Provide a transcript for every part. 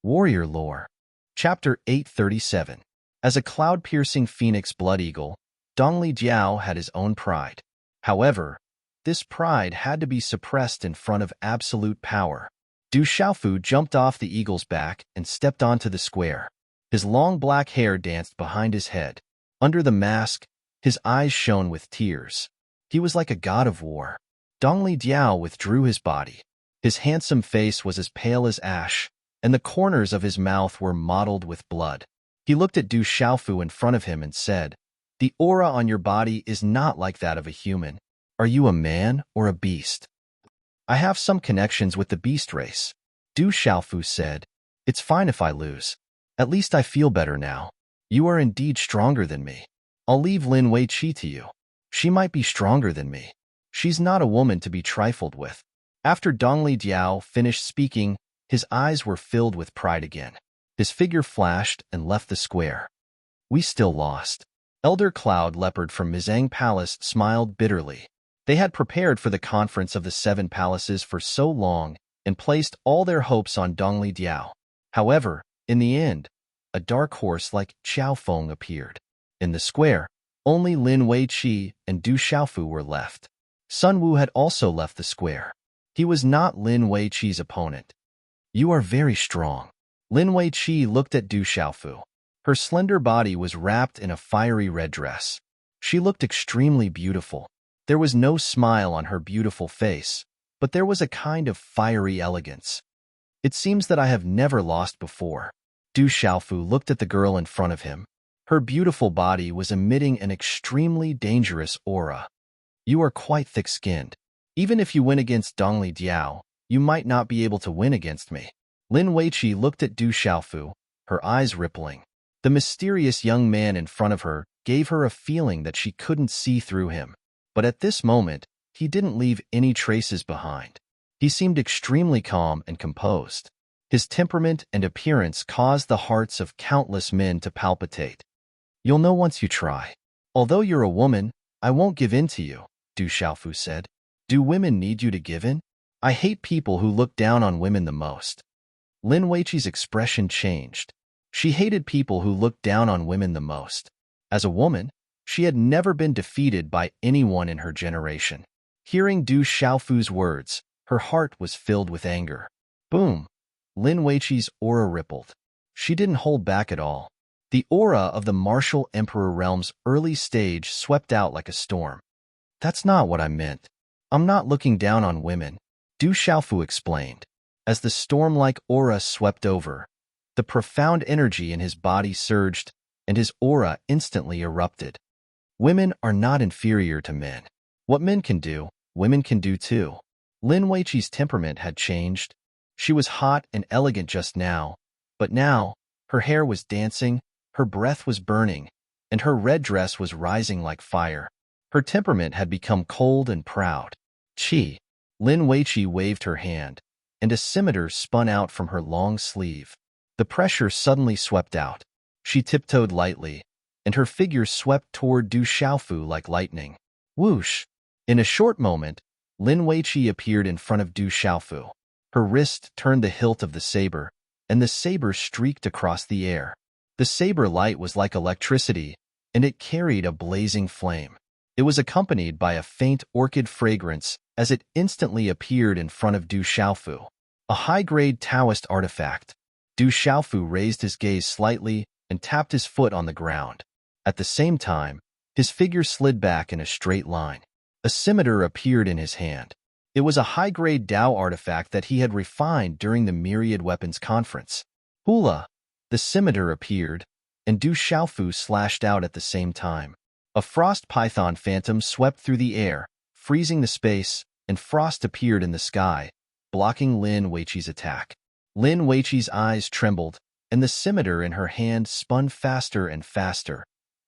Warrior Lore. Chapter 837. As a cloud-piercing phoenix blood eagle, Dongli Jiao had his own pride. However, this pride had to be suppressed in front of absolute power. Du Xiaofu jumped off the eagle's back and stepped onto the square. His long black hair danced behind his head. Under the mask, his eyes shone with tears. He was like a god of war. Dongli Jiao withdrew his body. His handsome face was as pale as ash, and the corners of his mouth were mottled with blood. He looked at Du Xiaofu in front of him and said, "The aura on your body is not like that of a human. Are you a man or a beast?" "I have some connections with the beast race," Du Xiaofu said. "It's fine if I lose. At least I feel better now. You are indeed stronger than me. I'll leave Lin Weiqi to you. She might be stronger than me. She's not a woman to be trifled with." After Dongli Jiao finished speaking, his eyes were filled with pride again. His figure flashed and left the square. "We still lost." Elder Cloud Leopard from Mizang Palace smiled bitterly. They had prepared for the conference of the 7 palaces for so long and placed all their hopes on Dongli Jiao. However, in the end, a dark horse like Qiao Feng appeared. In the square, only Lin Weiqi and Du Xiaofu were left. Sun Wu had also left the square. He was not Lin Weiqi's opponent. "You are very strong." Lin Weiqi looked at Du Xiaofu. Her slender body was wrapped in a fiery red dress. She looked extremely beautiful. There was no smile on her beautiful face, but there was a kind of fiery elegance. "It seems that I have never lost before." Du Xiaofu looked at the girl in front of him. Her beautiful body was emitting an extremely dangerous aura. "You are quite thick-skinned. Even if you win against Dongli Jiao, you might not be able to win against me." Lin Weiqi looked at Du Xiaofu, her eyes rippling. The mysterious young man in front of her gave her a feeling that she couldn't see through him. But at this moment, he didn't leave any traces behind. He seemed extremely calm and composed. His temperament and appearance caused the hearts of countless men to palpitate. "You'll know once you try. Although you're a woman, I won't give in to you," Du Xiaofu said. "Do women need you to give in? I hate people who look down on women the most." Lin Weiqi's expression changed. She hated people who looked down on women the most. As a woman, she had never been defeated by anyone in her generation. Hearing Du Xiaofu's words, her heart was filled with anger. Boom! Lin Weiqi's aura rippled. She didn't hold back at all. The aura of the martial emperor realm's early stage swept out like a storm. "That's not what I meant. I'm not looking down on women," Du Xiaofu explained. As the storm-like aura swept over, the profound energy in his body surged, and his aura instantly erupted. "Women are not inferior to men. What men can do, women can do too." Lin Weiqi's temperament had changed. She was hot and elegant just now, but now, her hair was dancing, her breath was burning, and her red dress was rising like fire. Her temperament had become cold and proud. "Qi." Lin Weiqi waved her hand, and a scimitar spun out from her long sleeve. The pressure suddenly swept out. She tiptoed lightly, and her figure swept toward Du Xiaofu like lightning. Whoosh! In a short moment, Lin Weiqi appeared in front of Du Xiaofu. Her wrist turned the hilt of the saber, and the saber streaked across the air. The saber light was like electricity, and it carried a blazing flame. It was accompanied by a faint orchid fragrance as it instantly appeared in front of Du Xiaofu. A high-grade Taoist artifact. Du Xiaofu raised his gaze slightly and tapped his foot on the ground. At the same time, his figure slid back in a straight line. A scimitar appeared in his hand. It was a high-grade Dao artifact that he had refined during the Myriad Weapons Conference. Hula! The scimitar appeared, and Du Xiaofu slashed out at the same time. A frost python phantom swept through the air, freezing the space, and frost appeared in the sky, blocking Lin Weiqi's attack. Lin Weiqi's eyes trembled, and the scimitar in her hand spun faster and faster,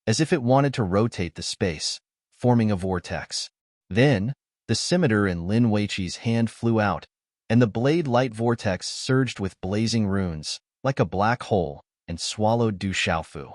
as if it wanted to rotate the space, forming a vortex. Then, the scimitar in Lin Weiqi's hand flew out, and the blade light vortex surged with blazing runes, like a black hole, and swallowed Du Xiaofu.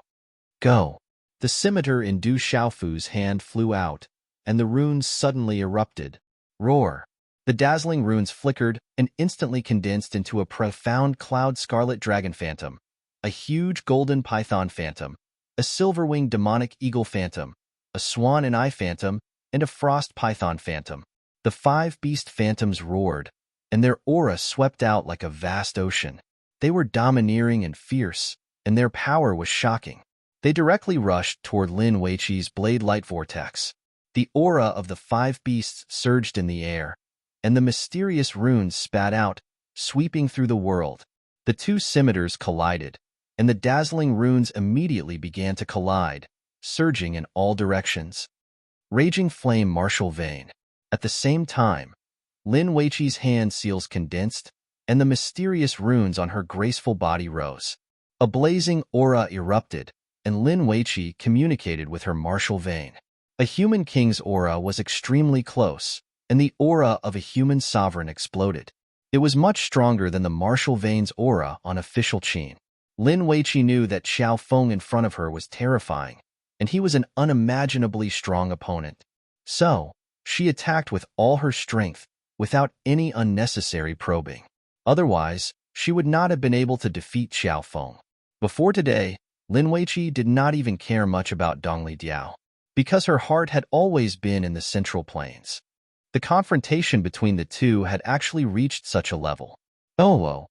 "Go!" The scimitar in Du Xiaofu's hand flew out, and the runes suddenly erupted. Roar! The dazzling runes flickered and instantly condensed into a profound cloud scarlet dragon phantom, a huge golden python phantom, a silver-winged demonic eagle phantom, a swan and eye phantom, and a frost python phantom. The five beast phantoms roared, and their aura swept out like a vast ocean. They were domineering and fierce, and their power was shocking. They directly rushed toward Lin Weiqi's blade light vortex. The aura of the five beasts surged in the air, and the mysterious runes spat out, sweeping through the world. The two scimitars collided, and the dazzling runes immediately began to collide, surging in all directions. Raging flame martial vein. At the same time, Lin Weiqi's hand seals condensed, and the mysterious runes on her graceful body rose. A blazing aura erupted, and Lin Weiqi communicated with her martial vein. A human king's aura was extremely close, and the aura of a human sovereign exploded. It was much stronger than the martial vein's aura on official Qin. Lin Weiqi knew that Xiao Feng in front of her was terrifying, and he was an unimaginably strong opponent. So, she attacked with all her strength, without any unnecessary probing. Otherwise, she would not have been able to defeat Xiao Feng. Before today, Lin Weiqi did not even care much about Dongli Diao, because her heart had always been in the Central Plains. The confrontation between the two had actually reached such a level. Oh!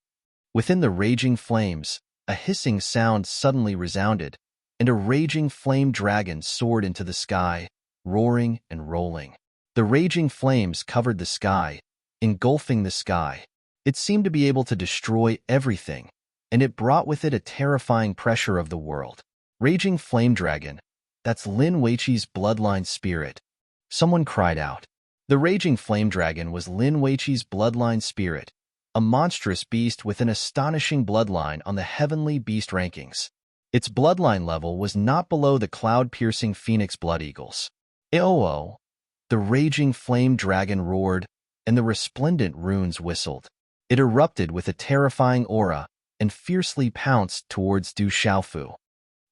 Within the raging flames, a hissing sound suddenly resounded, and a raging flame dragon soared into the sky, roaring and rolling. The raging flames covered the sky, engulfing the sky. It seemed to be able to destroy everything, and it brought with it a terrifying pressure of the world. Raging flame dragon, that's Lin Weiqi's bloodline spirit. Someone cried out. The raging flame dragon was Lin Weiqi's bloodline spirit, a monstrous beast with an astonishing bloodline on the heavenly beast rankings. Its bloodline level was not below the cloud-piercing phoenix blood eagles. Oh! The raging flame dragon roared, and the resplendent runes whistled. It erupted with a terrifying aura and fiercely pounced towards Du Xiaofu.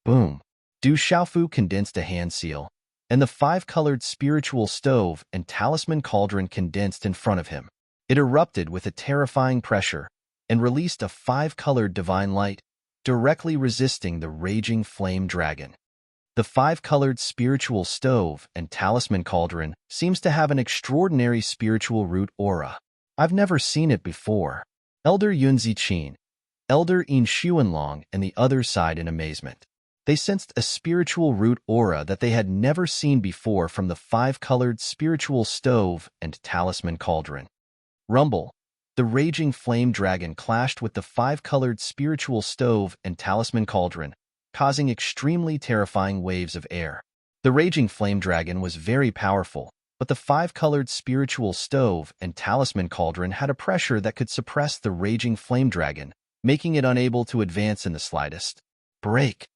Boom! Du Xiaofu condensed a hand seal, and the five-colored spiritual stove and talisman cauldron condensed in front of him. It erupted with a terrifying pressure and released a five-colored divine light, directly resisting the raging flame dragon. The five-colored spiritual stove and talisman cauldron seems to have an extraordinary spiritual root aura. I've never seen it before. Elder Yunzi Qin, Elder Yin Xuanlong, and the other sighed in amazement. They sensed a spiritual root aura that they had never seen before from the five-colored spiritual stove and talisman cauldron. Rumble! The raging flame dragon clashed with the five-colored spiritual stove and talisman cauldron, causing extremely terrifying waves of air. The raging flame dragon was very powerful, but the five-colored spiritual stove and talisman cauldron had a pressure that could suppress the raging flame dragon, making it unable to advance in the slightest. Break!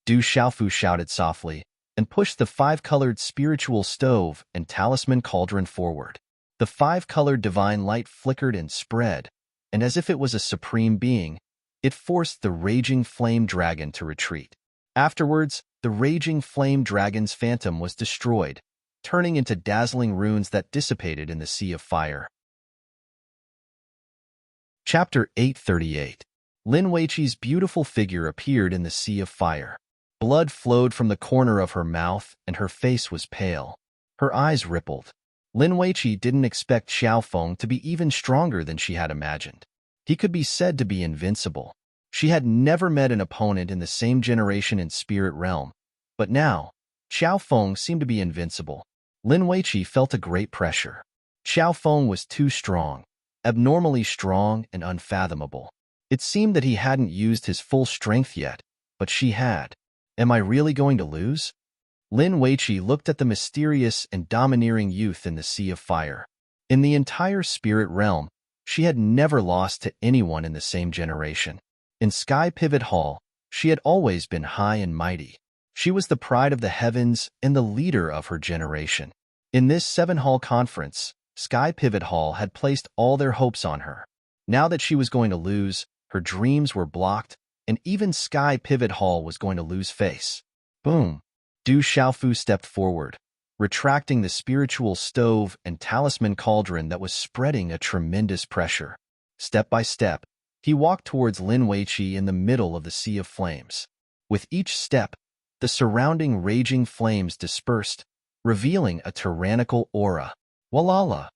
Du Xiaofu shouted softly, and pushed the five-colored spiritual stove and talisman cauldron forward. The five-colored divine light flickered and spread, and as if it was a supreme being, it forced the raging flame dragon to retreat. Afterwards, the raging flame dragon's phantom was destroyed, turning into dazzling runes that dissipated in the sea of fire. Chapter 838. Lin Weiqi's beautiful figure appeared in the sea of fire. Blood flowed from the corner of her mouth, and her face was pale. Her eyes rippled. Lin Weiqi didn't expect Xiao Feng to be even stronger than she had imagined. He could be said to be invincible. She had never met an opponent in the same generation in Spirit Realm, but now, Xiao Feng seemed to be invincible. Lin Weiqi felt a great pressure. Xiao Feng was too strong, abnormally strong and unfathomable. It seemed that he hadn't used his full strength yet, but she had. Am I really going to lose? Lin Weiqi looked at the mysterious and domineering youth in the sea of fire. In the entire spirit realm, she had never lost to anyone in the same generation. In Sky Pivot Hall, she had always been high and mighty. She was the pride of the heavens and the leader of her generation. In this seven-hall conference, Sky Pivot Hall had placed all their hopes on her. Now that she was going to lose, her dreams were blocked, and even Sky Pivot Hall was going to lose face. Boom! Du Xiaofu stepped forward, retracting the spiritual stove and talisman cauldron that was spreading a tremendous pressure. Step by step, he walked towards Lin Weiqi in the middle of the sea of flames. With each step, the surrounding raging flames dispersed, revealing a tyrannical aura. Walala!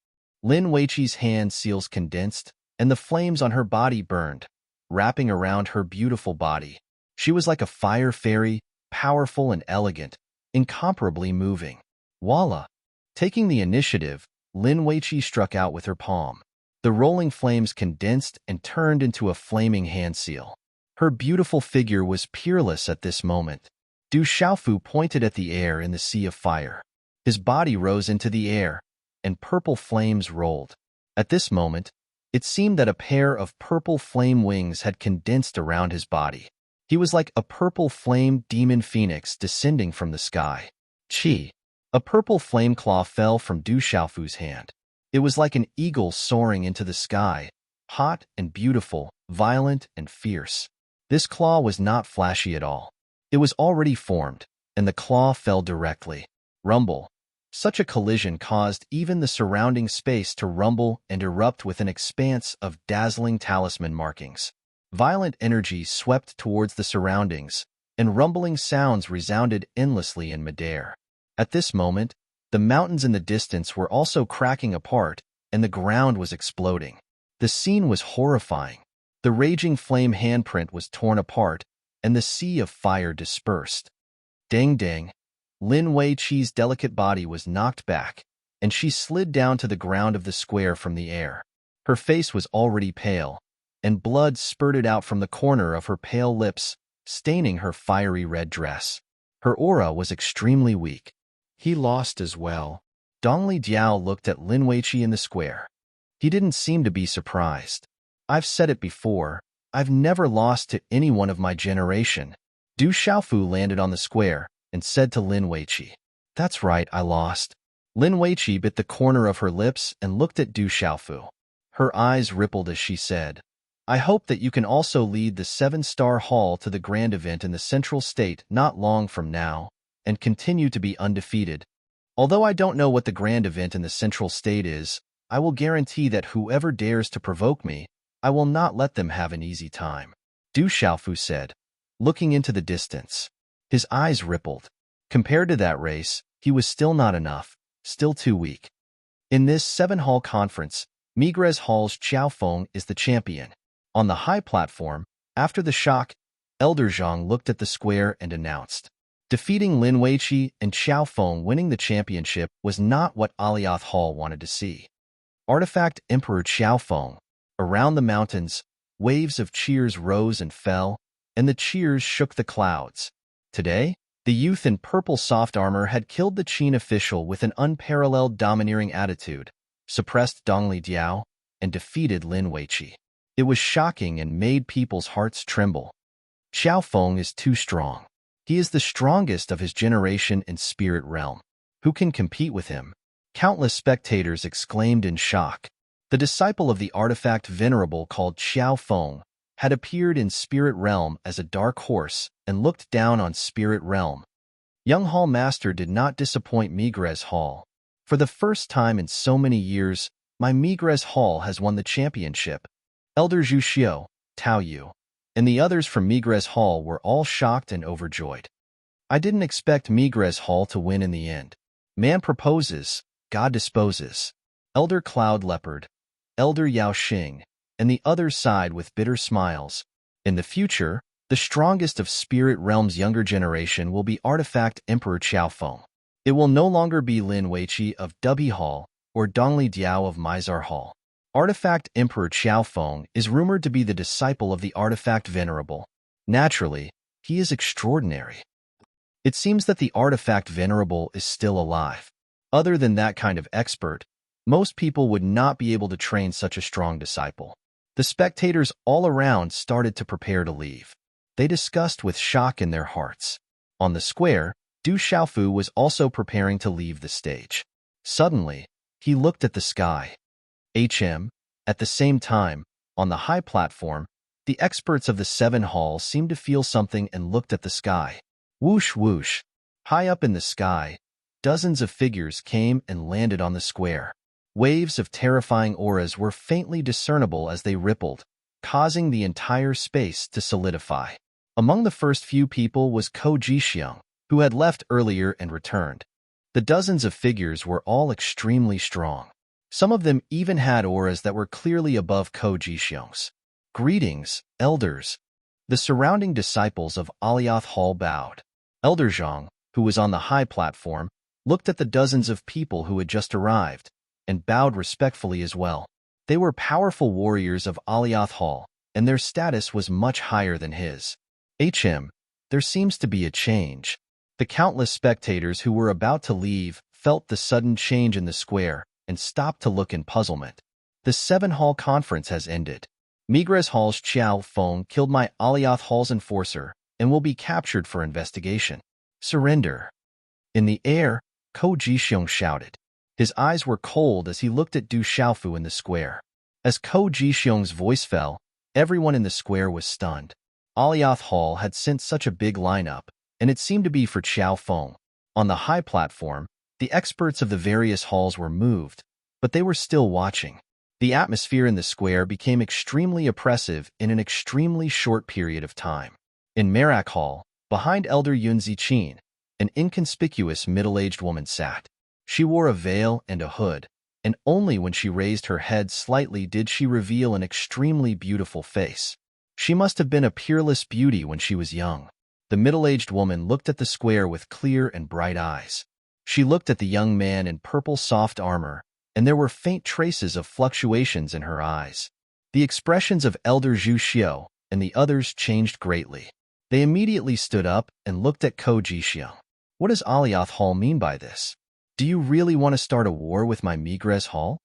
Lin Weiqi's hand seals condensed, and the flames on her body burned, wrapping around her beautiful body. She was like a fire fairy, powerful and elegant, incomparably moving. Voila! Taking the initiative, Lin Weiqi struck out with her palm. The rolling flames condensed and turned into a flaming hand seal. Her beautiful figure was peerless at this moment. Du Xiaofu pointed at the air in the sea of fire. His body rose into the air, and purple flames rolled. At this moment, it seemed that a pair of purple flame wings had condensed around his body. He was like a purple flame demon phoenix descending from the sky. Chi! A purple flame claw fell from Du Xiaofu's hand. It was like an eagle soaring into the sky, hot and beautiful, violent and fierce. This claw was not flashy at all. It was already formed, and the claw fell directly. Rumble. Such a collision caused even the surrounding space to rumble and erupt with an expanse of dazzling talisman markings. Violent energy swept towards the surroundings, and rumbling sounds resounded endlessly in midair. At this moment, the mountains in the distance were also cracking apart, and the ground was exploding. The scene was horrifying. The raging flame handprint was torn apart, and the sea of fire dispersed. Dang dang! Lin Weiqi's delicate body was knocked back, and she slid down to the ground of the square from the air. Her face was already pale, and blood spurted out from the corner of her pale lips, staining her fiery red dress. Her aura was extremely weak. He lost as well. Dongli Diao looked at Lin Weiqi in the square. He didn't seem to be surprised. I've said it before, I've never lost to anyone of my generation. Du Xiaofu landed on the square and said to Lin Weiqi, "That's right, I lost." Lin Weiqi bit the corner of her lips and looked at Du Xiaofu. Her eyes rippled as she said, "I hope that you can also lead the 7-star hall to the grand event in the Central State not long from now, and continue to be undefeated. Although I don't know what the grand event in the Central State is, I will guarantee that whoever dares to provoke me, I will not let them have an easy time." Du Xiaofu said, looking into the distance. His eyes rippled. Compared to that race, he was still not enough, still too weak. In this 7-hall conference, Migres Hall's Xiao Feng is the champion. On the high platform, after the shock, Elder Zhang looked at the square and announced, defeating Lin Weiqi and Xiao Feng winning the championship was not what Alioth Hall wanted to see. Artifact Emperor Xiao Feng. Around the mountains, waves of cheers rose and fell, and the cheers shook the clouds. Today, the youth in purple soft armor had killed the Qin official with an unparalleled domineering attitude, suppressed Dongli Diao, and defeated Lin Weiqi. It was shocking and made people's hearts tremble. Xiao Feng is too strong. He is the strongest of his generation in spirit realm. Who can compete with him? Countless spectators exclaimed in shock. The disciple of the artifact venerable called Xiao Feng had appeared in spirit realm as a dark horse and looked down on spirit realm. Young Hall Master did not disappoint Migres Hall. For the first time in so many years, my Migres Hall has won the championship. Elder Zhu Xiu, Tao Yu, and the others from Migres Hall were all shocked and overjoyed. I didn't expect Migres Hall to win in the end. Man proposes, God disposes. Elder Cloud Leopard, Elder Yao Xing, and the others sighed with bitter smiles. In the future, the strongest of Spirit Realm's younger generation will be Artifact Emperor Xiao Feng. It will no longer be Lin Weiqi of Dubby Hall or Dongli Diao of Mizar Hall. Artifact Emperor Xiao Feng is rumored to be the disciple of the Artifact Venerable. Naturally, he is extraordinary. It seems that the Artifact Venerable is still alive. Other than that kind of expert, most people would not be able to train such a strong disciple. The spectators all around started to prepare to leave. They discussed with shock in their hearts. On the square, Du Xiaofu was also preparing to leave the stage. Suddenly, he looked at the sky. At the same time, on the high platform, the experts of the 7 halls seemed to feel something and looked at the sky. Whoosh whoosh. High up in the sky, dozens of figures came and landed on the square. Waves of terrifying auras were faintly discernible as they rippled, causing the entire space to solidify. Among the first few people was Ko Jixiang, who had left earlier and returned. The dozens of figures were all extremely strong. Some of them even had auras that were clearly above Ko Jixiang's. "Greetings, elders." The surrounding disciples of Alioth Hall bowed. Elder Zhang, who was on the high platform, looked at the dozens of people who had just arrived, and bowed respectfully as well. They were powerful warriors of Alioth Hall, and their status was much higher than his. There seems to be a change. The countless spectators who were about to leave felt the sudden change in the square and stopped to look in puzzlement. The 7-hall conference has ended. Migres Hall's Qiao Feng killed my Alioth Hall's enforcer and will be captured for investigation. Surrender. In the air, Ko Jixiang shouted. His eyes were cold as he looked at Du Xiaofu in the square. As Ko Jixiang's voice fell, everyone in the square was stunned. Alioth Hall had sent such a big lineup, and it seemed to be for Qiao Feng. On the high platform, the experts of the various halls were moved, but they were still watching. The atmosphere in the square became extremely oppressive in an extremely short period of time. In Merak Hall, behind Elder Yun Ziqin, an inconspicuous middle-aged woman sat. She wore a veil and a hood, and only when she raised her head slightly did she reveal an extremely beautiful face. She must have been a peerless beauty when she was young. The middle-aged woman looked at the square with clear and bright eyes. She looked at the young man in purple soft armor, and there were faint traces of fluctuations in her eyes. The expressions of Elder Zhu Xiao and the others changed greatly. They immediately stood up and looked at Ko Jixiang. What does Alioth Hall mean by this? Do you really want to start a war with my Migres Hall?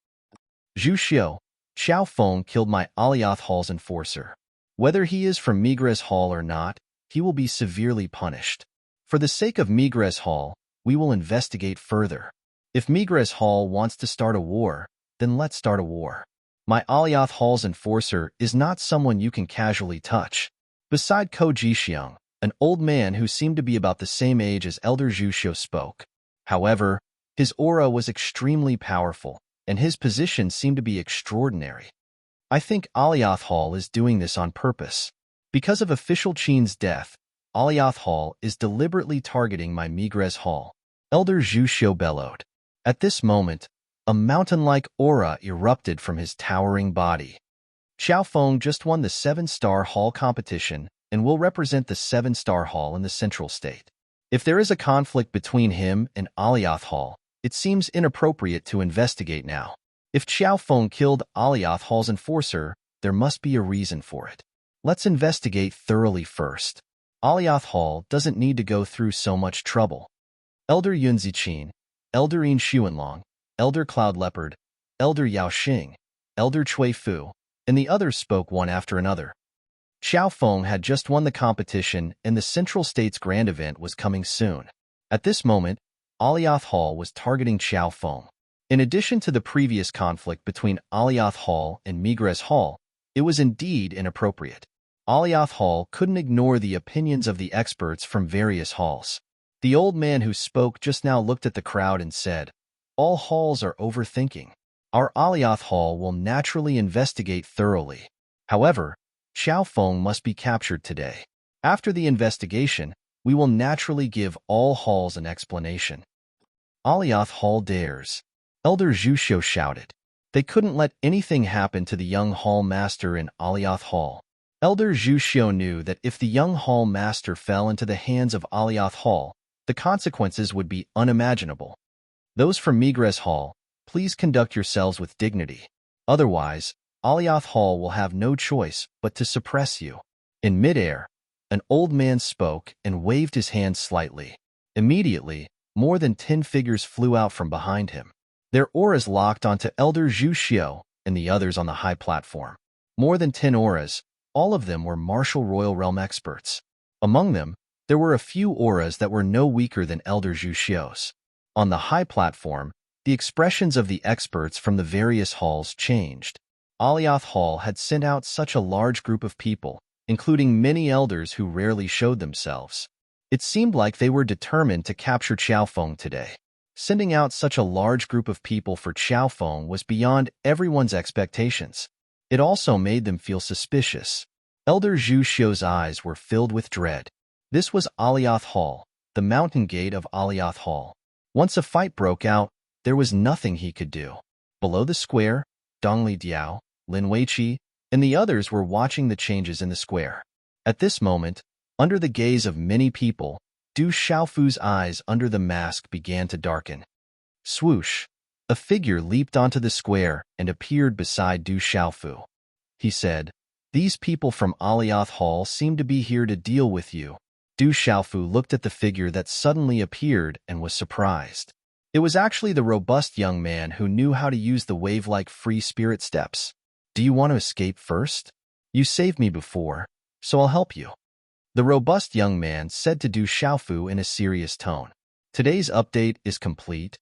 Zhu Xiao, Qiao Feng killed my Alioth Hall's enforcer. Whether he is from Migres Hall or not, he will be severely punished. For the sake of Migres Hall, we will investigate further. If Migres Hall wants to start a war, then let's start a war. My Alioth Hall's enforcer is not someone you can casually touch. Beside Ko Jixiang, an old man who seemed to be about the same age as Elder Zhu Xiao spoke. However, his aura was extremely powerful, and his position seemed to be extraordinary. I think Alioth Hall is doing this on purpose. Because of official Qin's death, Alioth Hall is deliberately targeting my Migres Hall. Elder Zhu Xiao bellowed. At this moment, a mountain-like aura erupted from his towering body. Qiao Feng just won the 7-star hall competition and will represent the 7-star hall in the Central State. If there is a conflict between him and Alioth Hall, it seems inappropriate to investigate now. If Qiao Feng killed Alioth Hall's enforcer, there must be a reason for it. Let's investigate thoroughly first. Alioth Hall doesn't need to go through so much trouble. Elder Yun Ziqin, Elder Yin Xuanlong, Elder Cloud Leopard, Elder Yao Xing, Elder Cui Fu, and the others spoke one after another. Qiao Feng had just won the competition and the Central State's grand event was coming soon. At this moment, Alioth Hall was targeting Qiao Feng. In addition to the previous conflict between Alioth Hall and Migres Hall, it was indeed inappropriate. Alioth Hall couldn't ignore the opinions of the experts from various halls. The old man who spoke just now looked at the crowd and said, "All halls are overthinking. Our Alioth Hall will naturally investigate thoroughly. However, Qiao Feng must be captured today. After the investigation, we will naturally give all halls an explanation." Alioth Hall dares. Elder Zhu Xiao shouted. They couldn't let anything happen to the young hall master in Alioth Hall. Elder Zhu Xiao knew that if the young hall master fell into the hands of Alioth Hall, the consequences would be unimaginable. Those from Migres Hall, please conduct yourselves with dignity. Otherwise, Alioth Hall will have no choice but to suppress you. In midair, an old man spoke and waved his hand slightly. Immediately, more than 10 figures flew out from behind him. Their auras locked onto Elder Zhu Xiao and the others on the high platform. More than 10 auras, all of them were martial royal realm experts. Among them, there were a few auras that were no weaker than Elder Zhu Xiao's. On the high platform, the expressions of the experts from the various halls changed. Alioth Hall had sent out such a large group of people, including many elders who rarely showed themselves. It seemed like they were determined to capture Qiao Feng today. Sending out such a large group of people for Xiaofeng was beyond everyone's expectations. It also made them feel suspicious. Elder Zhu Xiu's eyes were filled with dread. This was Alioth Hall, the mountain gate of Alioth Hall. Once a fight broke out, there was nothing he could do. Below the square, Dongli Diao, Lin Weiqi, and the others were watching the changes in the square. At this moment, under the gaze of many people, Du Xiaofu's eyes under the mask began to darken. Swoosh! A figure leaped onto the square and appeared beside Du Xiaofu. He said, "These people from Alioth Hall seem to be here to deal with you." Du Xiaofu looked at the figure that suddenly appeared and was surprised. It was actually the robust young man who knew how to use the wave-like free spirit steps. "Do you want to escape first? You saved me before, so I'll help you," the robust young man said to Du Xiaofu in a serious tone. Today's update is complete.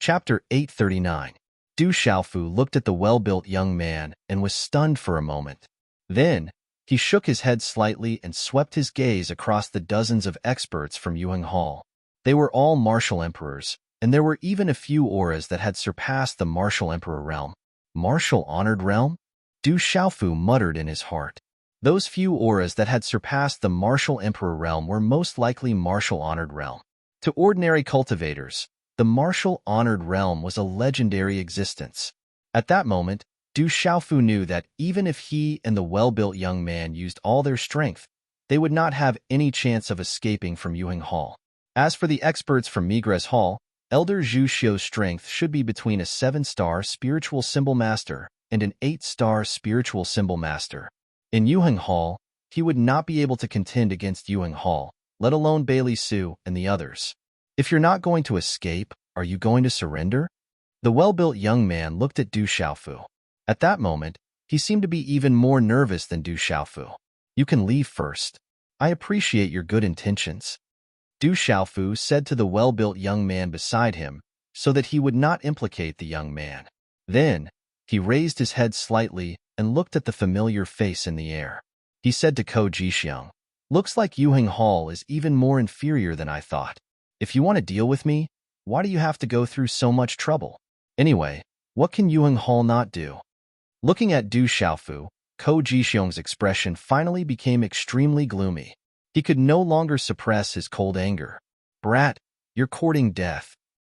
Chapter 839. Du Xiaofu looked at the well-built young man and was stunned for a moment. Then, he shook his head slightly and swept his gaze across the dozens of experts from Yuheng Hall. They were all martial emperors, and there were even a few auras that had surpassed the martial emperor realm. Martial honored realm? Du Xiaofu muttered in his heart. Those few auras that had surpassed the martial emperor realm were most likely martial honored realm. To ordinary cultivators, the martial honored realm was a legendary existence. At that moment, Du Xiaofu knew that even if he and the well-built young man used all their strength, they would not have any chance of escaping from Yuheng Hall. As for the experts from Migres Hall, Elder Zhu Xiu's strength should be between a 7-star spiritual symbol master and an 8-star spiritual symbol master. In Yuheng Hall, he would not be able to contend against Yuheng Hall, let alone Bailey Su and the others. "If you're not going to escape, are you going to surrender?" The well-built young man looked at Du Xiaofu. At that moment, he seemed to be even more nervous than Du Xiaofu. "You can leave first. I appreciate your good intentions," Du Xiaofu said to the well-built young man beside him, so that he would not implicate the young man. Then, he raised his head slightly and looked at the familiar face in the air. He said to Ko Jixiang, "Looks like Yuheng Hall is even more inferior than I thought. If you want to deal with me, why do you have to go through so much trouble? Anyway, what can Yuheng Hall not do?" Looking at Du Xiaofu, Ko Jixiang's expression finally became extremely gloomy. He could no longer suppress his cold anger. "Brat, you're courting death."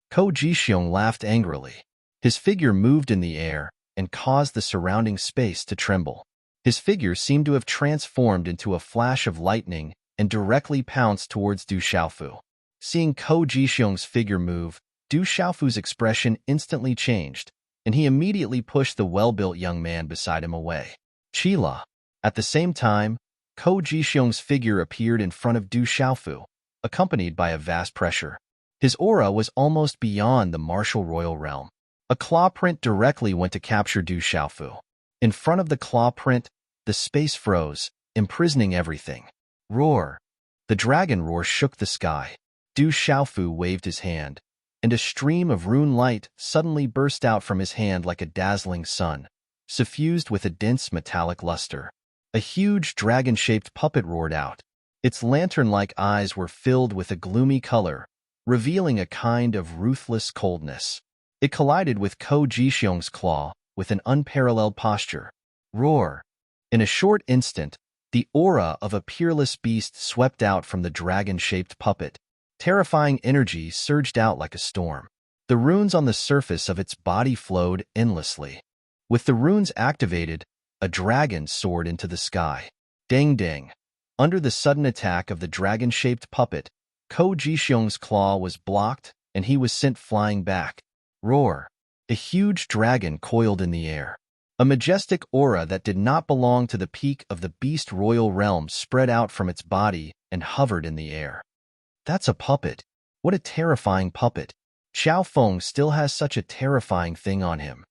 Ko Jixiang laughed angrily. His figure moved in the air and caused the surrounding space to tremble. His figure seemed to have transformed into a flash of lightning and directly pounced towards Du Xiaofu. Seeing Ko Jixiang's figure move, Du Xiaofu's expression instantly changed, and he immediately pushed the well-built young man beside him away. "Chila." At the same time, Ko Jixiang's figure appeared in front of Du Xiaofu, accompanied by a vast pressure. His aura was almost beyond the martial royal realm. A claw print directly went to capture Du Xiaofu. In front of the claw print, the space froze, imprisoning everything. Roar! The dragon roar shook the sky. Du Xiaofu waved his hand, and a stream of rune light suddenly burst out from his hand like a dazzling sun, suffused with a dense metallic luster. A huge dragon-shaped puppet roared out. Its lantern-like eyes were filled with a gloomy color, revealing a kind of ruthless coldness. It collided with Ko Jixiang's claw with an unparalleled posture. Roar! In a short instant, the aura of a peerless beast swept out from the dragon-shaped puppet. Terrifying energy surged out like a storm. The runes on the surface of its body flowed endlessly. With the runes activated, a dragon soared into the sky. Dang dang! Under the sudden attack of the dragon-shaped puppet, Ko Jixiang's claw was blocked and he was sent flying back. Roar! A huge dragon coiled in the air. A majestic aura that did not belong to the peak of the beast royal realm spread out from its body and hovered in the air. "That's a puppet. What a terrifying puppet. Xiaofeng still has such a terrifying thing on him."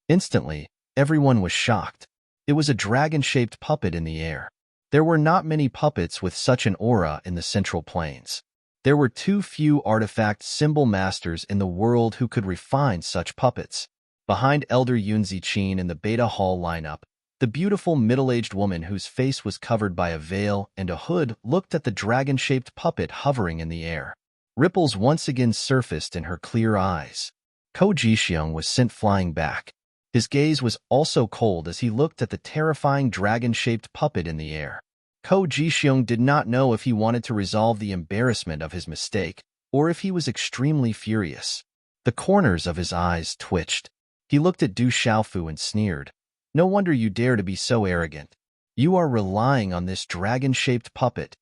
Instantly, everyone was shocked. It was a dragon-shaped puppet in the air. There were not many puppets with such an aura in the Central Plains. There were too few artifact symbol masters in the world who could refine such puppets. Behind Elder Yunzi Qin in the Beta Hall lineup, the beautiful middle-aged woman whose face was covered by a veil and a hood looked at the dragon-shaped puppet hovering in the air. Ripples once again surfaced in her clear eyes. Ko Jixiong was sent flying back. His gaze was also cold as he looked at the terrifying dragon-shaped puppet in the air. Ko Jixiong did not know if he wanted to resolve the embarrassment of his mistake or if he was extremely furious. The corners of his eyes twitched. He looked at Du Xiaofu and sneered. No wonder you dare to be so arrogant. You are relying on this dragon-shaped puppet.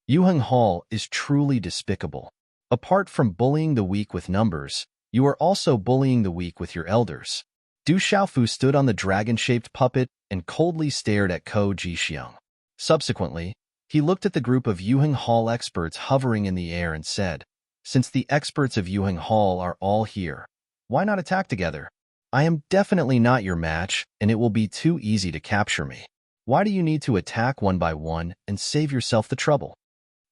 Yuheng Hall is truly despicable. Apart from bullying the weak with numbers, you are also bullying the weak with your elders. Du Xiaofu stood on the dragon-shaped puppet and coldly stared at Ko Jixiong. Subsequently, he looked at the group of Yuheng Hall experts hovering in the air and said, "Since the experts of Yuheng Hall are all here, why not attack together? I am definitely not your match, and it will be too easy to capture me. Why do you need to attack one by one and save yourself the trouble?"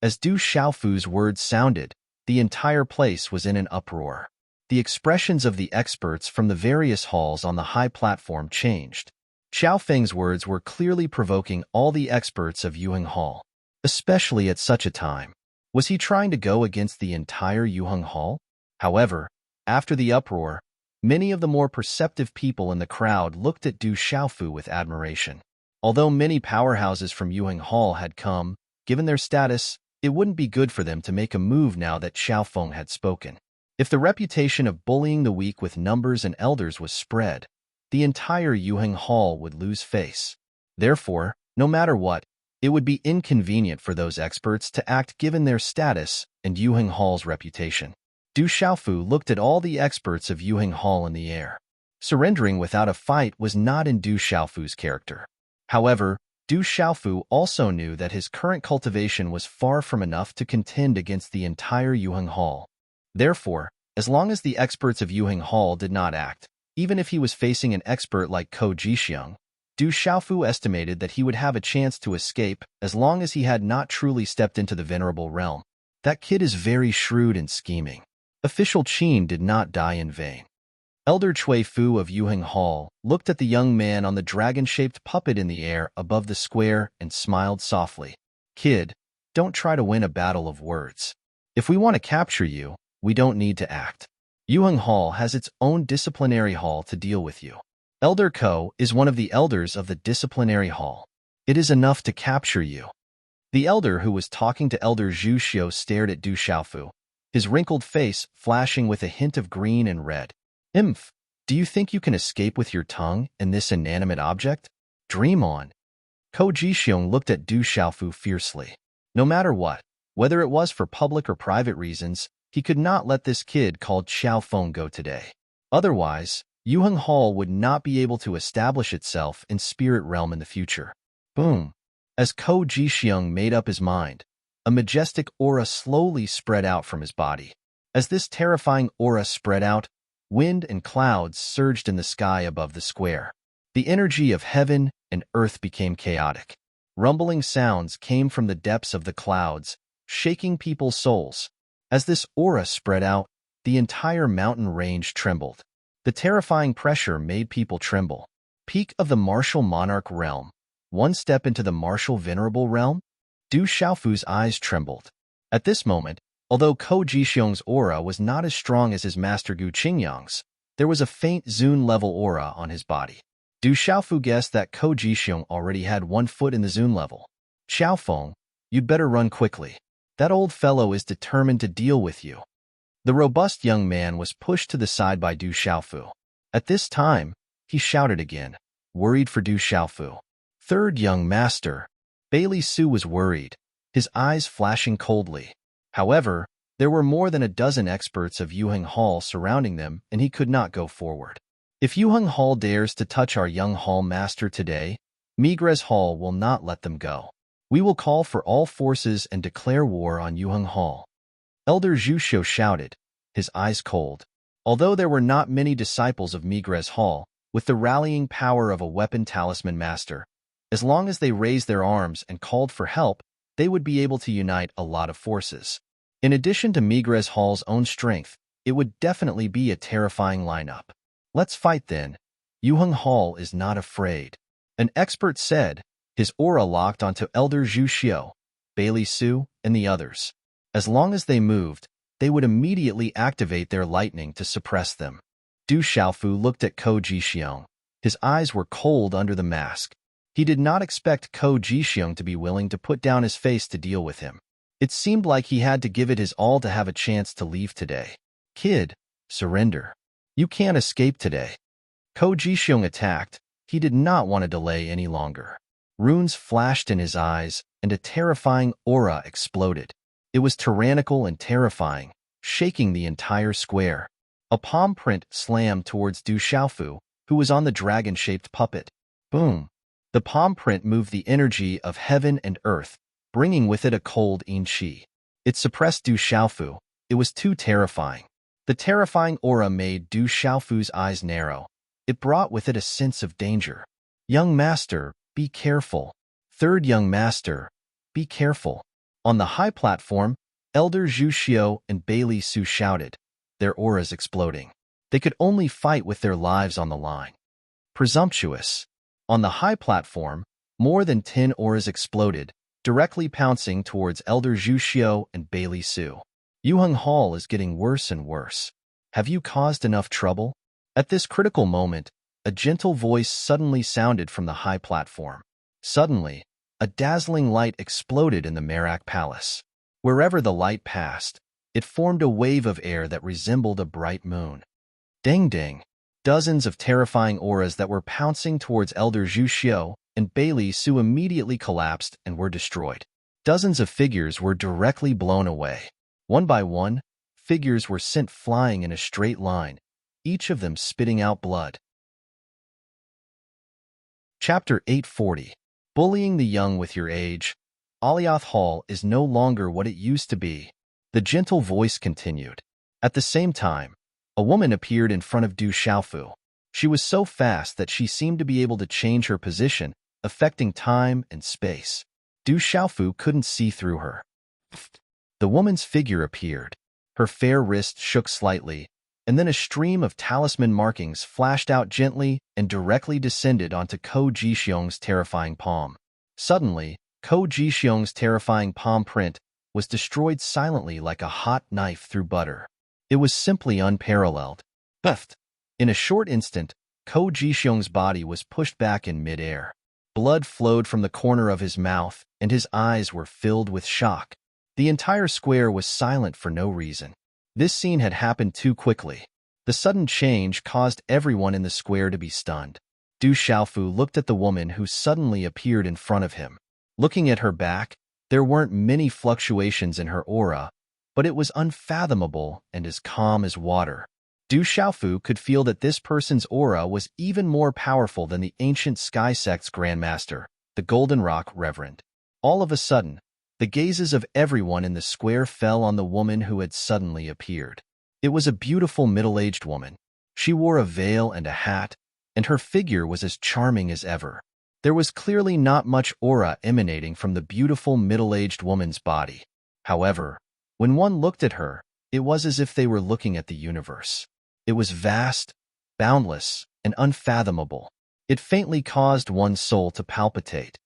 As Du Xiaofu's words sounded, the entire place was in an uproar. The expressions of the experts from the various halls on the high platform changed. Xiao Feng's words were clearly provoking all the experts of Yuheng Hall, especially at such a time. Was he trying to go against the entire Yuheng Hall? However, after the uproar, many of the more perceptive people in the crowd looked at Du Xiaofu with admiration. Although many powerhouses from Yuheng Hall had come, given their status, it wouldn't be good for them to make a move now that Xiao Feng had spoken. If the reputation of bullying the weak with numbers and elders was spread, the entire Yuheng Hall would lose face. Therefore, no matter what, it would be inconvenient for those experts to act given their status and Yuheng Hall's reputation. Du Xiaofu looked at all the experts of Yuheng Hall in the air. Surrendering without a fight was not in Du Xiaofu's character. However, Du Xiaofu also knew that his current cultivation was far from enough to contend against the entire Yuheng Hall. Therefore, as long as the experts of Yuheng Hall did not act, even if he was facing an expert like Ko Jixiong, Du Xiaofu estimated that he would have a chance to escape as long as he had not truly stepped into the venerable realm. That kid is very shrewd and scheming. Official Qin did not die in vain. Elder Cui Fu of Yuheng Hall looked at the young man on the dragon-shaped puppet in the air above the square and smiled softly. "Kid, don't try to win a battle of words. If we want to capture you, we don't need to act. Yuheng Hall has its own disciplinary hall to deal with you. Elder Ko is one of the elders of the disciplinary hall. It is enough to capture you." The elder who was talking to Elder Zhu Xiu stared at Du Xiaofu, his wrinkled face flashing with a hint of green and red. "Imph, do you think you can escape with your tongue and this inanimate object? Dream on." Ko Jixiong looked at Du Xiaofu fiercely. No matter what, whether it was for public or private reasons, he could not let this kid called Xiao Feng go today. Otherwise, Yuheng Hall would not be able to establish itself in Spirit Realm in the future. Boom. As Ko Jixiong made up his mind, a majestic aura slowly spread out from his body. As this terrifying aura spread out, wind and clouds surged in the sky above the square. The energy of heaven and earth became chaotic. Rumbling sounds came from the depths of the clouds, shaking people's souls. As this aura spread out, the entire mountain range trembled. The terrifying pressure made people tremble. Peak of the martial monarch realm. One step into the martial venerable realm? Du Xiaofu's eyes trembled. At this moment, although Ko Jixiong's aura was not as strong as his master Gu Qingyang's, there was a faint Zun-level aura on his body. Du Xiaofu guessed that Ko Jixiong already had 1 foot in the Zun level. "Xiao Feng, you'd better run quickly. That old fellow is determined to deal with you." The robust young man was pushed to the side by Du Xiaofu. At this time, he shouted again, worried for Du Xiaofu. "Third young master." Bailey Su was worried, his eyes flashing coldly. However, there were more than a dozen experts of Yuheng Hall surrounding them, and he could not go forward. "If Yuheng Hall dares to touch our young hall master today, Migres Hall will not let them go. We will call for all forces and declare war on Yuheng Hall." Elder Zhu Xiu shouted, his eyes cold. Although there were not many disciples of Migres Hall, with the rallying power of a weapon talisman master, as long as they raised their arms and called for help, they would be able to unite a lot of forces. In addition to Migres Hall's own strength, it would definitely be a terrifying lineup. "Let's fight then. Yuheng Hall is not afraid," an expert said, his aura locked onto Elder Zhu Xiu, Bailey Su, and the others. As long as they moved, they would immediately activate their lightning to suppress them. Du Xiaofu looked at Ko Jixiong. His eyes were cold under the mask. He did not expect Ko Jixiong to be willing to put down his face to deal with him. It seemed like he had to give it his all to have a chance to leave today. Kid, surrender. You can't escape today. Ko Jixiong attacked. He did not want to delay any longer. Runes flashed in his eyes, and a terrifying aura exploded. It was tyrannical and terrifying, shaking the entire square. A palm print slammed towards Du Xiaofu, who was on the dragon-shaped puppet. Boom! The palm print moved the energy of heaven and earth, bringing with it a cold yin qi. It suppressed Du Xiaofu. It was too terrifying. The terrifying aura made Du Xiaofu's eyes narrow. It brought with it a sense of danger. Young master, be careful. Third young master, be careful. On the high platform, Elder Zhu Xiao and Bailey Su shouted, their auras exploding. They could only fight with their lives on the line. Presumptuous. On the high platform, more than 10 auras exploded, directly pouncing towards Elder Zhu Xiao and Bailey Su. Yuheng Hall is getting worse and worse. Have you caused enough trouble? At this critical moment, a gentle voice suddenly sounded from the high platform. Suddenly, a dazzling light exploded in the Merak Palace. Wherever the light passed, it formed a wave of air that resembled a bright moon. Ding ding! Dozens of terrifying auras that were pouncing towards Elder Zhu Xiao and Bailey Su immediately collapsed and were destroyed. Dozens of figures were directly blown away. One by one, figures were sent flying in a straight line, each of them spitting out blood. Chapter 840. Bullying the young with your age. Alioth Hall is no longer what it used to be. The gentle voice continued. At the same time, a woman appeared in front of Du Xiaofu. She was so fast that she seemed to be able to change her position, affecting time and space. Du Xiaofu couldn't see through her. The woman's figure appeared. Her fair wrist shook slightly, and then a stream of talisman markings flashed out gently and directly descended onto Ko Jixiong's terrifying palm. Suddenly, Ko Jixiong's terrifying palm print was destroyed silently like a hot knife through butter. It was simply unparalleled. Buffed. In a short instant, Ko Jixiong's body was pushed back in midair. Blood flowed from the corner of his mouth, and his eyes were filled with shock. The entire square was silent for no reason. This scene had happened too quickly. The sudden change caused everyone in the square to be stunned. Du Xiaofu looked at the woman who suddenly appeared in front of him. Looking at her back, there weren't many fluctuations in her aura, but it was unfathomable and as calm as water. Du Xiaofu could feel that this person's aura was even more powerful than the ancient Sky Sect's Grandmaster, the Golden Rock Reverend. All of a sudden, the gazes of everyone in the square fell on the woman who had suddenly appeared. It was a beautiful middle-aged woman. She wore a veil and a hat, and her figure was as charming as ever. There was clearly not much aura emanating from the beautiful middle-aged woman's body. However, when one looked at her, it was as if they were looking at the universe. It was vast, boundless, and unfathomable. It faintly caused one's soul to palpitate.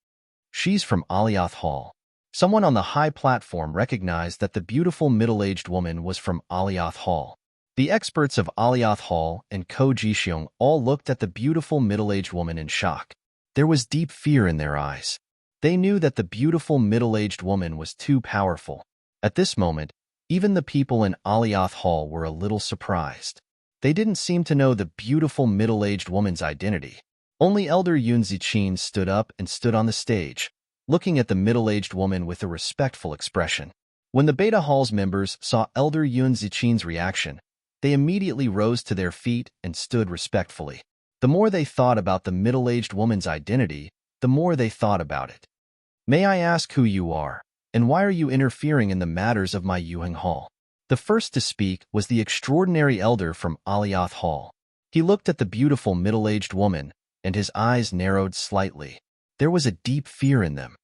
She's from Alioth Hall. Someone on the high platform recognized that the beautiful middle-aged woman was from Alioth Hall. The experts of Alioth Hall and Ko Jixiong all looked at the beautiful middle-aged woman in shock. There was deep fear in their eyes. They knew that the beautiful middle-aged woman was too powerful. At this moment, even the people in Alioth Hall were a little surprised. They didn't seem to know the beautiful middle-aged woman's identity. Only Elder Yun Ziqin stood up and stood on the stage, looking at the middle-aged woman with a respectful expression. When the Beta Hall's members saw Elder Yun Ziqin's reaction, they immediately rose to their feet and stood respectfully. The more they thought about the middle-aged woman's identity, the more they thought about it. May I ask who you are, and why are you interfering in the matters of my Yuheng Hall? The first to speak was the extraordinary elder from Alioth Hall. He looked at the beautiful middle-aged woman, and his eyes narrowed slightly. There was a deep fear in them.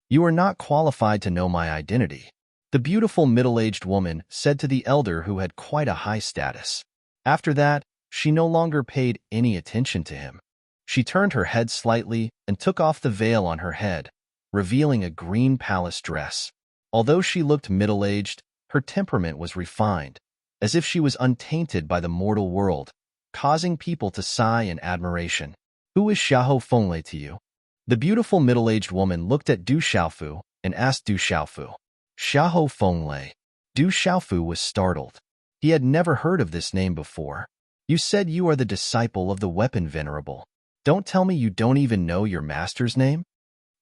You are not qualified to know my identity, the beautiful middle-aged woman said to the elder who had quite a high status. After that, she no longer paid any attention to him. She turned her head slightly and took off the veil on her head, revealing a green palace dress. Although she looked middle-aged, Her temperament was refined, as if she was untainted by the mortal world, causing people to sigh in admiration. Who is Xiahou Fenglei to you? The beautiful middle-aged woman looked at Du Xiaofu and asked Du Xiaofu. Xiahou Fenglei. Du Xiaofu was startled. He had never heard of this name before. You said you are the disciple of the weapon venerable. Don't tell me you don't even know your master's name?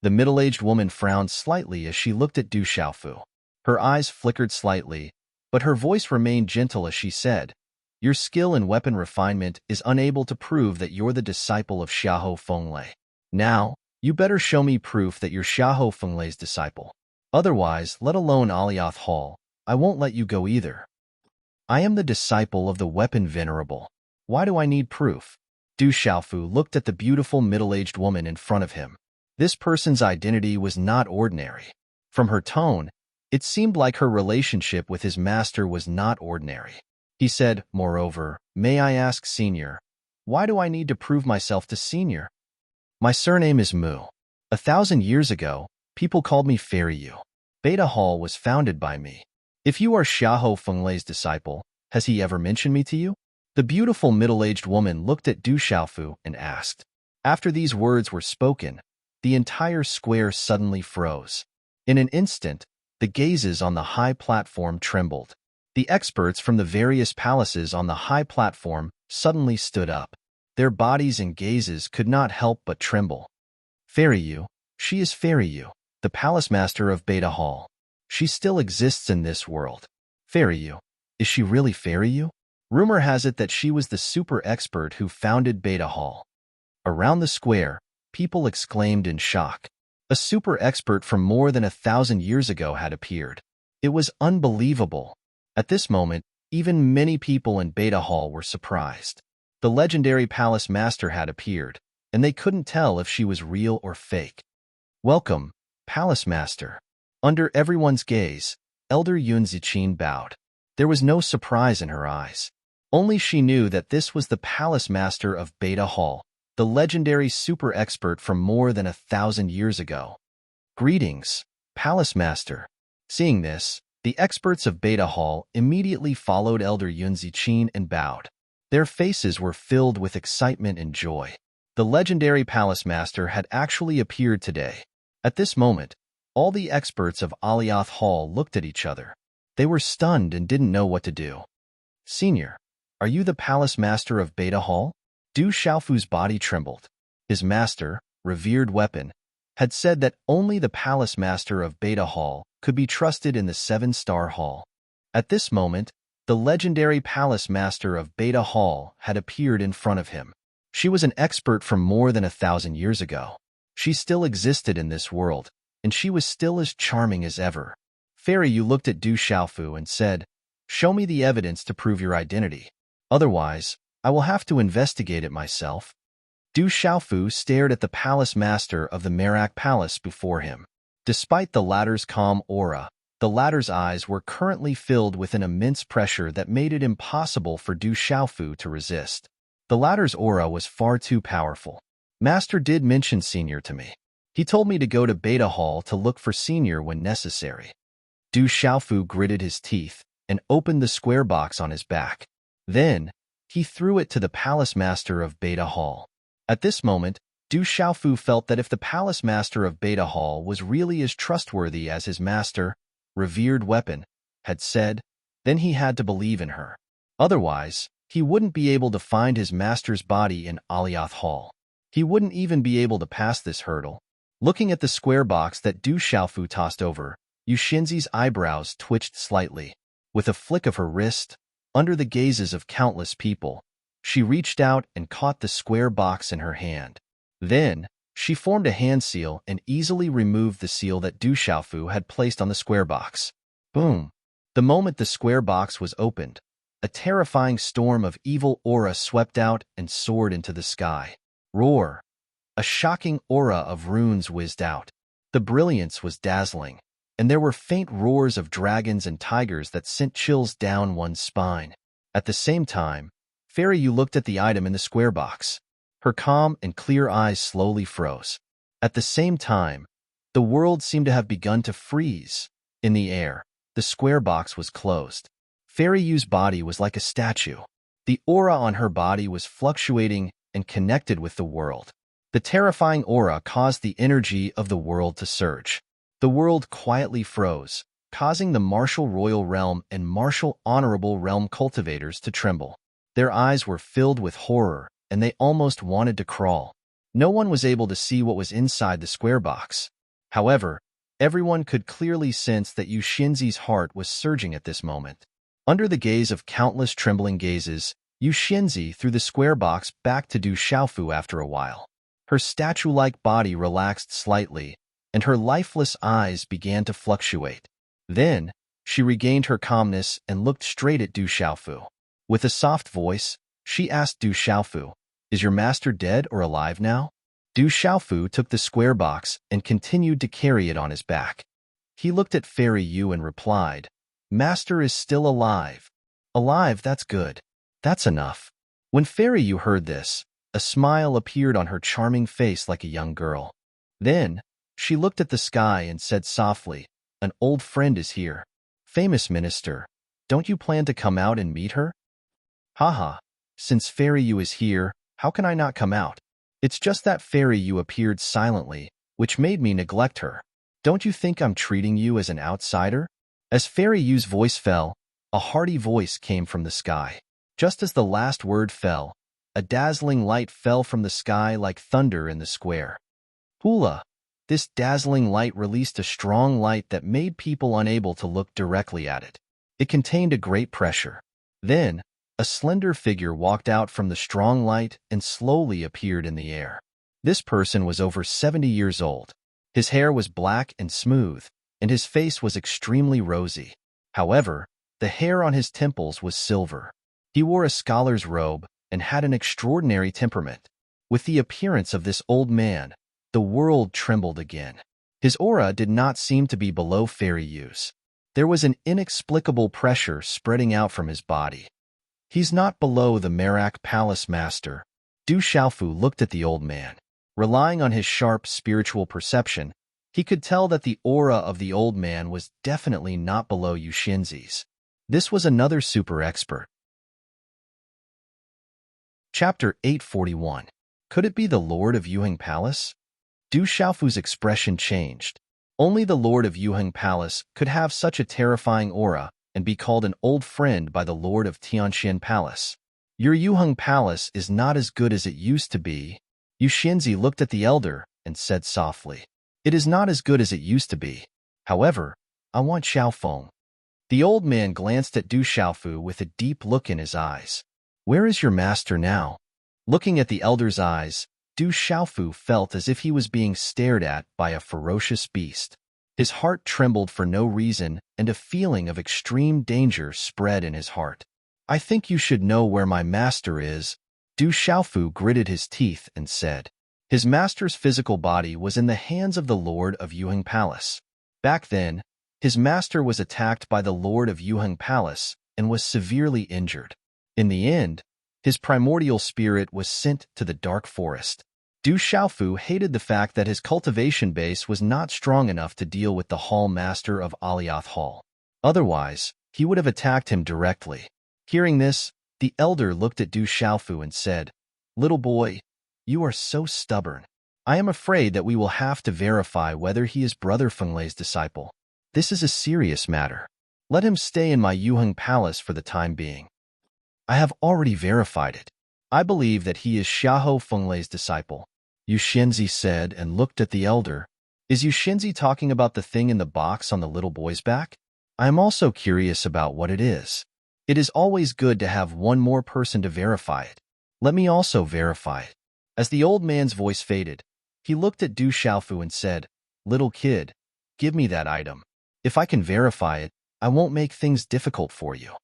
The middle-aged woman frowned slightly as she looked at Du Xiaofu. Her eyes flickered slightly, but her voice remained gentle as she said, your skill in weapon refinement is unable to prove that you're the disciple of Xiahou Fenglei. Now, you better show me proof that you're Xiahou Fenglei's disciple. Otherwise, let alone Alioth Hall, I won't let you go either. I am the disciple of the weapon venerable. Why do I need proof? Du Xiaofu looked at the beautiful middle-aged woman in front of him. This person's identity was not ordinary. From her tone, it seemed like her relationship with his master was not ordinary. He said, moreover, may I ask, Senior, why do I need to prove myself to Senior? My surname is Mu. 1,000 years ago, people called me Fairy Yu. Beta Hall was founded by me. If you are Xiahou Fenglei's disciple, has he ever mentioned me to you? The beautiful middle-aged woman looked at Du Xiaofu and asked. After these words were spoken, the entire square suddenly froze. In an instant, the gazes on the high platform trembled. The experts from the various palaces on the high platform suddenly stood up. Their bodies and gazes could not help but tremble. Fairy Yu, she is Fairy Yu, the palace master of Beta Hall. She still exists in this world. Fairy Yu, is she really Fairy Yu? Rumor has it that she was the super expert who founded Beta Hall. Around the square, people exclaimed in shock. A super expert from more than 1,000 years ago had appeared. It was unbelievable. At this moment, even many people in Beta Hall were surprised. The legendary palace master had appeared, and they couldn't tell if she was real or fake. Welcome, palace master. Under everyone's gaze, Elder Yun Ziqin bowed. There was no surprise in her eyes. Only she knew that this was the palace master of Beta Hall, the legendary super expert from more than 1,000 years ago. Greetings, palace master. Seeing this, the experts of Beta Hall immediately followed Elder Yun Ziqin and bowed. Their faces were filled with excitement and joy. The legendary palace master had actually appeared today. At this moment, all the experts of Alioth Hall looked at each other. They were stunned and didn't know what to do. Senior, are you the palace master of Beta Hall? Du Xiaofu's body trembled. His master, revered weapon, had said that only the palace master of Beta Hall could be trusted in the 7-star hall. At this moment, the legendary palace master of Beta Hall had appeared in front of him. She was an expert from more than 1,000 years ago. She still existed in this world, and she was still as charming as ever. Fairy Yu looked at Du Xiaofu and said, show me the evidence to prove your identity. Otherwise, I will have to investigate it myself. Du Xiaofu stared at the palace master of the Merak Palace before him. Despite the latter's calm aura, the latter's eyes were currently filled with an immense pressure that made it impossible for Du Xiaofu to resist. The latter's aura was far too powerful. Master did mention Senior to me. He told me to go to Beta Hall to look for Senior when necessary. Du Xiaofu gritted his teeth and opened the square box on his back. Then, he threw it to the palace master of Beta Hall. At this moment, Du Xiaofu felt that if the palace master of Beta Hall was really as trustworthy as his master, revered weapon, had said, then he had to believe in her. Otherwise, he wouldn't be able to find his master's body in Alioth Hall. He wouldn't even be able to pass this hurdle. Looking at the square box that Du Xiaofu tossed over, Yuxinzi's eyebrows twitched slightly. With a flick of her wrist, under the gazes of countless people, she reached out and caught the square box in her hand. Then, she formed a hand seal and easily removed the seal that Du Xiaofu had placed on the square box. Boom! The moment the square box was opened, a terrifying storm of evil aura swept out and soared into the sky. Roar! A shocking aura of runes whizzed out. The brilliance was dazzling, and there were faint roars of dragons and tigers that sent chills down one's spine. At the same time, Fairy Yu looked at the item in the square box. Her calm and clear eyes slowly froze. At the same time, the world seemed to have begun to freeze. In the air, the square box was closed. Fairy Yu's body was like a statue. The aura on her body was fluctuating and connected with the world. The terrifying aura caused the energy of the world to surge. The world quietly froze, causing the martial royal realm and martial honorable realm cultivators to tremble. Their eyes were filled with horror, and they almost wanted to crawl. No one was able to see what was inside the square box. However, everyone could clearly sense that Yu Xinzi's heart was surging at this moment. Under the gaze of countless trembling gazes, Yu Xinzi threw the square box back to Du Xiaofu after a while. Her statue-like body relaxed slightly, and her lifeless eyes began to fluctuate. Then, she regained her calmness and looked straight at Du Xiaofu. With a soft voice, she asked Du Xiaofu, "Is your master dead or alive now?" Du Xiaofu took the square box and continued to carry it on his back. He looked at Fairy Yu and replied, "Master is still alive." "Alive, that's good. That's enough." When Fairy Yu heard this, a smile appeared on her charming face like a young girl. Then, she looked at the sky and said softly, "An old friend is here. Famous minister, don't you plan to come out and meet her?" "Haha, since Fairy Yu is here, how can I not come out? It's just that Fairy Yu appeared silently, which made me neglect her. Don't you think I'm treating you as an outsider?" As Fairy Yu's voice fell, a hearty voice came from the sky. Just as the last word fell, a dazzling light fell from the sky like thunder in the square. Hula! This dazzling light released a strong light that made people unable to look directly at it. It contained a great pressure. Then, a slender figure walked out from the strong light and slowly appeared in the air. This person was over 70 years old. His hair was black and smooth, and his face was extremely rosy. However, the hair on his temples was silver. He wore a scholar's robe and had an extraordinary temperament. With the appearance of this old man, the world trembled again. His aura did not seem to be below Fairy Yu's. There was an inexplicable pressure spreading out from his body. "He's not below the Merak Palace Master." Du Xiaofu looked at the old man. Relying on his sharp spiritual perception, he could tell that the aura of the old man was definitely not below Yu Xinzi's. This was another super expert. Chapter 841. Could it be the Lord of Yuheng Palace? Du Xiaofu's expression changed. Only the Lord of Yuheng Palace could have such a terrifying aura and be called an old friend by the Lord of Tianxian Palace. "Your Yuheng Palace is not as good as it used to be." Yu Xinzi looked at the elder and said softly, "It is not as good as it used to be. However, I want Xiaofeng." The old man glanced at Du Xiaofu with a deep look in his eyes. "Where is your master now?" Looking at the elder's eyes, Du Xiaofu felt as if he was being stared at by a ferocious beast. His heart trembled for no reason, and a feeling of extreme danger spread in his heart. "I think you should know where my master is." Du Xiaofu gritted his teeth and said. His master's physical body was in the hands of the Lord of Yuheng Palace. Back then, his master was attacked by the Lord of Yuheng Palace and was severely injured. In the end, his primordial spirit was sent to the dark forest. Du Xiaofu hated the fact that his cultivation base was not strong enough to deal with the Hall Master of Aliath Hall. Otherwise, he would have attacked him directly. Hearing this, the elder looked at Du Xiaofu and said, "Little boy, you are so stubborn. I am afraid that we will have to verify whether he is Brother Fenglei's disciple. This is a serious matter. Let him stay in my Yuheng Palace for the time being. I have already verified it. I believe that he is Xiahou Fenglei's disciple." Yu Xinzi said and looked at the elder. "Is Yu Xinzi talking about the thing in the box on the little boy's back? I am also curious about what it is. It is always good to have one more person to verify it. Let me also verify it." As the old man's voice faded, he looked at Du Xiaofu and said, "Little kid, give me that item. If I can verify it, I won't make things difficult for you."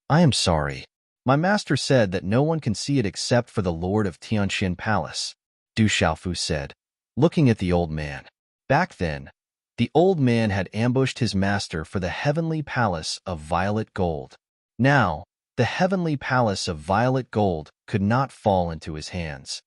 "I am sorry. My master said that no one can see it except for the Lord of Tianxian Palace," Du Xiaofu said, looking at the old man. Back then, the old man had ambushed his master for the heavenly palace of violet gold. Now, the heavenly palace of violet gold could not fall into his hands.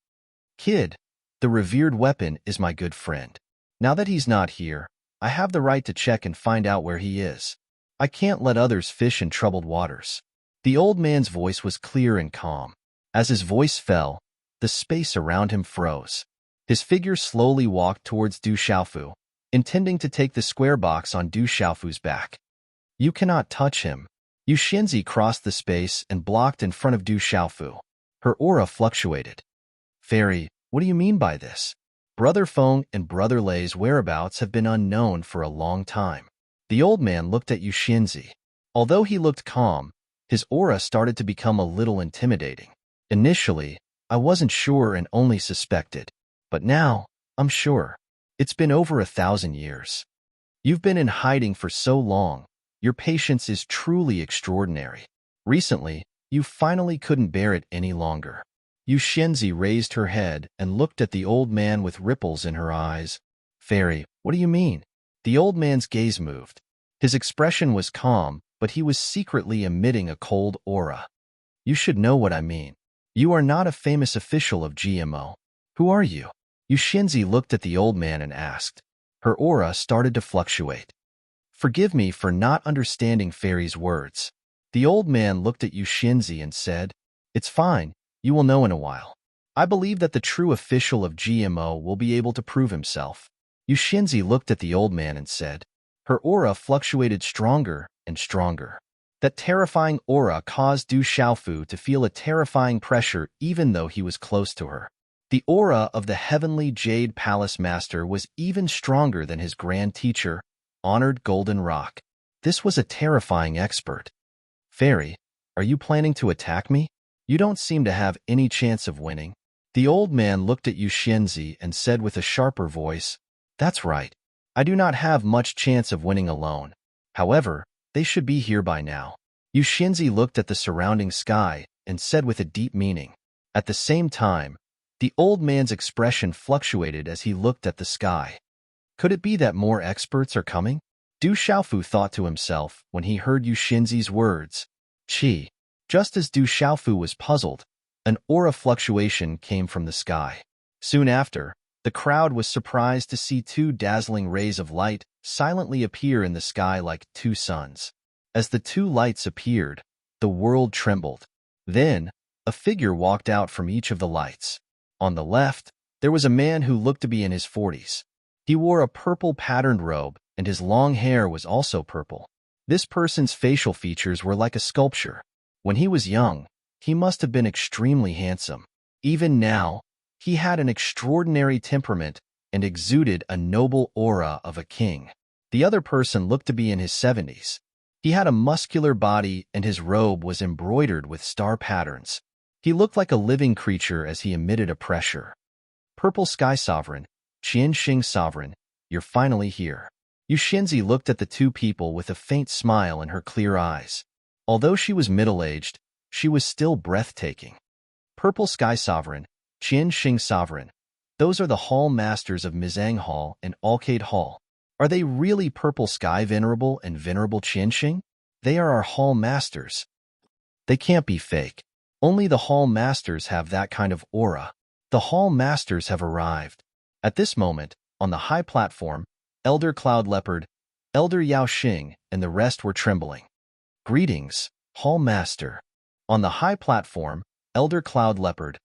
"Kid, the revered weapon is my good friend. Now that he's not here, I have the right to check and find out where he is. I can't let others fish in troubled waters. The old man's voice was clear and calm. As his voice fell, the space around him froze. His figure slowly walked towards Du Xiaofu, intending to take the square box on Du Xiaofu's back. You cannot touch him. Yu Xinzi crossed the space and blocked in front of Du Xiaofu. Her aura fluctuated. Fairy, what do you mean by this? Brother Feng and Brother Lei's whereabouts have been unknown for a long time. The old man looked at Yu Xinzi. Although he looked calm, his aura started to become a little intimidating. Initially, I wasn't sure and only suspected. But now, I'm sure. It's been over 1,000 years. You've been in hiding for so long. Your patience is truly extraordinary. Recently, you finally couldn't bear it any longer. Yu Xinzi raised her head and looked at the old man with ripples in her eyes. Fairy, what do you mean? The old man's gaze moved. His expression was calm, but he was secretly emitting a cold aura. You should know what I mean. You are not a famous official of GMO. Who are you? Yu Xinzi looked at the old man and asked. Her aura started to fluctuate. Forgive me for not understanding Fairy's words. The old man looked at Yu Xinzi and said, It's fine, you will know in a while. I believe that the true official of GMO will be able to prove himself. Yu Xinzi looked at the old man and said, Her aura fluctuated stronger and stronger. That terrifying aura caused Du Xiaofu to feel a terrifying pressure even though he was close to her. The aura of the heavenly Jade Palace Master was even stronger than his grand teacher, Honored Golden Rock. This was a terrifying expert. Fairy, are you planning to attack me? You don't seem to have any chance of winning. The old man looked at Yu Xinzi and said with a sharper voice, That's right. I do not have much chance of winning alone. However, they should be here by now. Yu Xinzi looked at the surrounding sky and said with a deep meaning. At the same time, the old man's expression fluctuated as he looked at the sky. Could it be that more experts are coming? Du Xiaofu thought to himself when he heard Yu Xinzi's words. Qi. Just as Du Xiaofu was puzzled, an aura fluctuation came from the sky. Soon after, the crowd was surprised to see two dazzling rays of light silently appear in the sky like two suns. As the two lights appeared, the world trembled. Then, a figure walked out from each of the lights. On the left, there was a man who looked to be in his 40s. He wore a purple patterned robe, and his long hair was also purple. This person's facial features were like a sculpture. When he was young, he must have been extremely handsome. Even now, he had an extraordinary temperament and exuded a noble aura of a king. The other person looked to be in his 70s. He had a muscular body and his robe was embroidered with star patterns. He looked like a living creature as he emitted a pressure. Purple Sky Sovereign, Qianxing Sovereign, you're finally here. Yu Xinzi looked at the two people with a faint smile in her clear eyes. Although she was middle-aged, she was still breathtaking. Purple Sky Sovereign, Qianxing Sovereign, those are the Hall Masters of Mizang Hall and Alcade Hall. Are they really Purple Sky Venerable and Venerable Qianxing? They are our Hall Masters. They can't be fake. Only the Hall Masters have that kind of aura. The Hall Masters have arrived. At this moment, on the high platform, Elder Cloud Leopard, Elder Yao Xing, and the rest were trembling. Greetings, Hall Master. On the high platform, Elder Cloud Leopard,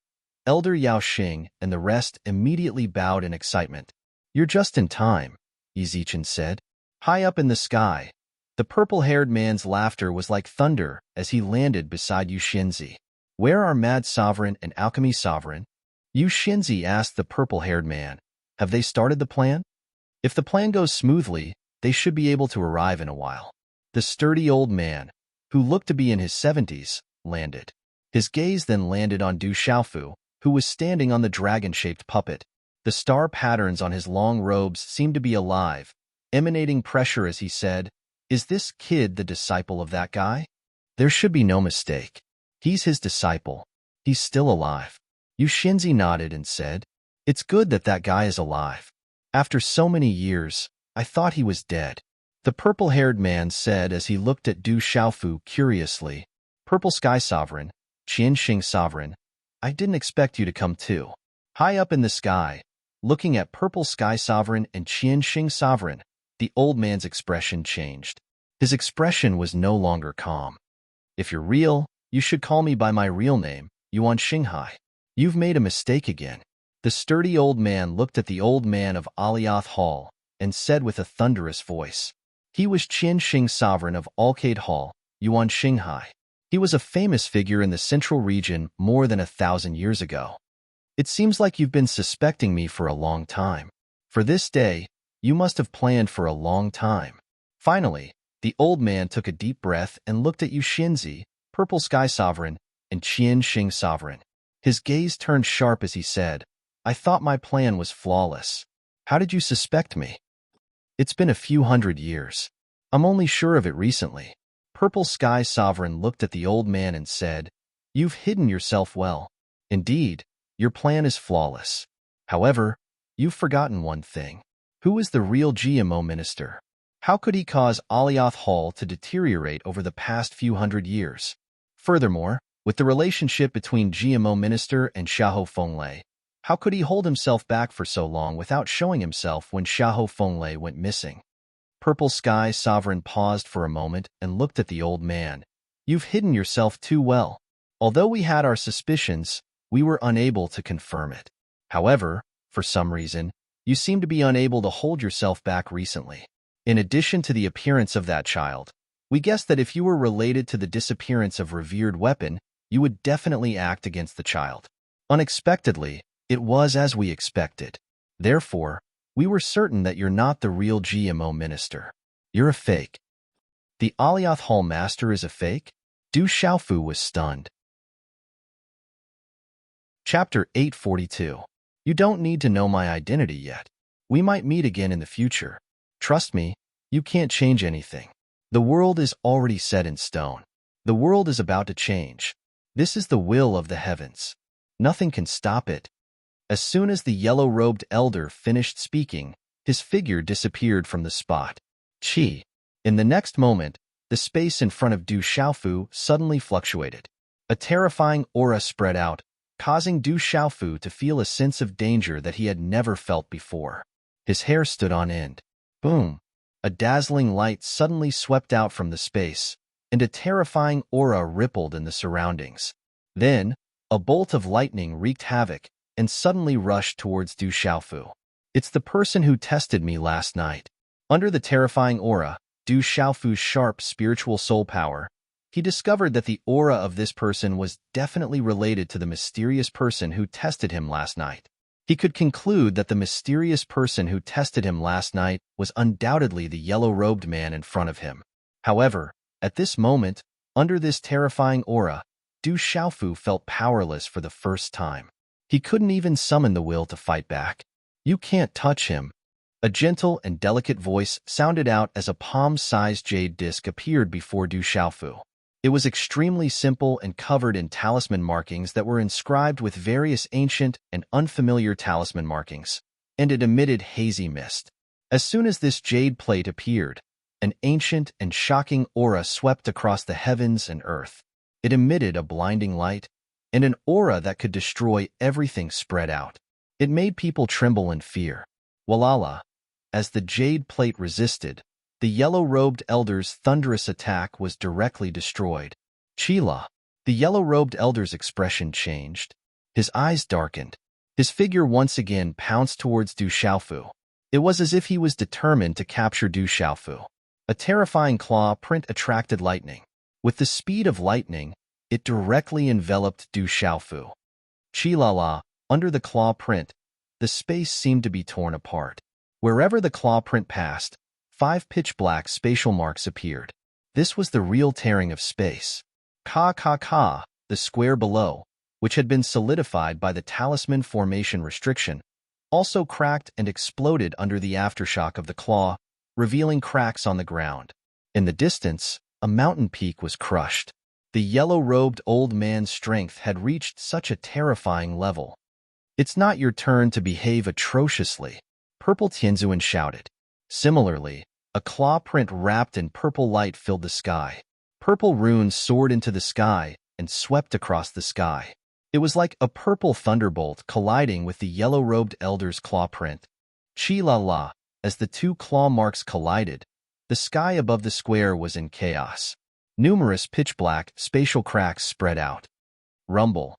Elder Yao Xing, and the rest immediately bowed in excitement. You're just in time, Yizichin said. High up in the sky, the purple-haired man's laughter was like thunder as he landed beside Yu Xinzi. Where are Mad Sovereign and Alchemy Sovereign? Yu Xinzi asked the purple-haired man. Have they started the plan? If the plan goes smoothly, they should be able to arrive in a while. The sturdy old man, who looked to be in his 70s, landed. His gaze then landed on Du Xiaofu, who was standing on the dragon-shaped puppet. The star patterns on his long robes seemed to be alive, emanating pressure as he said, Is this kid the disciple of that guy? There should be no mistake. He's his disciple. He's still alive. Yu Xinzi nodded and said, It's good that that guy is alive. After so many years, I thought he was dead. The purple-haired man said as he looked at Du Xiaofu curiously, Purple Sky Sovereign, Qianxing Sovereign, I didn't expect you to come too. High up in the sky, looking at Purple Sky Sovereign and Qianxing Sovereign, the old man's expression changed. His expression was no longer calm. If you're real, you should call me by my real name, Yuan Xinghai. You've made a mistake again. The sturdy old man looked at the old man of Alioth Hall and said with a thunderous voice. He was Qian Xing, sovereign of Alcade Hall, Yuan Xinghai. He was a famous figure in the central region more than 1,000 years ago. It seems like you've been suspecting me for a long time. For this day, you must have planned for a long time. Finally, the old man took a deep breath and looked at Yu Xinzi, Purple Sky Sovereign, and Qian Xing Sovereign. His gaze turned sharp as he said, I thought my plan was flawless. How did you suspect me? It's been a few hundred years. I'm only sure of it recently. Purple Sky Sovereign looked at the old man and said, You've hidden yourself well. Indeed, your plan is flawless. However, you've forgotten one thing. Who is the real GMO minister? How could he cause Alioth Hall to deteriorate over the past few hundred years? Furthermore, with the relationship between GMO minister and Xiahou Fenglei, how could he hold himself back for so long without showing himself when Xiahou Fenglei went missing? Purple Sky Sovereign paused for a moment and looked at the old man. You've hidden yourself too well. Although we had our suspicions, we were unable to confirm it. However, for some reason, you seem to be unable to hold yourself back recently. In addition to the appearance of that child, we guessed that if you were related to the disappearance of revered weapon, you would definitely act against the child. Unexpectedly, it was as we expected. Therefore, we were certain that you're not the real GMO minister. You're a fake. The Alioth Hall master is a fake? Du Xiaofu was stunned. Chapter 842. You don't need to know my identity yet. We might meet again in the future. Trust me, you can't change anything. The world is already set in stone. The world is about to change. This is the will of the heavens. Nothing can stop it. As soon as the yellow-robed elder finished speaking, his figure disappeared from the spot. Qi. In the next moment, the space in front of Du Xiaofu suddenly fluctuated. A terrifying aura spread out, causing Du Xiaofu to feel a sense of danger that he had never felt before. His hair stood on end. Boom! A dazzling light suddenly swept out from the space, and a terrifying aura rippled in the surroundings. Then, a bolt of lightning wreaked havoc and suddenly rushed towards Du Xiaofu. It's the person who tested me last night. Under the terrifying aura, Du Xiaofu's sharp spiritual soul power, he discovered that the aura of this person was definitely related to the mysterious person who tested him last night. He could conclude that the mysterious person who tested him last night was undoubtedly the yellow-robed man in front of him. However, at this moment, under this terrifying aura, Du Xiaofu felt powerless for the first time. He couldn't even summon the will to fight back. You can't touch him. A gentle and delicate voice sounded out as a palm-sized jade disc appeared before Du Xiaofu. It was extremely simple and covered in talisman markings that were inscribed with various ancient and unfamiliar talisman markings, and it emitted hazy mist. As soon as this jade plate appeared, an ancient and shocking aura swept across the heavens and earth. It emitted a blinding light, and an aura that could destroy everything spread out. It made people tremble in fear. Walala! As the jade plate resisted, the yellow-robed elder's thunderous attack was directly destroyed. Chila! The yellow-robed elder's expression changed. His eyes darkened. His figure once again pounced towards Du Xiaofu. It was as if he was determined to capture Du Xiaofu. A terrifying claw print attracted lightning. With the speed of lightning, it directly enveloped Du Xiaofu. Chilala! Under the claw print, the space seemed to be torn apart. Wherever the claw print passed, 5 pitch-black spatial marks appeared. This was the real tearing of space. The square below, which had been solidified by the talisman formation restriction, also cracked and exploded under the aftershock of the claw, revealing cracks on the ground. In the distance, a mountain peak was crushed. The yellow-robed old man's strength had reached such a terrifying level. It's not your turn to behave atrociously, Purple Tianzuan shouted. Similarly, a claw print wrapped in purple light filled the sky. Purple runes soared into the sky and swept across the sky. It was like a purple thunderbolt colliding with the yellow-robed elder's claw print. Chi-la-la! As the two claw marks collided, The sky above the square was in chaos. Numerous pitch-black spatial cracks spread out. Rumble.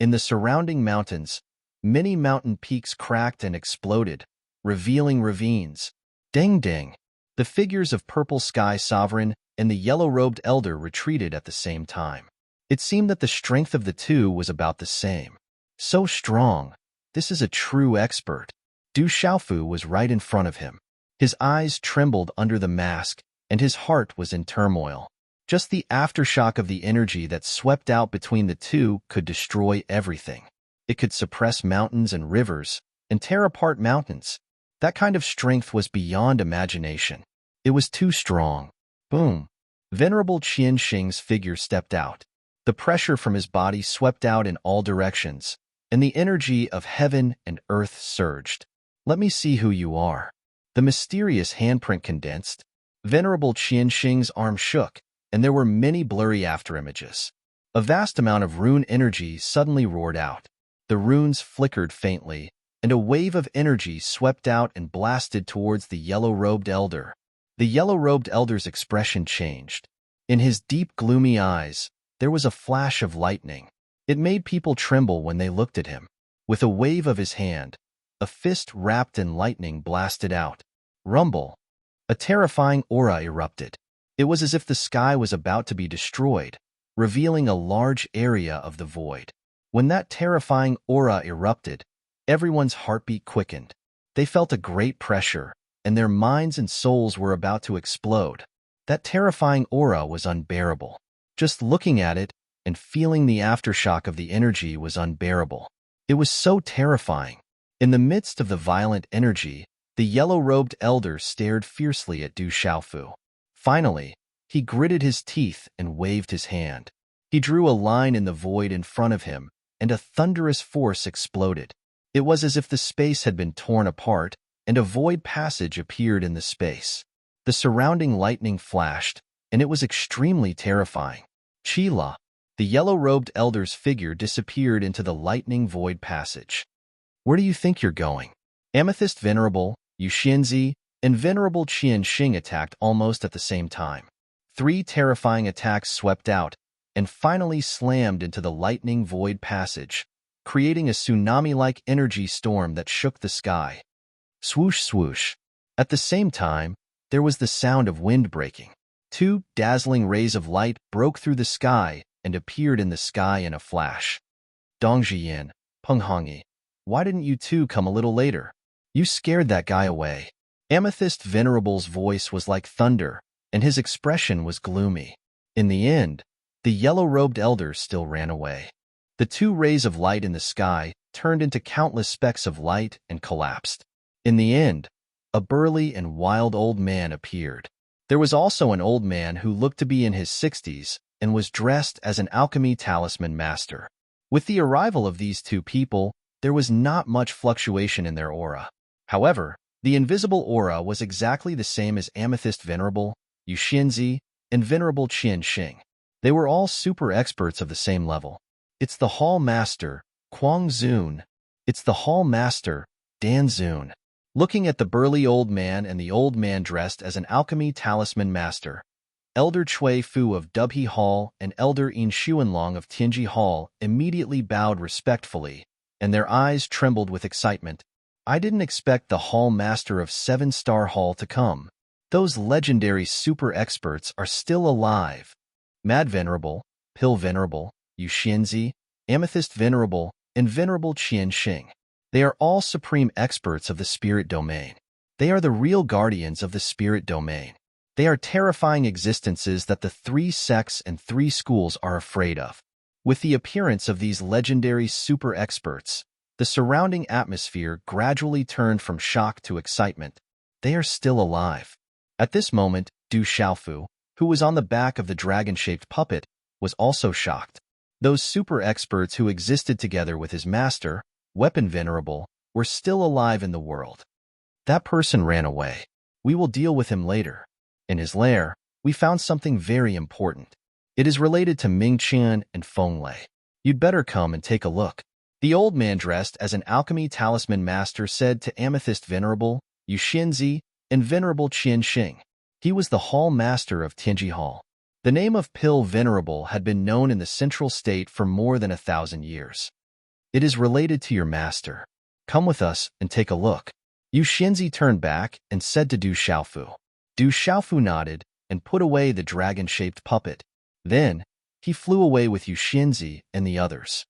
In the surrounding mountains, many mountain peaks cracked and exploded, revealing ravines. Ding ding. The figures of Purple Sky Sovereign and the yellow-robed elder retreated at the same time. It seemed that the strength of the two was about the same. So strong. This is a true expert. Du Xiaofu was right in front of him. His eyes trembled under the mask, and his heart was in turmoil. Just the aftershock of the energy that swept out between the two could destroy everything. It could suppress mountains and rivers, and tear apart mountains. That kind of strength was beyond imagination. It was too strong. Boom. Venerable Qian Xing's figure stepped out. The pressure from his body swept out in all directions, and the energy of heaven and earth surged. Let me see who you are. The mysterious handprint condensed. Venerable Qian Xing's arm shook, and there were many blurry afterimages. A vast amount of rune energy suddenly roared out. The runes flickered faintly, and a wave of energy swept out and blasted towards the yellow-robed elder. The yellow-robed elder's expression changed. In his deep, gloomy eyes, there was a flash of lightning. It made people tremble when they looked at him. With a wave of his hand, a fist wrapped in lightning blasted out. Rumble. A terrifying aura erupted. It was as if the sky was about to be destroyed, revealing a large area of the void. When that terrifying aura erupted, everyone's heartbeat quickened. They felt a great pressure, and their minds and souls were about to explode. That terrifying aura was unbearable. Just looking at it and feeling the aftershock of the energy was unbearable. It was so terrifying. In the midst of the violent energy, the yellow-robed elder stared fiercely at Du Xiaofu. Finally, he gritted his teeth and waved his hand. He drew a line in the void in front of him, and a thunderous force exploded. It was as if the space had been torn apart, and a void passage appeared in the space. The surrounding lightning flashed, and it was extremely terrifying. Qila, the yellow-robed elder's figure, disappeared into the lightning void passage. Where do you think you're going? Amethyst Venerable, Yuxianzi, and Venerable Qian Xing attacked almost at the same time. 3 terrifying attacks swept out, and finally slammed into the lightning void passage, creating a tsunami-like energy storm that shook the sky. Swoosh swoosh. At the same time, there was the sound of wind breaking. 2 dazzling rays of light broke through the sky and appeared in the sky in a flash. Dongjian, Penghongyi, why didn't you two come a little later? You scared that guy away. Amethyst Venerable's voice was like thunder, and his expression was gloomy. In the end, the yellow-robed elder still ran away. The 2 rays of light in the sky turned into countless specks of light and collapsed. In the end, a burly and wild old man appeared. There was also an old man who looked to be in his 60s and was dressed as an alchemy talisman master. With the arrival of these 2 people, there was not much fluctuation in their aura. However, the invisible aura was exactly the same as Amethyst Venerable, Yuxianzi, and Venerable Qian Xing. They were all super experts of the same level. It's the Hall Master, Kuang Zun. It's the Hall Master, Dan Zun. Looking at the burly old man and the old man dressed as an alchemy talisman master, Elder Chui Fu of Dubhe Hall and Elder In Xuanlong of Tianji Hall immediately bowed respectfully, and their eyes trembled with excitement. I didn't expect the Hall Master of 7-Star Hall to come. Those legendary super experts are still alive. Mad Venerable, Pill Venerable, Yuxianzi, Amethyst Venerable, and Venerable Qian Xing. They are all supreme experts of the spirit domain. They are the real guardians of the spirit domain. They are terrifying existences that the 3 sects and 3 schools are afraid of. With the appearance of these legendary super experts, the surrounding atmosphere gradually turned from shock to excitement. They are still alive. At this moment, Du Xiaofu, who was on the back of the dragon-shaped puppet, was also shocked. Those super experts who existed together with his master, Weapon Venerable, were still alive in the world. That person ran away. We will deal with him later. In his lair, we found something very important. It is related to Ming Qian and Feng Lei. You'd better come and take a look. The old man dressed as an alchemy talisman master said to Amethyst Venerable, Yuxianzi, and Venerable Qian Xing. He was the hall master of Tianji Hall. The name of Pill Venerable had been known in the central state for more than 1,000 years. It is related to your master. Come with us and take a look. Yu Xinzi turned back and said to Du Xiaofu. Du Xiaofu nodded and put away the dragon-shaped puppet. Then, he flew away with Yu Xinzi and the others.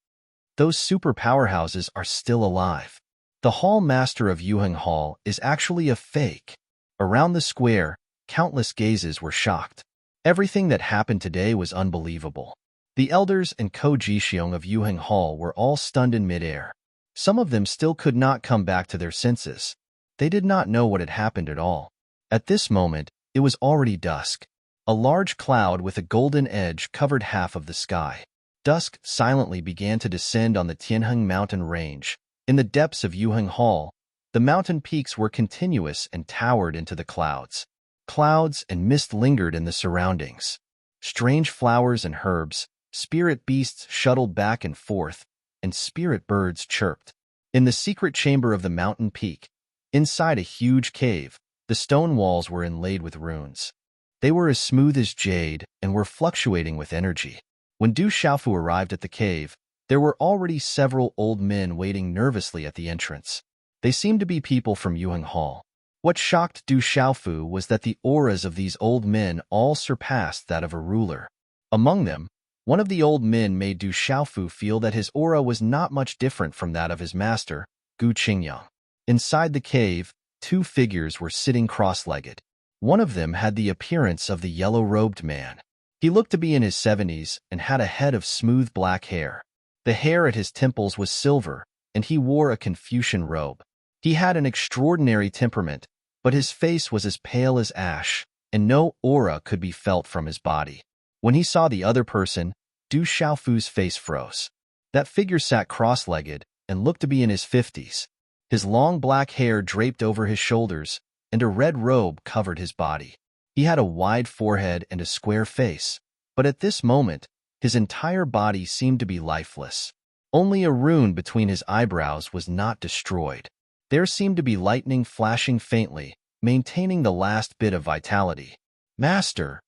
Those super powerhouses are still alive. The hall master of Yuheng Hall is actually a fake. Around the square, countless gazes were shocked. Everything that happened today was unbelievable. The elders and Ko-Ji-xiong of Yuheng Hall were all stunned in midair. Some of them still could not come back to their senses. They did not know what had happened at all. At this moment, it was already dusk. A large cloud with a golden edge covered half of the sky. Dusk silently began to descend on the Tianheng mountain range. In the depths of Yuheng Hall, the mountain peaks were continuous and towered into the clouds. Clouds and mist lingered in the surroundings. Strange flowers and herbs, spirit beasts shuttled back and forth, and spirit birds chirped. In the secret chamber of the mountain peak, inside a huge cave, the stone walls were inlaid with runes. They were as smooth as jade and were fluctuating with energy. When Du Xiaofu arrived at the cave, there were already several old men waiting nervously at the entrance. They seemed to be people from Yuheng Hall. What shocked Du Xiaofu was that the auras of these old men all surpassed that of a ruler. Among them, one of the old men made Du Xiaofu feel that his aura was not much different from that of his master, Gu Qingyang. Inside the cave, two figures were sitting cross-legged. One of them had the appearance of the yellow-robed man. He looked to be in his 70s and had a head of smooth black hair. The hair at his temples was silver, and he wore a Confucian robe. He had an extraordinary temperament, but his face was as pale as ash, and no aura could be felt from his body. When he saw the other person, Du Xiaofu's face froze. That figure sat cross-legged and looked to be in his 50s. His long black hair draped over his shoulders, and a red robe covered his body. He had a wide forehead and a square face, but at this moment, his entire body seemed to be lifeless. Only a rune between his eyebrows was not destroyed. There seemed to be lightning flashing faintly, maintaining the last bit of vitality. Master!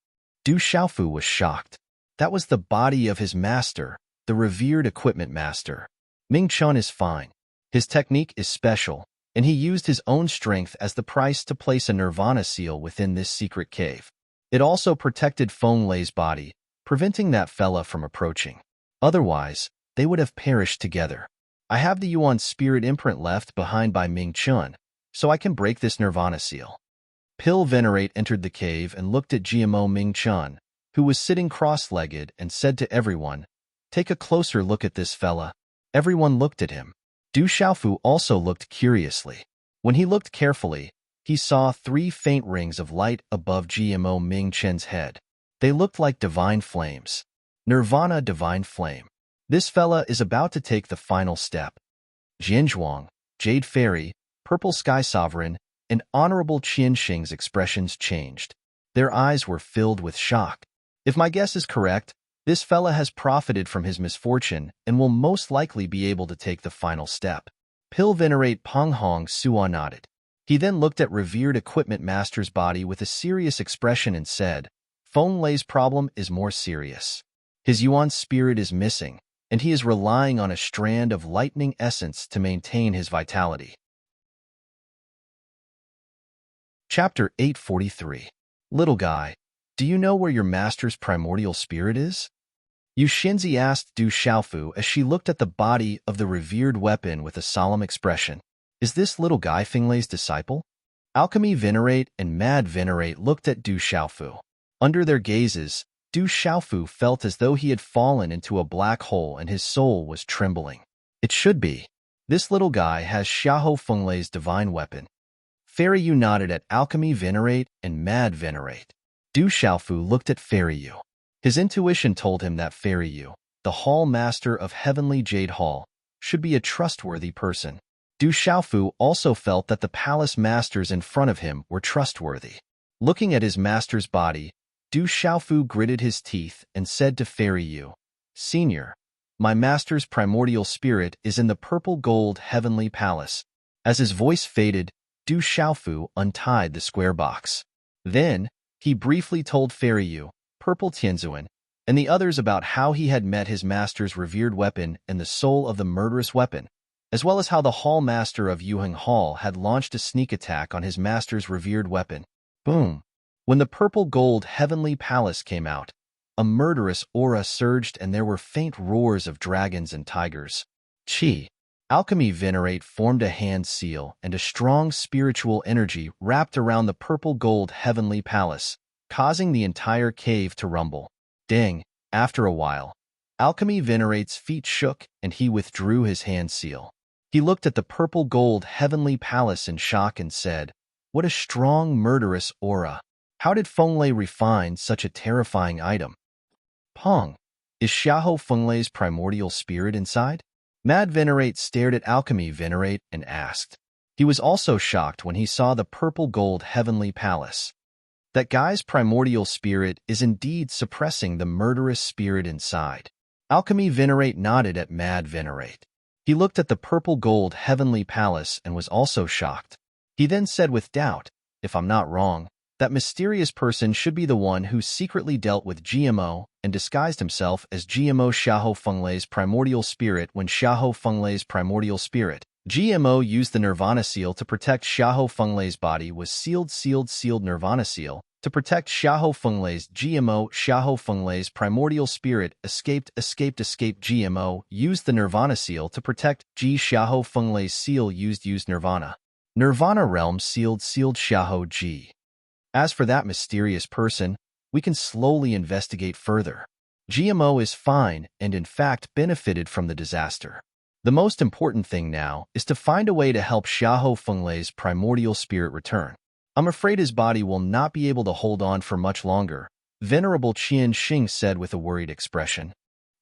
Du Xiaofu was shocked. That was the body of his master, the revered equipment master. Ming Chun is fine. His technique is special, and he used his own strength as the price to place a nirvana seal within this secret cave. It also protected Feng Lei's body, preventing that fella from approaching. Otherwise, they would have perished together. I have the Yuan spirit imprint left behind by Ming Chun, so I can break this nirvana seal. Pill Venerate entered the cave and looked at GMO Ming Chun, who was sitting cross-legged, and said to everyone, "Take a closer look at this fella." Everyone looked at him. Du Xiaofu also looked curiously. When he looked carefully, he saw 3 faint rings of light above GMO Ming Chen's head. They looked like divine flames. Nirvana divine flame. This fella is about to take the final step. Jianzhuang, Jade Fairy, Purple Sky Sovereign, and Honorable Qianxing's expressions changed. Their eyes were filled with shock. If my guess is correct, this fella has profited from his misfortune and will most likely be able to take the final step. Pill Venerate Peng Hong Sua nodded. He then looked at revered equipment master's body with a serious expression and said, Feng Lei's problem is more serious. His Yuan spirit is missing, and he is relying on a strand of lightning essence to maintain his vitality. Chapter 843. Little guy, do you know where your master's primordial spirit is? Yu Xinzi asked Du Xiaofu as she looked at the body of the revered weapon with a solemn expression. Is this little guy Feng Lei's disciple? Alchemy Venerate and Mad Venerate looked at Du Xiaofu. Under their gazes, Du Xiaofu felt as though he had fallen into a black hole and his soul was trembling. It should be. This little guy has Xiahou Feng Lei's divine weapon. Fairy Yu nodded at Alchemy Venerate and Mad Venerate. Du Xiaofu looked at Fairy Yu. His intuition told him that Fairy Yu, the Hall Master of Heavenly Jade Hall, should be a trustworthy person. Du Xiaofu also felt that the palace masters in front of him were trustworthy. Looking at his master's body, Du Xiaofu gritted his teeth and said to Fairy Yu, Senior, my master's primordial spirit is in the purple gold heavenly palace. As his voice faded, Du Xiaofu untied the square box. Then, He briefly told Fairy Yu, Purple Tianzuan, and the others about how he had met his master's revered weapon and the soul of the murderous weapon, as well as how the Hall Master of Yuheng Hall had launched a sneak attack on his master's revered weapon. Boom! When the purple gold heavenly palace came out, a murderous aura surged and there were faint roars of dragons and tigers. Qi. Alchemy Venerate formed a hand seal and a strong spiritual energy wrapped around the purple gold heavenly palace, causing the entire cave to rumble. Ding! After a while, Alchemy Venerate's feet shook and he withdrew his hand seal. He looked at the purple gold heavenly palace in shock and said, "What a strong murderous aura! How did Fenglei refine such a terrifying item?" Pong! Is Xiahou Fenglei's primordial spirit inside? Mad Venerate stared at Alchemy Venerate and asked. He was also shocked when he saw the purple gold heavenly palace. That guy's primordial spirit is indeed suppressing the murderous spirit inside. Alchemy Venerate nodded at Mad Venerate. He looked at the purple gold heavenly palace and was also shocked. He then said with doubt, "If I'm not wrong, that mysterious person should be the one who secretly dealt with GMO and disguised himself as GMO Xiahou Fenglei's primordial spirit when Xiahou Fenglei's primordial spirit, GMO, used the Nirvana seal to protect Xiahou Fenglei's body was sealed Nirvana seal to protect Xiahou Fenglei's GMO Xiahou Fenglei's primordial spirit escaped GMO, used the Nirvana seal to protect Xiahou Fenglei's seal used Nirvana realm sealed Xiahou G. As for that mysterious person, we can slowly investigate further. GMO is fine and in fact benefited from the disaster. The most important thing now is to find a way to help Xiahou Fenglei's primordial spirit return. I'm afraid his body will not be able to hold on for much longer, Venerable Qian Xing said with a worried expression.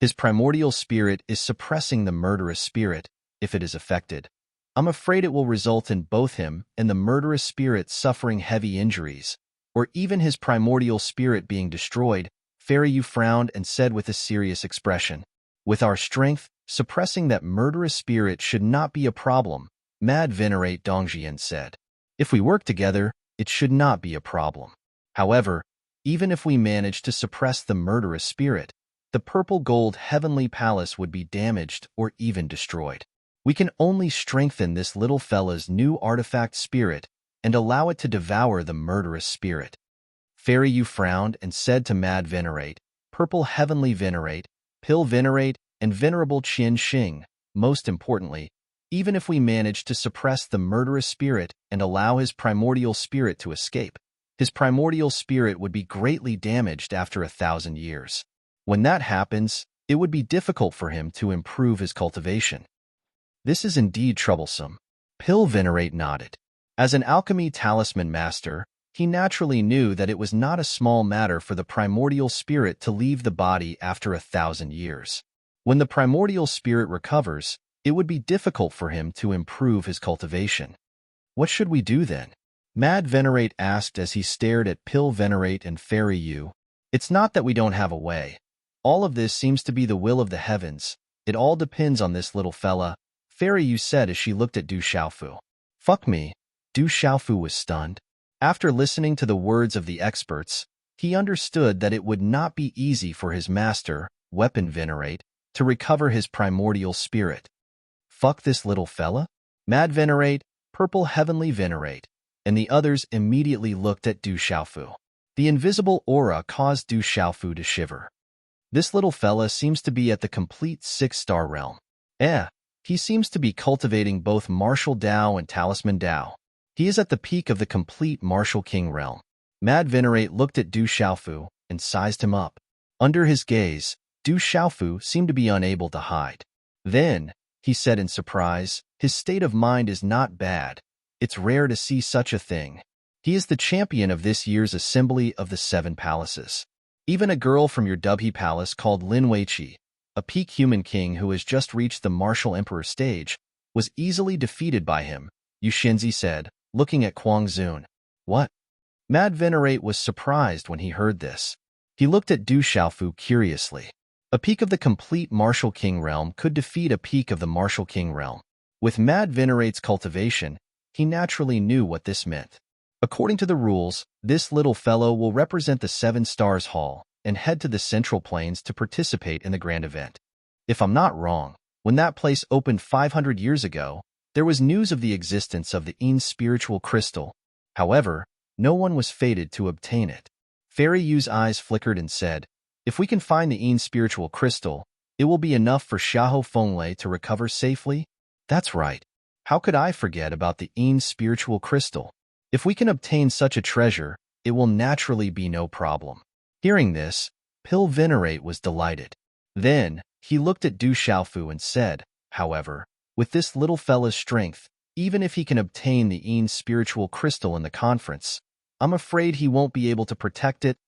His primordial spirit is suppressing the murderous spirit. If it is affected, I'm afraid it will result in both him and the murderous spirit suffering heavy injuries, or even his primordial spirit being destroyed. Fairy Yu frowned and said with a serious expression, "With our strength, suppressing that murderous spirit should not be a problem," Mad Venerate Dongjian said. "If we work together, it should not be a problem. However, even if we manage to suppress the murderous spirit, the purple gold heavenly palace would be damaged or even destroyed. We can only strengthen this little fella's new artifact spirit and allow it to devour the murderous spirit." Fairy Yu frowned and said to Mad Venerate, Purple Heavenly Venerate, Pill Venerate, and Venerable Qian Xing, most importantly, even if we manage to suppress the murderous spirit and allow his primordial spirit to escape, his primordial spirit would be greatly damaged after 1,000 years. When that happens, it would be difficult for him to improve his cultivation. This is indeed troublesome. Pill Venerate nodded. As an alchemy talisman master, he naturally knew that it was not a small matter for the primordial spirit to leave the body after 1,000 years. When the primordial spirit recovers, it would be difficult for him to improve his cultivation. What should we do then? Mad Venerate asked as he stared at Pill Venerate and Fairy Yu. It's not that we don't have a way. All of this seems to be the will of the heavens. It all depends on this little fella, Fairy Yu said as she looked at Du Xiaofu. Fuck me. Du Xiaofu was stunned. After listening to the words of the experts, he understood that it would not be easy for his master, Weapon Venerate, to recover his primordial spirit. Fuck this little fella? Mad Venerate, Purple Heavenly Venerate, and the others immediately looked at Du Xiaofu. The invisible aura caused Du Xiaofu to shiver. This little fella seems to be at the complete 6-star realm. He seems to be cultivating both Martial Dao and Talisman Dao. He is at the peak of the complete Martial King realm. Mad Venerate looked at Du Xiaofu and sized him up. Under his gaze, Du Xiaofu seemed to be unable to hide. Then, he said in surprise, his state of mind is not bad. It's rare to see such a thing. He is the champion of this year's Assembly of the 7 Palaces. Even a girl from your Dubhe Palace called Lin Weiqi, a peak human king who has just reached the martial emperor stage, was easily defeated by him, Yu Shenzi said, looking at Kuang Zun. What? Mad Venerate was surprised when he heard this. He looked at Du Xiaofu curiously. A peak of the complete Martial King realm could defeat a peak of the Martial King realm. With Mad Venerate's cultivation, he naturally knew what this meant. According to the rules, this little fellow will represent the Seven Stars Hall and head to the Central Plains to participate in the grand event. If I'm not wrong, when that place opened 500 years ago, there was news of the existence of the Een spiritual crystal. However, no one was fated to obtain it. Fairy Yu's eyes flickered and said, "If we can find the Een spiritual crystal, it will be enough for Xiahou Fenglai to recover safely?" That's right. How could I forget about the Een spiritual crystal? If we can obtain such a treasure, it will naturally be no problem. Hearing this, Pil Venerate was delighted. Then, he looked at Du Xiaofu and said, "However, with this little fella's strength, even if he can obtain the Een spiritual crystal in the conference, I'm afraid he won't be able to protect it."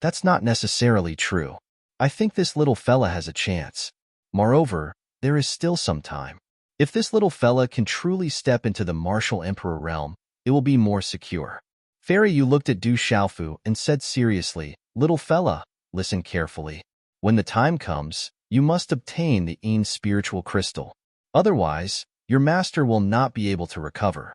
That's not necessarily true. I think this little fella has a chance. Moreover, there is still some time. If this little fella can truly step into the martial emperor realm, it will be more secure. Fairy Yu looked at Du Xiaofu and said seriously, "Little fella, listen carefully. When the time comes, you must obtain the Een spiritual crystal. Otherwise, your master will not be able to recover."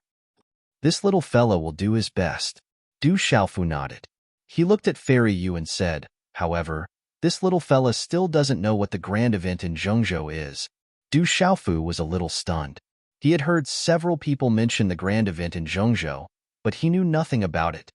"This little fella will do his best." Du Xiaofu nodded. He looked at Fairy Yu and said, "However, this little fella still doesn't know what the grand event in Zhengzhou is." Du Xiaofu was a little stunned. He had heard several people mention the grand event in Zhengzhou, but he knew nothing about it.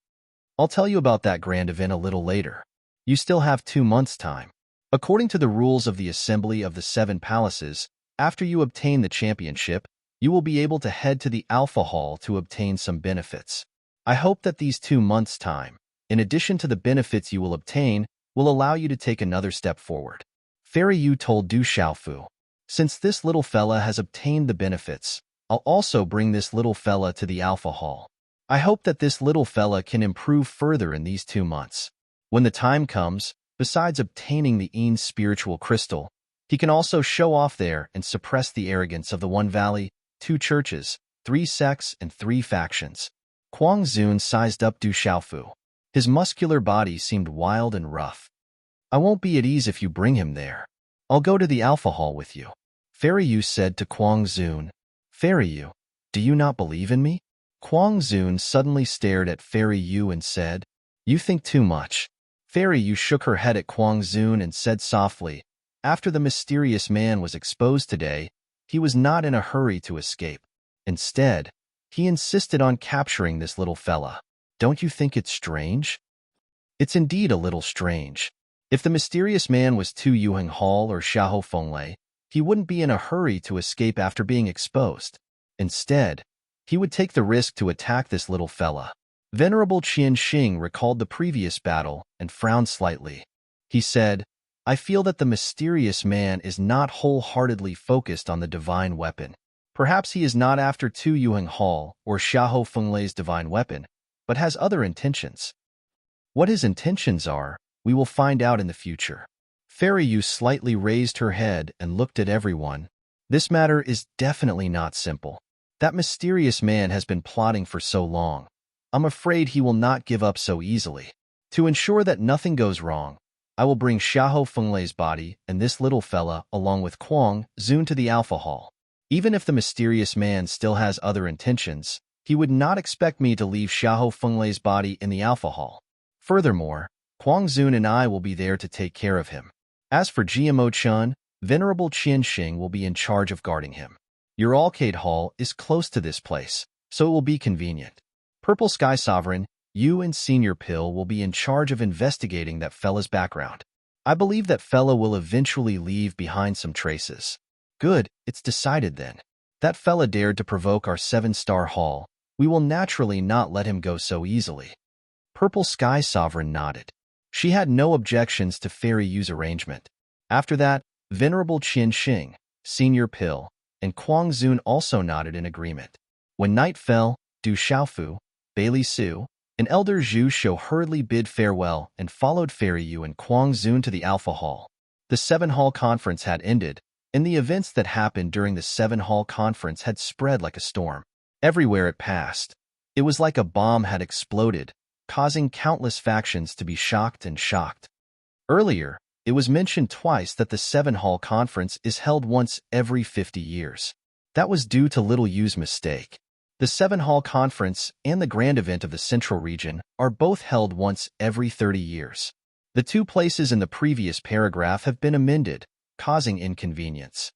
"I'll tell you about that grand event a little later. You still have 2 months' time. According to the rules of the Assembly of the Seven Palaces, after you obtain the championship, you will be able to head to the Alpha Hall to obtain some benefits. I hope that these 2 months' time, in addition to the benefits you will obtain, will allow you to take another step forward." Fairy Yu told Du Xiaofu, "Since this little fella has obtained the benefits, I'll also bring this little fella to the Alpha Hall. I hope that this little fella can improve further in these 2 months. When the time comes, besides obtaining the Een spiritual crystal, he can also show off there and suppress the arrogance of the One Valley, 2 churches, 3 sects, and 3 factions." Kuang Zun sized up Du Xiaofu. His muscular body seemed wild and rough. "I won't be at ease if you bring him there. I'll go to the Alpha Hall with you." Fairy Yu said to Kuang Zun, "Fairy Yu, do you not believe in me?" Kuang Zun suddenly stared at Fairy Yu and said, "You think too much." Fairy Yu shook her head at Kuang Zun and said softly, "After the mysterious man was exposed today, he was not in a hurry to escape. Instead, he insisted on capturing this little fella. Don't you think it's strange?" "It's indeed a little strange. If the mysterious man was Tu Yuheng Hall or Xiahou Fenglai, he wouldn't be in a hurry to escape after being exposed. Instead, he would take the risk to attack this little fella." Venerable Qian Xing recalled the previous battle and frowned slightly. He said, "I feel that the mysterious man is not wholeheartedly focused on the divine weapon. Perhaps he is not after Tu Yuheng Hall or Xiahou Fenglai's divine weapon, but has other intentions. What his intentions are, we will find out in the future." Fairy Yu slightly raised her head and looked at everyone. "This matter is definitely not simple. That mysterious man has been plotting for so long. I'm afraid he will not give up so easily. To ensure that nothing goes wrong, I will bring Xiahou Fenglai's body and this little fella along with Kuang Zun to the Alpha Hall. Even if the mysterious man still has other intentions, he would not expect me to leave Xiahou Fenglai's body in the Alpha Hall. Furthermore, Kuang Zun and I will be there to take care of him. As for GMO Chun, Venerable Qian Xing will be in charge of guarding him. Your Arcade Hall is close to this place, so it will be convenient. Purple Sky Sovereign, you and Senior Pill will be in charge of investigating that fella's background. I believe that fella will eventually leave behind some traces." "Good, it's decided then. That fella dared to provoke our 7-star hall. We will naturally not let him go so easily." Purple Sky Sovereign nodded. She had no objections to Fairy Yu's arrangement. After that, Venerable Qian Xing, Senior Pill, and Kuang Zun also nodded in agreement. When night fell, Du Xiaofu, Bailey Su, and Elder Zhu Shou hurriedly bid farewell and followed Fairy Yu and Kuang Zun to the Alpha Hall. The 7-hall conference had ended, and the events that happened during the 7-hall conference had spread like a storm. Everywhere it passed, it was like a bomb had exploded, causing countless factions to be shocked and shocked. Earlier, it was mentioned twice that the 7-hall conference is held once every 50 years. That was due to Little Yu's mistake. The Seven Hall Conference and the Grand Event of the Central Region are both held once every 30 years. The two places in the previous paragraph have been amended, causing inconvenience.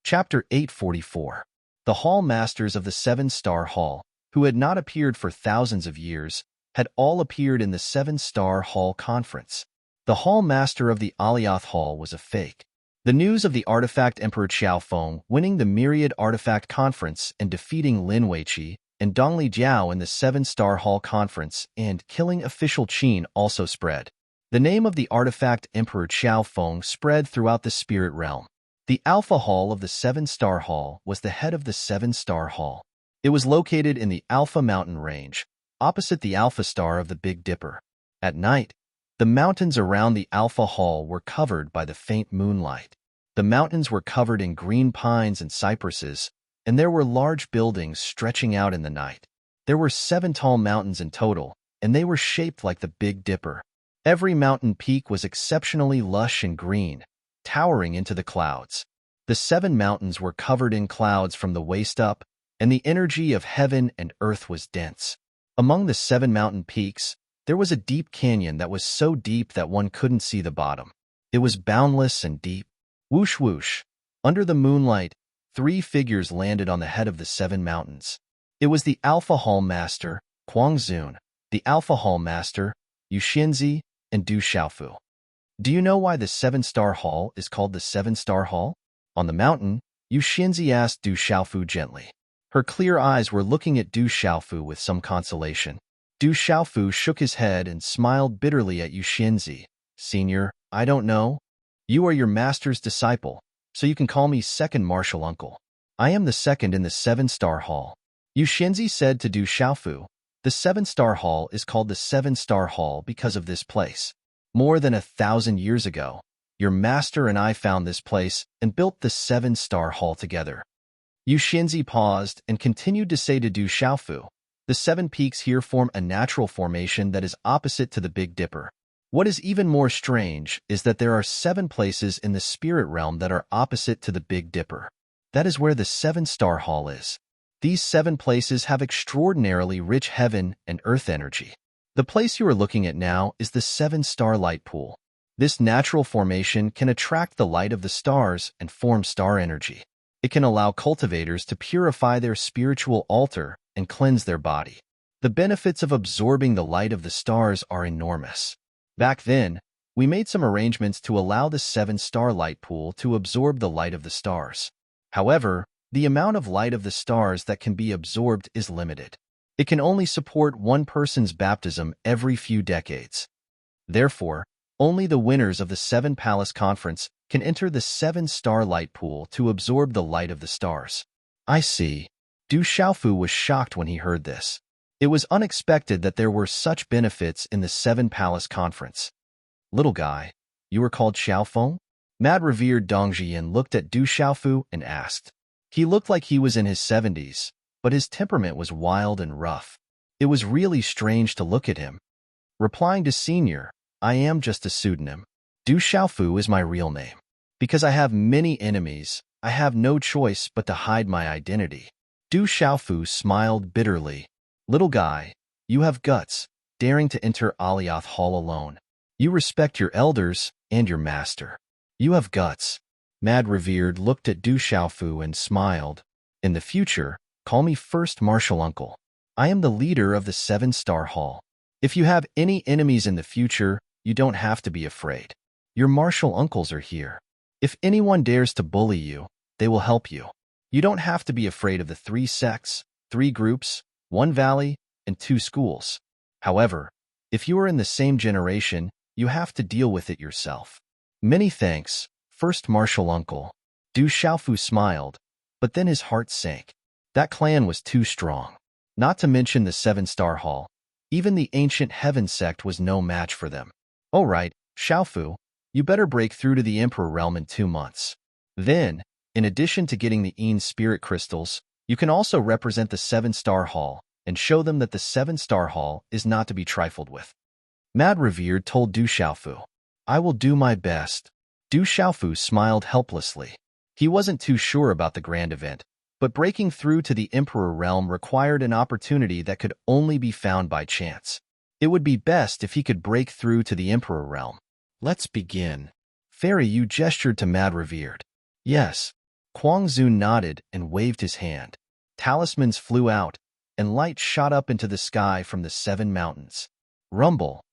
Chapter 844. The Hall Masters of the Seven-Star Hall, who had not appeared for thousands of years, had all appeared in the Seven-Star Hall Conference. The Hall Master of the Alioth Hall was a fake. The news of the Artifact Emperor Xiaofeng winning the Myriad Artifact Conference and defeating Lin Weiqi and Dongli Jiao in the Seven-Star Hall Conference and killing official Qin also spread. The name of the Artifact Emperor Xiaofeng spread throughout the spirit realm. The Alpha Hall of the Seven-Star Hall was the head of the Seven-Star Hall. It was located in the Alpha Mountain Range, opposite the Alpha Star of the Big Dipper. At night, the mountains around the Alpha Hall were covered by the faint moonlight. The mountains were covered in green pines and cypresses, and there were large buildings stretching out in the night. There were 7 tall mountains in total, and they were shaped like the Big Dipper. Every mountain peak was exceptionally lush and green, towering into the clouds. The 7 mountains were covered in clouds from the waist up, and the energy of heaven and earth was dense. Among the 7 mountain peaks, there was a deep canyon that was so deep that one couldn't see the bottom. It was boundless and deep. Whoosh whoosh. Under the moonlight, 3 figures landed on the head of the 7 mountains. It was the Alpha Hall Master, Guangzun, the Alpha Hall Master, Yuxinzi, and Du Xiaofu. Do you know why the 7-Star Hall is called the 7-Star Hall? On the mountain, Yuxinzi asked Du Xiaofu gently. Her clear eyes were looking at Du Xiaofu with some consolation. Du Xiaofu shook his head and smiled bitterly at Yuxinzi. Senior, I don't know. You are your master's disciple, so you can call me second martial uncle. I am the second in the 7-Star Hall. Yuxinzi said to Du Xiaofu. The 7-Star Hall is called the 7-Star Hall because of this place. More than 1,000 years ago, your master and I found this place and built the 7-Star Hall together. Yuxinzi paused and continued to say to Du Xiaofu, the 7 peaks here form a natural formation that is opposite to the Big Dipper. What is even more strange is that there are 7 places in the spirit realm that are opposite to the Big Dipper. That is where the 7-Star Hall is. These 7 places have extraordinarily rich heaven and earth energy. The place you are looking at now is the 7-Star Light Pool. This natural formation can attract the light of the stars and form star energy. It can allow cultivators to purify their spiritual altar and cleanse their body. The benefits of absorbing the light of the stars are enormous. Back then, we made some arrangements to allow the 7-Star Light Pool to absorb the light of the stars. However, the amount of light of the stars that can be absorbed is limited. It can only support one person's baptism every few decades. Therefore, only the winners of the 7 Palace Conference can enter the 7-Star Light Pool to absorb the light of the stars. I see. Du Xiaofu was shocked when he heard this. It was unexpected that there were such benefits in the 7 Palace Conference. Little guy, you were called Xiaofeng? Mad revered Dong Jian looked at Du Xiaofu and asked. He looked like he was in his 70s, but his temperament was wild and rough. It was really strange to look at him. Replying to Senior, I am just a pseudonym. Du Xiaofu is my real name. Because I have many enemies, I have no choice but to hide my identity. Du Xiaofu smiled bitterly. Little guy, you have guts, daring to enter Alioth Hall alone. You respect your elders and your master. You have guts. Mad Revered looked at Du Xiaofu and smiled. In the future, call me first martial uncle. I am the leader of the 7-Star Hall. If you have any enemies in the future, you don't have to be afraid. Your martial uncles are here. If anyone dares to bully you, they will help you. You don't have to be afraid of the 3 sects, 3 groups, 1 valley, and 2 schools. However, if you are in the same generation, you have to deal with it yourself. Many thanks, first martial uncle. Du Xiaofu smiled, but then his heart sank. That clan was too strong. Not to mention the 7-Star Hall. Even the ancient heaven sect was no match for them. All right, Xiaofu, you better break through to the Emperor realm in 2 months. Then, in addition to getting the Een Spirit Crystals, you can also represent the 7-Star Hall and show them that the 7-Star Hall is not to be trifled with. Mad Revered told Du Xiaofu, I will do my best. Du Xiaofu smiled helplessly. He wasn't too sure about the grand event, but breaking through to the Emperor realm required an opportunity that could only be found by chance. It would be best if he could break through to the Emperor realm. Let's begin. Fairy, you gestured to Mad Revered. Yes. Kwang Zun nodded and waved his hand. Talismans flew out, and light shot up into the sky from the 7 mountains. Rumble.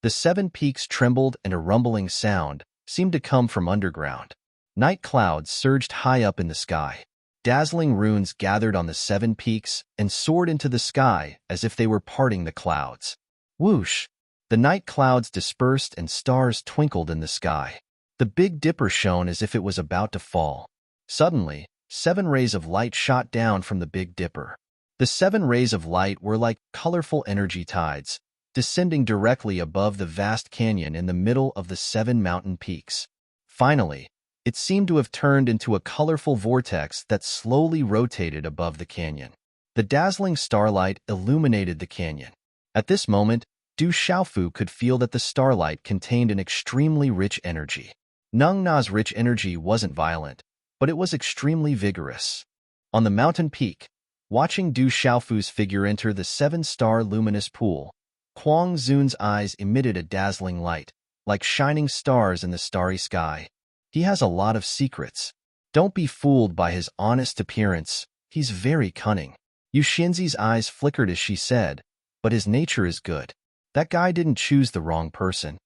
The 7 peaks trembled, and a rumbling sound seemed to come from underground. Night clouds surged high up in the sky. Dazzling runes gathered on the 7 peaks and soared into the sky as if they were parting the clouds. Whoosh! The night clouds dispersed and stars twinkled in the sky. The Big Dipper shone as if it was about to fall. Suddenly, 7 rays of light shot down from the Big Dipper. The 7 rays of light were like colorful energy tides, descending directly above the vast canyon in the middle of the 7 mountain peaks. Finally, it seemed to have turned into a colorful vortex that slowly rotated above the canyon. The dazzling starlight illuminated the canyon. At this moment, Du Xiaofu could feel that the starlight contained an extremely rich energy. Nung Na's rich energy wasn't violent, but it was extremely vigorous. On the mountain peak, watching Du Xiaofu's figure enter the 7-star luminous pool, Kwang Zun's eyes emitted a dazzling light, like shining stars in the starry sky. He has a lot of secrets. Don't be fooled by his honest appearance. He's very cunning. Yu Xinzi's eyes flickered as she said, but his nature is good. That guy didn't choose the wrong person.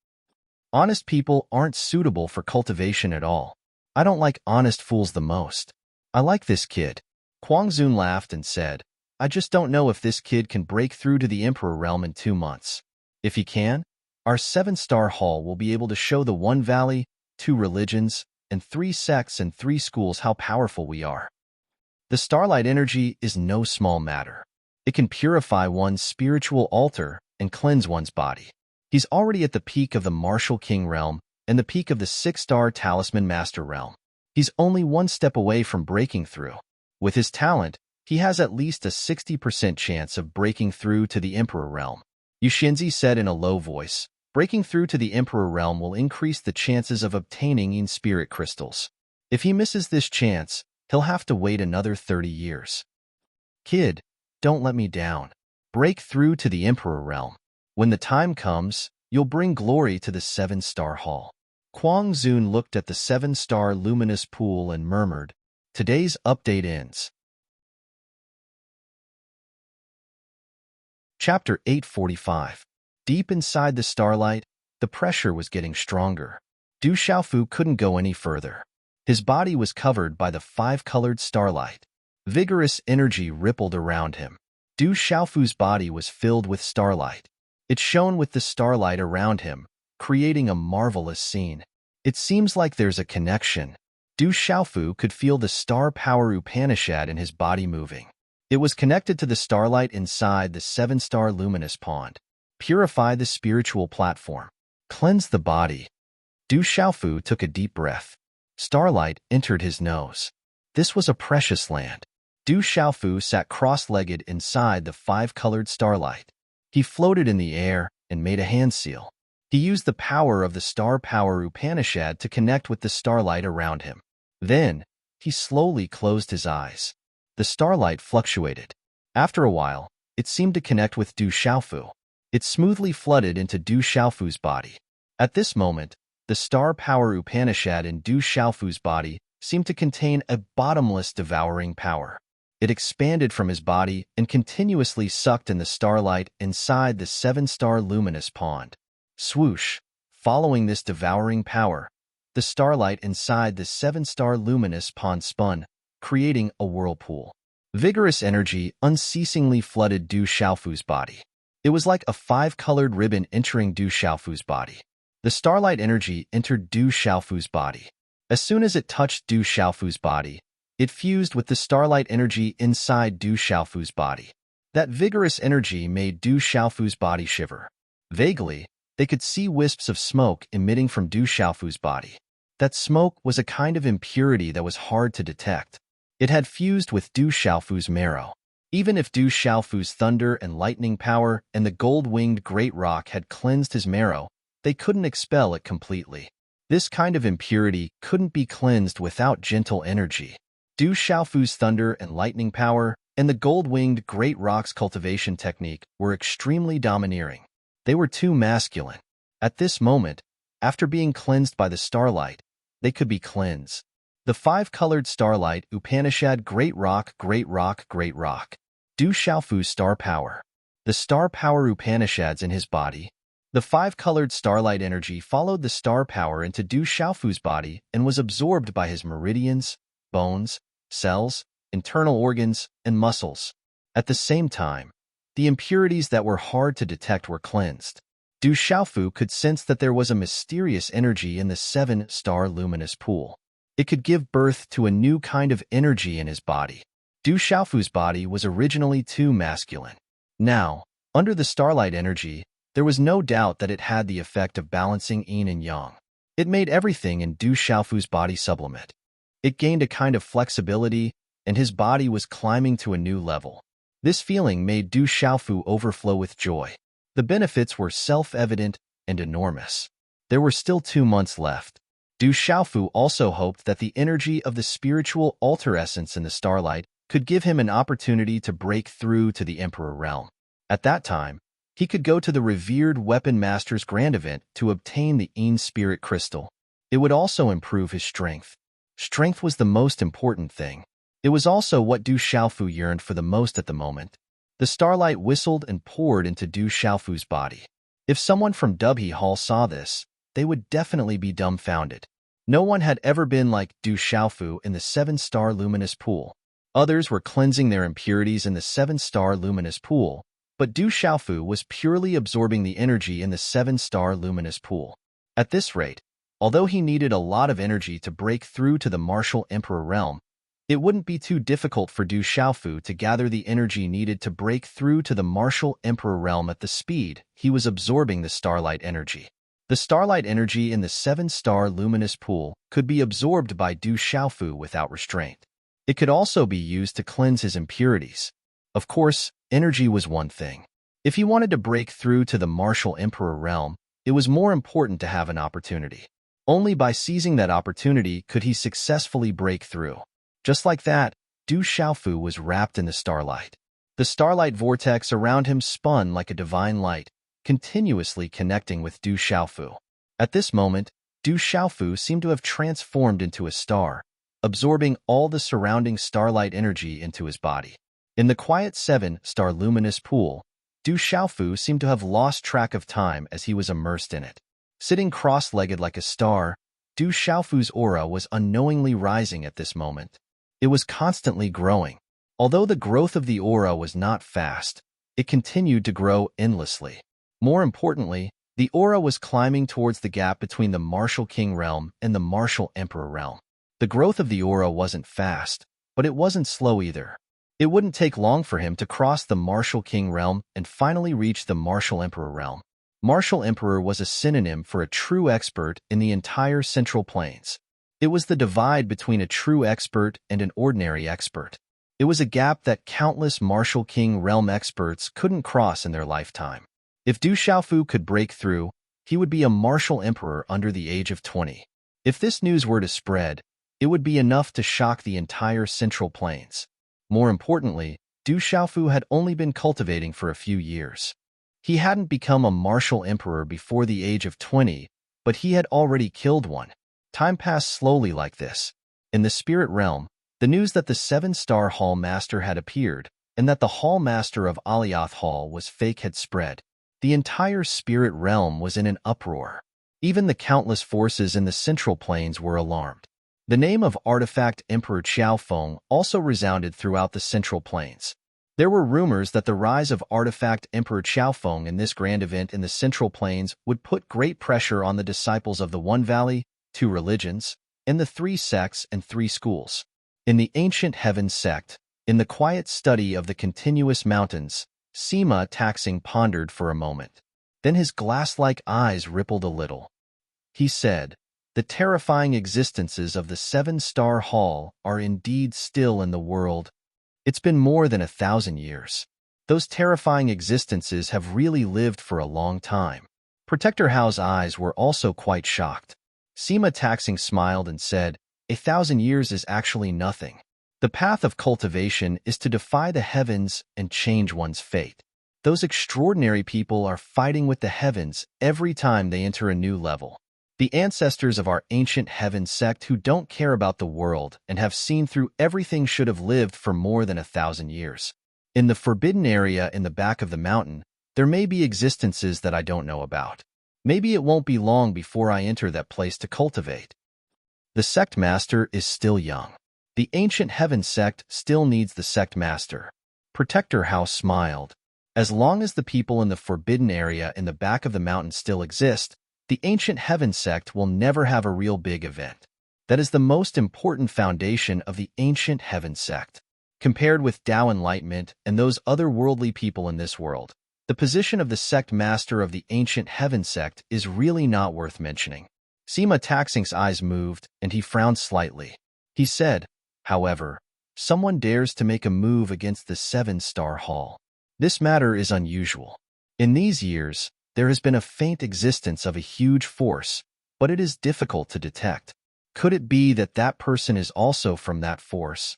Honest people aren't suitable for cultivation at all. I don't like honest fools the most. I like this kid. Kwang Zun laughed and said, I just don't know if this kid can break through to the Emperor realm in 2 months. If he can, our 7-star hall will be able to show the 1 valley, 2 religions, and 3 sects and 3 schools how powerful we are. The starlight energy is no small matter. It can purify one's spiritual altar and cleanse one's body. He's already at the peak of the Martial King realm and the peak of the 6-star Talisman Master realm. He's only 1 step away from breaking through. With his talent, he has at least a 60% chance of breaking through to the Emperor realm. Yu Xinzi said in a low voice, breaking through to the Emperor realm will increase the chances of obtaining in spirit crystals. If he misses this chance, he'll have to wait another 30 years. Kid, don't let me down. Break through to the Emperor realm. When the time comes, you'll bring glory to the 7-star hall. Kwang Zun looked at the 7-star luminous pool and murmured, today's update ends. Chapter 845. Deep inside the starlight, the pressure was getting stronger. Du Xiaofu couldn't go any further. His body was covered by the 5-colored starlight. Vigorous energy rippled around him. Du Xiaofu's body was filled with starlight. It shone with the starlight around him, creating a marvelous scene. It seems like there's a connection. Du Xiaofu could feel the star power Upanishad in his body moving. It was connected to the starlight inside the 7-star luminous pond. Purify the spiritual platform. Cleanse the body. Du Xiaofu took a deep breath. Starlight entered his nose. This was a precious land. Du Xiaofu sat cross-legged inside the 5-colored starlight. He floated in the air and made a hand seal. He used the power of the star power Upanishad to connect with the starlight around him. Then, he slowly closed his eyes. The starlight fluctuated. After a while, it seemed to connect with Du Xiaofu. It smoothly flooded into Du Xiaofu's body. At this moment, the star power Upanishad in Du Xiaofu's body seemed to contain a bottomless devouring power. It expanded from his body and continuously sucked in the starlight inside the 7-star luminous pond. Swoosh! Following this devouring power, the starlight inside the 7-star luminous pond spun, creating a whirlpool. Vigorous energy unceasingly flooded Du Xiaofu's body. It was like a 5-colored ribbon entering Du Xiaofu's body. The starlight energy entered Du Xiaofu's body. As soon as it touched Du Xiaofu's body, it fused with the starlight energy inside Du Xiaofu's body. That vigorous energy made Du Xiaofu's body shiver. Vaguely, they could see wisps of smoke emitting from Du Xiaofu's body. That smoke was a kind of impurity that was hard to detect. It had fused with Du Xiaofu's marrow. Even if Du Xiaofu's thunder and lightning power and the gold-winged great rock had cleansed his marrow, they couldn't expel it completely. This kind of impurity couldn't be cleansed without gentle energy. Du Xiaofu's thunder and lightning power and the gold-winged great rocks cultivation technique were extremely domineering. They were too masculine. At this moment, after being cleansed by the starlight, they could be cleansed. The five-colored starlight Upanishad Great Rock, Great Rock, Great Rock. Du Xiaofu's star power. The star power Upanishads in his body. The five-colored starlight energy followed the star power into Du Xiaofu's body and was absorbed by his meridians, bones, cells, internal organs, and muscles. At the same time, the impurities that were hard to detect were cleansed. Du Xiaofu could sense that there was a mysterious energy in the seven-star luminous pool. It could give birth to a new kind of energy in his body. Du Xiaofu's body was originally too masculine. Now, under the starlight energy, there was no doubt that it had the effect of balancing yin and yang. It made everything in Du Xiaofu's body sublimate. It gained a kind of flexibility, and his body was climbing to a new level. This feeling made Du Xiaofu overflow with joy. The benefits were self-evident and enormous. There were still 2 months left. Du Xiaofu also hoped that the energy of the spiritual altar essence in the starlight could give him an opportunity to break through to the Emperor realm. At that time, he could go to the revered Weapon Master's grand event to obtain the Yin Spirit Crystal. It would also improve his strength. Strength was the most important thing. It was also what Du Xiaofu yearned for the most at the moment. The starlight whistled and poured into Du Xiaofu's body. If someone from Dubhe Hall saw this, they would definitely be dumbfounded. No one had ever been like Du Xiaofu in the seven-star luminous pool. Others were cleansing their impurities in the seven-star luminous pool, but Du Xiaofu was purely absorbing the energy in the seven-star luminous pool. At this rate, although he needed a lot of energy to break through to the martial Emperor realm, it wouldn't be too difficult for Du Xiaofu to gather the energy needed to break through to the martial Emperor realm at the speed he was absorbing the starlight energy. The starlight energy in the seven-star luminous pool could be absorbed by Du Xiaofu without restraint. It could also be used to cleanse his impurities. Of course, energy was one thing. If he wanted to break through to the martial Emperor realm, it was more important to have an opportunity. Only by seizing that opportunity could he successfully break through. Just like that, Du Xiaofu was wrapped in the starlight. The starlight vortex around him spun like a divine light, continuously connecting with Du Xiaofu. At this moment, Du Xiaofu seemed to have transformed into a star, absorbing all the surrounding starlight energy into his body. In the quiet seven-star luminous pool, Du Xiaofu seemed to have lost track of time as he was immersed in it. Sitting cross-legged like a star, Du Xiaofu's aura was unknowingly rising at this moment. It was constantly growing. Although the growth of the aura was not fast, it continued to grow endlessly. More importantly, the aura was climbing towards the gap between the martial king realm and the martial emperor realm. The growth of the aura wasn't fast, but it wasn't slow either. It wouldn't take long for him to cross the martial king realm and finally reach the martial emperor realm. Martial emperor was a synonym for a true expert in the entire Central Plains. It was the divide between a true expert and an ordinary expert. It was a gap that countless martial king realm experts couldn't cross in their lifetime. If Du Xiaofu could break through, he would be a martial emperor under the age of 20. If this news were to spread, it would be enough to shock the entire Central Plains. More importantly, Du Xiaofu had only been cultivating for a few years. He hadn't become a martial emperor before the age of 20, but he had already killed one. Time passed slowly like this. In the spirit realm, the news that the seven-star Hall Master had appeared and that the Hall Master of Alioth Hall was fake had spread. The entire spirit realm was in an uproar. Even the countless forces in the Central Plains were alarmed. The name of Artifact Emperor Qiaofeng also resounded throughout the Central Plains. There were rumors that the rise of Artifact Emperor Qiaofeng in this grand event in the Central Plains would put great pressure on the disciples of the One Valley, 2 religions, and the 3 sects and 3 schools. In the ancient Heaven sect, in the quiet study of the continuous mountains, Sima Taxing pondered for a moment. Then his glass-like eyes rippled a little. He said, "The terrifying existences of the seven-star hall are indeed still in the world. It's been more than 1,000 years. Those terrifying existences have really lived for a long time." Protector Hao's eyes were also quite shocked. Sima Taxing smiled and said, "1,000 years is actually nothing. The path of cultivation is to defy the heavens and change one's fate. Those extraordinary people are fighting with the heavens every time they enter a new level. The ancestors of our ancient heaven sect who don't care about the world and have seen through everything should have lived for more than 1,000 years. In the forbidden area in the back of the mountain, there may be existences that I don't know about. Maybe it won't be long before I enter that place to cultivate." The sect master is still young. The ancient heaven sect still needs the sect master. Protector House smiled. As long as the people in the forbidden area in the back of the mountain still exist, the ancient heaven sect will never have a real big event. That is the most important foundation of the ancient heaven sect. Compared with Tao enlightenment and those otherworldly people in this world, the position of the sect master of the ancient heaven sect is really not worth mentioning. Sima Taxing's eyes moved, and he frowned slightly. He said, "However, someone dares to make a move against the 7-star hall. This matter is unusual. In these years, there has been a faint existence of a huge force, but it is difficult to detect. Could it be that that person is also from that force?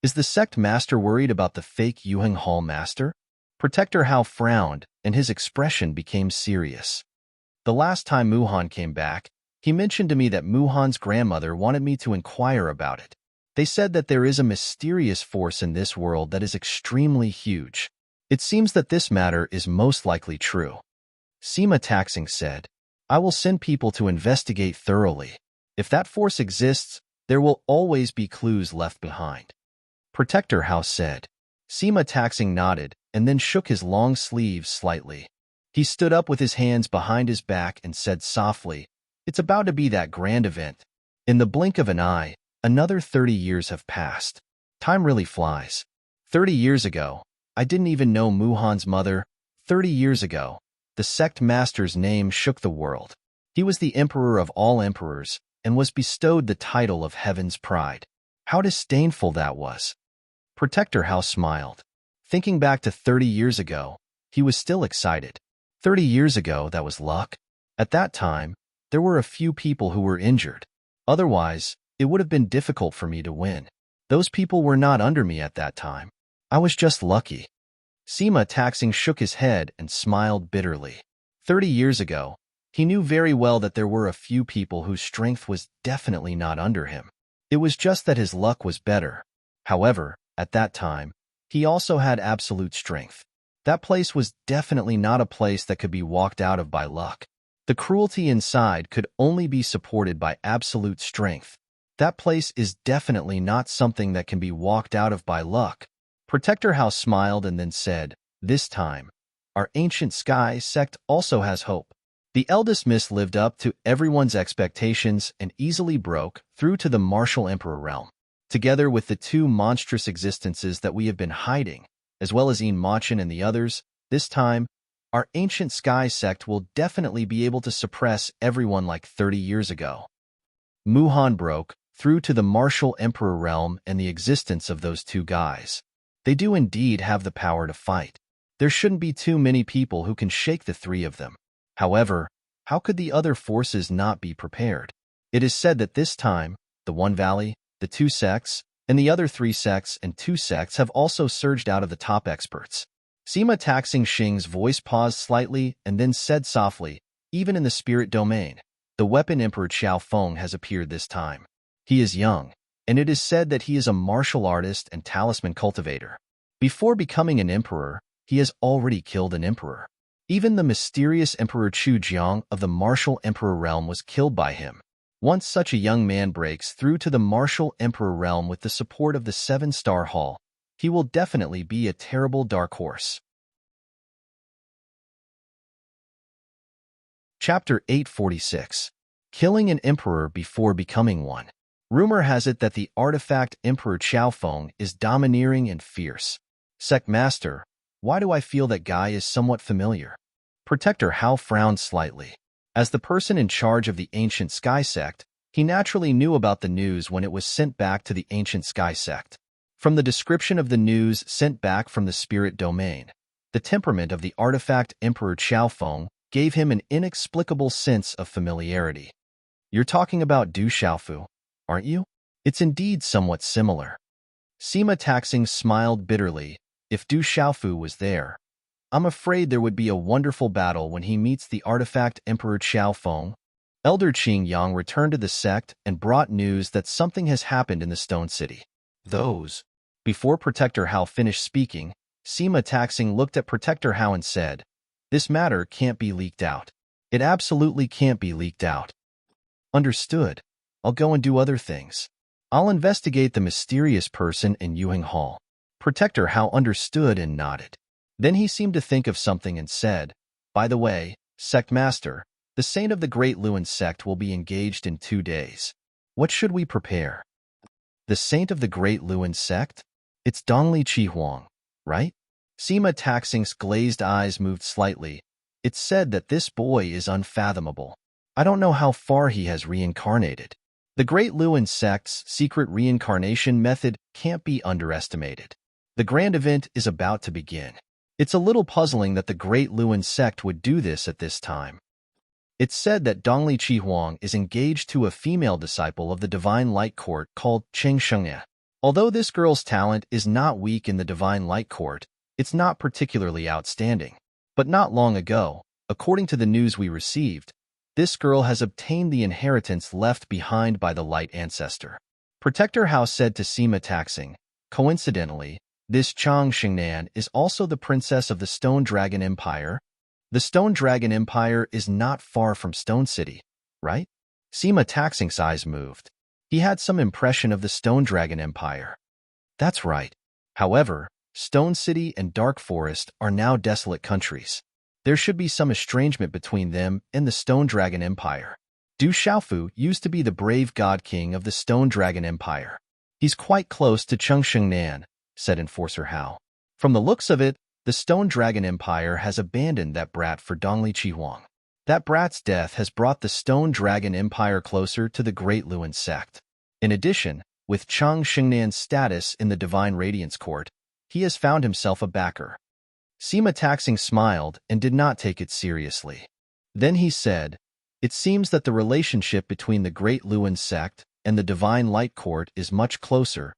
Is the sect master worried about the fake Yuheng Hall master?" Protector Hao frowned, and his expression became serious. "The last time Muhan came back, he mentioned to me that Muhan's grandmother wanted me to inquire about it. They said that there is a mysterious force in this world that is extremely huge. It seems that this matter is most likely true." Sima Taxing said, "I will send people to investigate thoroughly. If that force exists, there will always be clues left behind." Protector House said. Sima Taxing nodded and then shook his long sleeves slightly. He stood up with his hands behind his back and said softly, "It's about to be that grand event." In the blink of an eye, another 30 years have passed. Time really flies. 30 years ago, I didn't even know Muhan's mother. 30 years ago, the sect master's name shook the world. He was the emperor of all emperors and was bestowed the title of Heaven's Pride. How disdainful that was. Protector House smiled. Thinking back to 30 years ago, he was still excited. 30 years ago, that was luck. At that time, there were a few people who were injured. Otherwise, it would have been difficult for me to win. Those people were not under me at that time. I was just lucky. Sima Taxing shook his head and smiled bitterly. 30 years ago, he knew very well that there were a few people whose strength was definitely not under him. It was just that his luck was better. However, at that time, he also had absolute strength. That place was definitely not a place that could be walked out of by luck. The cruelty inside could only be supported by absolute strength. That place is definitely not something that can be walked out of by luck. Protector House smiled and then said, "This time, our ancient sky sect also has hope." The eldest miss lived up to everyone's expectations and easily broke through to the martial emperor realm. Together with the two monstrous existences that we have been hiding, as well as Een Machin and the others, this time, our ancient sky sect will definitely be able to suppress everyone like 30 years ago. Muhan broke through to the martial emperor realm and the existence of those two guys. They do indeed have the power to fight. There shouldn't be too many people who can shake the three of them. However, how could the other forces not be prepared? It is said that this time, the One Valley, the two sects, and the other 3 sects and 2 sects have also surged out of the top experts. Sima Taxing Xing's voice paused slightly and then said softly, "Even in the spirit domain, the weapon Emperor Qiao Feng has appeared this time. He is young, and it is said that he is a martial artist and talisman cultivator. Before becoming an emperor, he has already killed an emperor. Even the mysterious Emperor Chu Jiang of the martial emperor realm was killed by him. Once such a young man breaks through to the martial emperor realm with the support of the 7-star hall, he will definitely be a terrible dark horse." Chapter 846. Killing an Emperor Before Becoming One. Rumor has it that the artifact Emperor Qiao Feng is domineering and fierce. Sect Master, why do I feel that guy is somewhat familiar? Protector Hao frowned slightly. As the person in charge of the Ancient Sky Sect, he naturally knew about the news when it was sent back to the Ancient Sky Sect. From the description of the news sent back from the spirit domain, the temperament of the artifact Emperor Qiao Feng gave him an inexplicable sense of familiarity. You're talking about Du Xiaofu, aren't you? It's indeed somewhat similar. Sima Taxing smiled bitterly. If Du Xiaofu was there, I'm afraid there would be a wonderful battle when he meets the artifact Emperor Xiaofeng. Elder Qing Yang returned to the sect and brought news that something has happened in the Stone City. Before Protector Hao finished speaking, Sima Taxing looked at Protector Hao and said, "This matter can't be leaked out. It absolutely can't be leaked out." Understood. I'll go and do other things. I'll investigate the mysterious person in Yuheng Hall. Protector Hao understood and nodded. Then he seemed to think of something and said, "By the way, Sect Master, the Saint of the Great Luan Sect will be engaged in 2 days. What should we prepare?" The Saint of the Great Luan Sect? It's Dongli Chihuang, right? Sima Taxing's glazed eyes moved slightly. It's said that this boy is unfathomable. I don't know how far he has reincarnated. The Great Luan Sect's secret reincarnation method can't be underestimated. The grand event is about to begin. It's a little puzzling that the Great Luan Sect would do this at this time. It's said that Dongli Chihuang is engaged to a female disciple of the Divine Light Court called Cheng Shengye. Although this girl's talent is not weak in the Divine Light Court, it's not particularly outstanding. But not long ago, according to the news we received, this girl has obtained the inheritance left behind by the Light Ancestor. Protector Hao said to Sima Taxing, "Coincidentally, this Chang Xingnan is also the princess of the Stone Dragon Empire. The Stone Dragon Empire is not far from Stone City, right?" Sima Taxing's eyes moved. He had some impression of the Stone Dragon Empire. That's right. However, Stone City and Dark Forest are now desolate countries. There should be some estrangement between them and the Stone Dragon Empire. Du Xiaofu used to be the brave god king of the Stone Dragon Empire. He's quite close to Cheng Shengnan, said Enforcer Hao. From the looks of it, the Stone Dragon Empire has abandoned that brat for Dongli Chihuang. That brat's death has brought the Stone Dragon Empire closer to the Great Luan Sect. In addition, with Chang Xingnan's status in the Divine Radiance Court, he has found himself a backer. Sima Taxing smiled and did not take it seriously. Then he said, "It seems that the relationship between the Great Luan Sect and the Divine Light Court is much closer.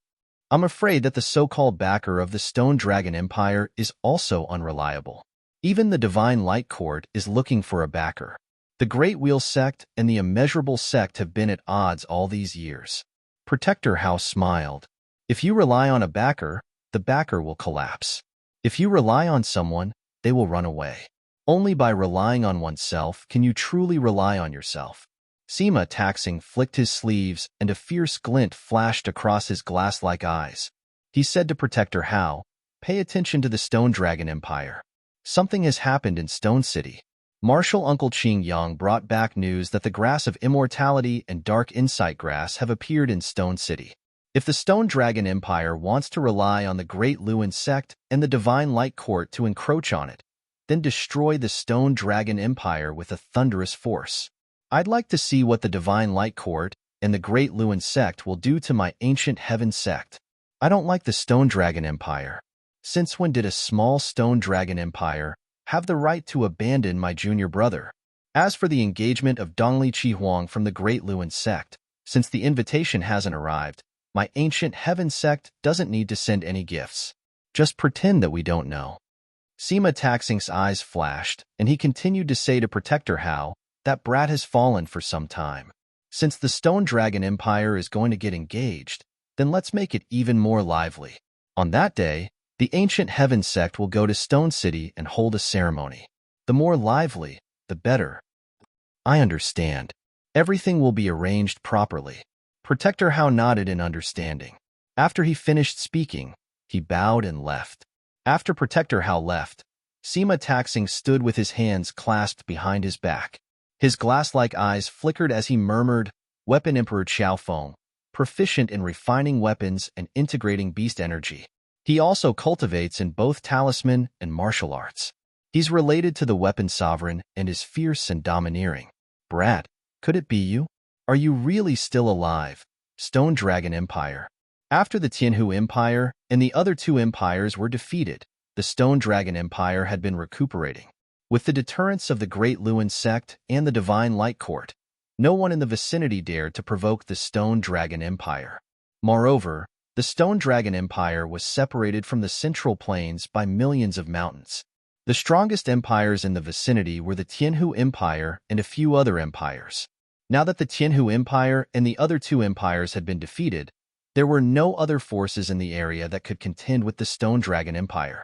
I'm afraid that the so-called backer of the Stone Dragon Empire is also unreliable. Even the Divine Light Court is looking for a backer. The Great Wheel Sect and the Immeasurable Sect have been at odds all these years." Protector Hao smiled. "If you rely on a backer, the backer will collapse. If you rely on someone, they will run away. Only by relying on oneself can you truly rely on yourself." Sima Taxing flicked his sleeves and a fierce glint flashed across his glass-like eyes. He said to Protector Hao, "Pay attention to the Stone Dragon Empire. Something has happened in Stone City." Martial Uncle Qing Yang brought back news that the Grass of Immortality and Dark Insight Grass have appeared in Stone City. If the Stone Dragon Empire wants to rely on the Great Luan Sect and the Divine Light Court to encroach on it, then destroy the Stone Dragon Empire with a thunderous force. I'd like to see what the Divine Light Court and the Great Luan Sect will do to my ancient Heaven Sect. I don't like the Stone Dragon Empire. Since when did a small Stone Dragon Empire have the right to abandon my junior brother? As for the engagement of Dongli Chihuang from the Great Luan Sect, since the invitation hasn't arrived, my ancient Heaven Sect doesn't need to send any gifts. Just pretend that we don't know." Sima Taxing's eyes flashed, and he continued to say to Protector Hao, "That brat has fallen for some time. Since the Stone Dragon Empire is going to get engaged, then let's make it even more lively. On that day, the ancient Heaven Sect will go to Stone City and hold a ceremony. The more lively, the better." "I understand. Everything will be arranged properly." Protector Hao nodded in understanding. After he finished speaking, he bowed and left. After Protector Hao left, Sima Taxing stood with his hands clasped behind his back. His glass-like eyes flickered as he murmured, "Weapon Emperor Xiaofeng, proficient in refining weapons and integrating beast energy. He also cultivates in both talisman and martial arts. He's related to the Weapon Sovereign and is fierce and domineering. Brat, could it be you? Are you really still alive? Stone Dragon Empire." After the Tianhu Empire and the other 2 empires were defeated, the Stone Dragon Empire had been recuperating. With the deterrence of the Great Luan Sect and the Divine Light Court, No one in the vicinity dared to provoke the Stone Dragon Empire. Moreover, the Stone Dragon Empire was separated from the Central Plains by millions of mountains. The strongest empires in the vicinity were the Tianhu Empire and a few other empires. Now that the Tianhu Empire and the other two empires had been defeated, there were no other forces in the area that could contend with the Stone Dragon Empire.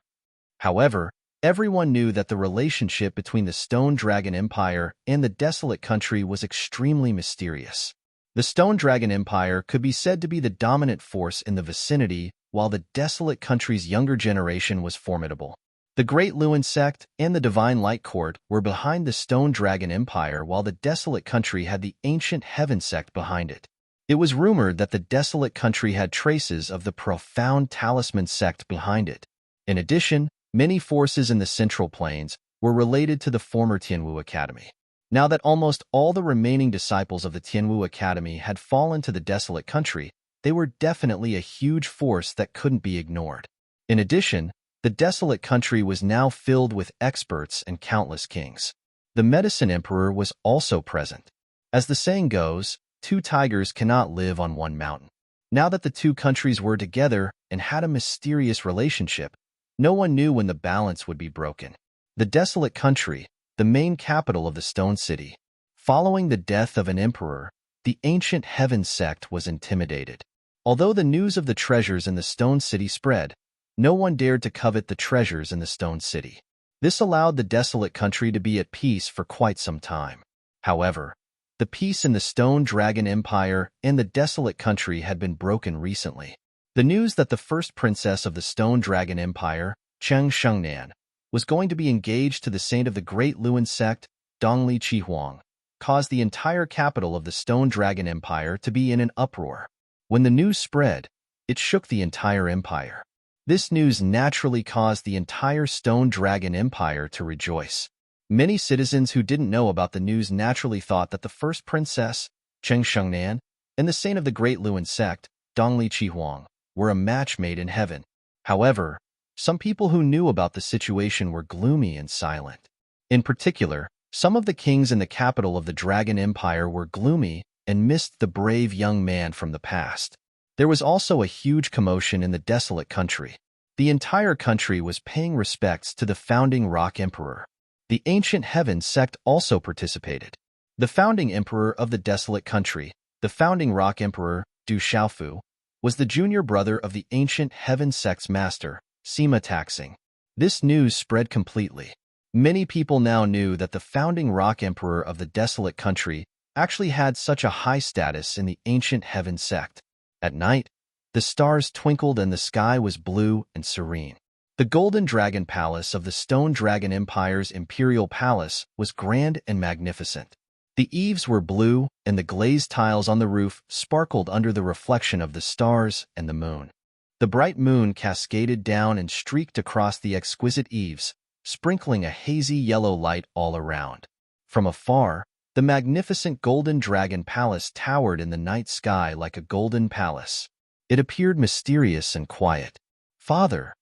However, everyone knew that the relationship between the Stone Dragon Empire and the Desolate Country was extremely mysterious. The Stone Dragon Empire could be said to be the dominant force in the vicinity, while the Desolate Country's younger generation was formidable. The Great Luin Sect and the Divine Light Court were behind the Stone Dragon Empire, while the Desolate Country had the Ancient Heaven Sect behind it. It was rumored that the Desolate Country had traces of the Profound Talisman Sect behind it. In addition, many forces in the Central Plains were related to the former Tianwu Academy. Now that almost all the remaining disciples of the Tianwu Academy had fallen to the Desolate Country, they were definitely a huge force that couldn't be ignored. In addition, the Desolate Country was now filled with experts and countless kings. The Medicine Emperor was also present. As the saying goes, two tigers cannot live on one mountain. Now that the two countries were together and had a mysterious relationship, no one knew when the balance would be broken. The Desolate Country, the main capital of the Stone City. Following the death of an emperor, the Ancient Heaven Sect was intimidated. Although the news of the treasures in the Stone City spread, no one dared to covet the treasures in the Stone City. This allowed the Desolate Country to be at peace for quite some time. However, the peace in the Stone Dragon Empire and the Desolate Country had been broken recently. The news that the first princess of the Stone Dragon Empire, Cheng Shengnan, was going to be engaged to the saint of the Great Luin Sect, Dongli Chihuang, caused the entire capital of the Stone Dragon Empire to be in an uproar. When the news spread, it shook the entire empire. This news naturally caused the entire Stone Dragon Empire to rejoice. Many citizens who didn't know about the news naturally thought that the first princess, Cheng Shengnan, and the saint of the Great Luin Sect, Dongli Chihuang, were a match made in heaven. However, some people who knew about the situation were gloomy and silent. In particular, some of the kings in the capital of the Dragon Empire were gloomy and missed the brave young man from the past. There was also a huge commotion in the Desolate Country. The entire country was paying respects to the founding Rock Emperor. The Ancient Heaven Sect also participated. The founding emperor of the Desolate Country, the founding Rock Emperor, Du Xiaofu, was the junior brother of the Ancient Heaven Sect's master, Sima Taxing. This news spread completely. Many people now knew that the founding Rock Emperor of the Desolate Country actually had such a high status in the Ancient Heaven Sect. At night, the stars twinkled and the sky was blue and serene. The Golden Dragon Palace of the Stone Dragon Empire's Imperial Palace was grand and magnificent. The eaves were blue, and the glazed tiles on the roof sparkled under the reflection of the stars and the moon. The bright moon cascaded down and streaked across the exquisite eaves, sprinkling a hazy yellow light all around. From afar, the magnificent Golden Dragon Palace towered in the night sky like a golden palace. It appeared mysterious and quiet. Father,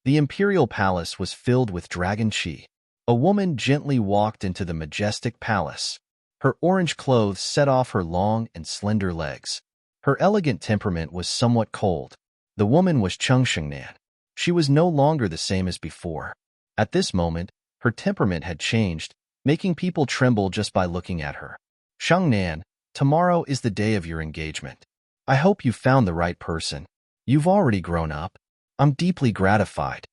the Imperial Palace was filled with dragon chi. A woman gently walked into the majestic palace. Her orange clothes set off her long and slender legs. Her elegant temperament was somewhat cold. The woman was Cheng Shengnan. She was no longer the same as before. At this moment, her temperament had changed, making people tremble just by looking at her. Shengnan, tomorrow is the day of your engagement. I hope you found the right person. You've already grown up. I'm deeply gratified.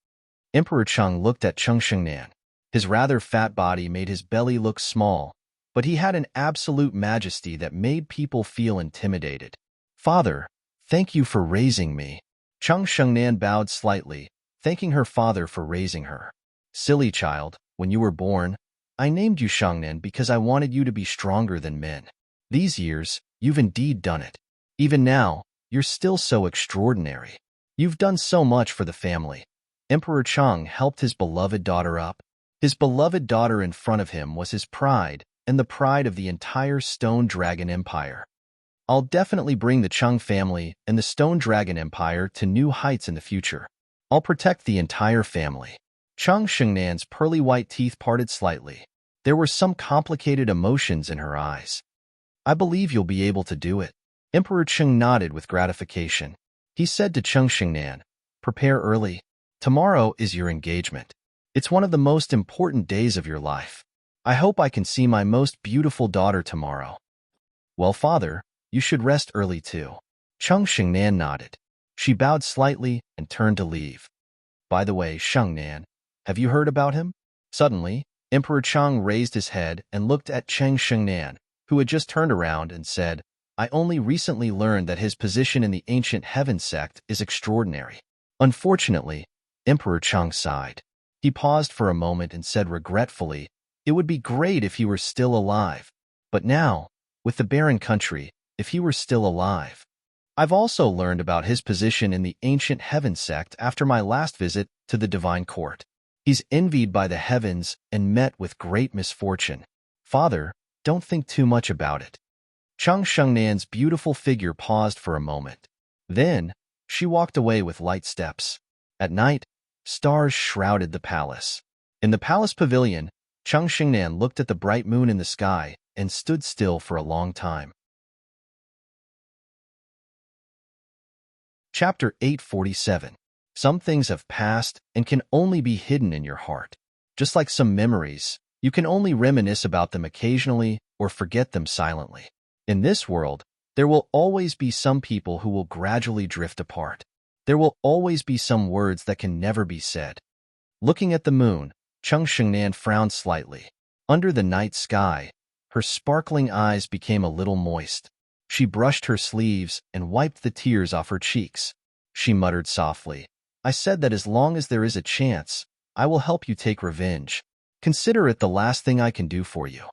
Emperor Cheng looked at Cheng Shengnan. His rather fat body made his belly look small, but he had an absolute majesty that made people feel intimidated. Father, thank you for raising me. Cheng Shengnan bowed slightly, thanking her father for raising her. Silly child, when you were born, I named you Shengnan because I wanted you to be stronger than men. These years, you've indeed done it. Even now, you're still so extraordinary. You've done so much for the family. Emperor Cheng helped his beloved daughter up. His beloved daughter in front of him was his pride and the pride of the entire Stone Dragon Empire. I'll definitely bring the Cheng family and the Stone Dragon Empire to new heights in the future. I'll protect the entire family. Cheng Shengnan's pearly white teeth parted slightly. There were some complicated emotions in her eyes. I believe you'll be able to do it. Emperor Cheng nodded with gratification. He said to Cheng Xingnan, prepare early. Tomorrow is your engagement. It's one of the most important days of your life. I hope I can see my most beautiful daughter tomorrow. Well, father, you should rest early too. Cheng Xingnan nodded. She bowed slightly and turned to leave. By the way, Xingnan, have you heard about him? Suddenly, Emperor Cheng raised his head and looked at Cheng Xingnan, who had just turned around and said, I only recently learned that his position in the ancient heaven sect is extraordinary. Unfortunately, Emperor Cheng sighed. He paused for a moment and said regretfully, it would be great if he were still alive. But now, with the barren country, if he were still alive. I've also learned about his position in the ancient heaven sect after my last visit to the divine court. He's envied by the heavens and met with great misfortune. Father, don't think too much about it. Cheng Xingnan's beautiful figure paused for a moment. Then, she walked away with light steps. At night, stars shrouded the palace. In the palace pavilion, Cheng Xingnan looked at the bright moon in the sky and stood still for a long time. Chapter 847. Some things have passed and can only be hidden in your heart. Just like some memories, you can only reminisce about them occasionally or forget them silently. In this world, there will always be some people who will gradually drift apart. There will always be some words that can never be said. Looking at the moon, Cheng Xingnan frowned slightly. Under the night sky, her sparkling eyes became a little moist. She brushed her sleeves and wiped the tears off her cheeks. She muttered softly, I said that as long as there is a chance, I will help you take revenge. Consider it the last thing I can do for you.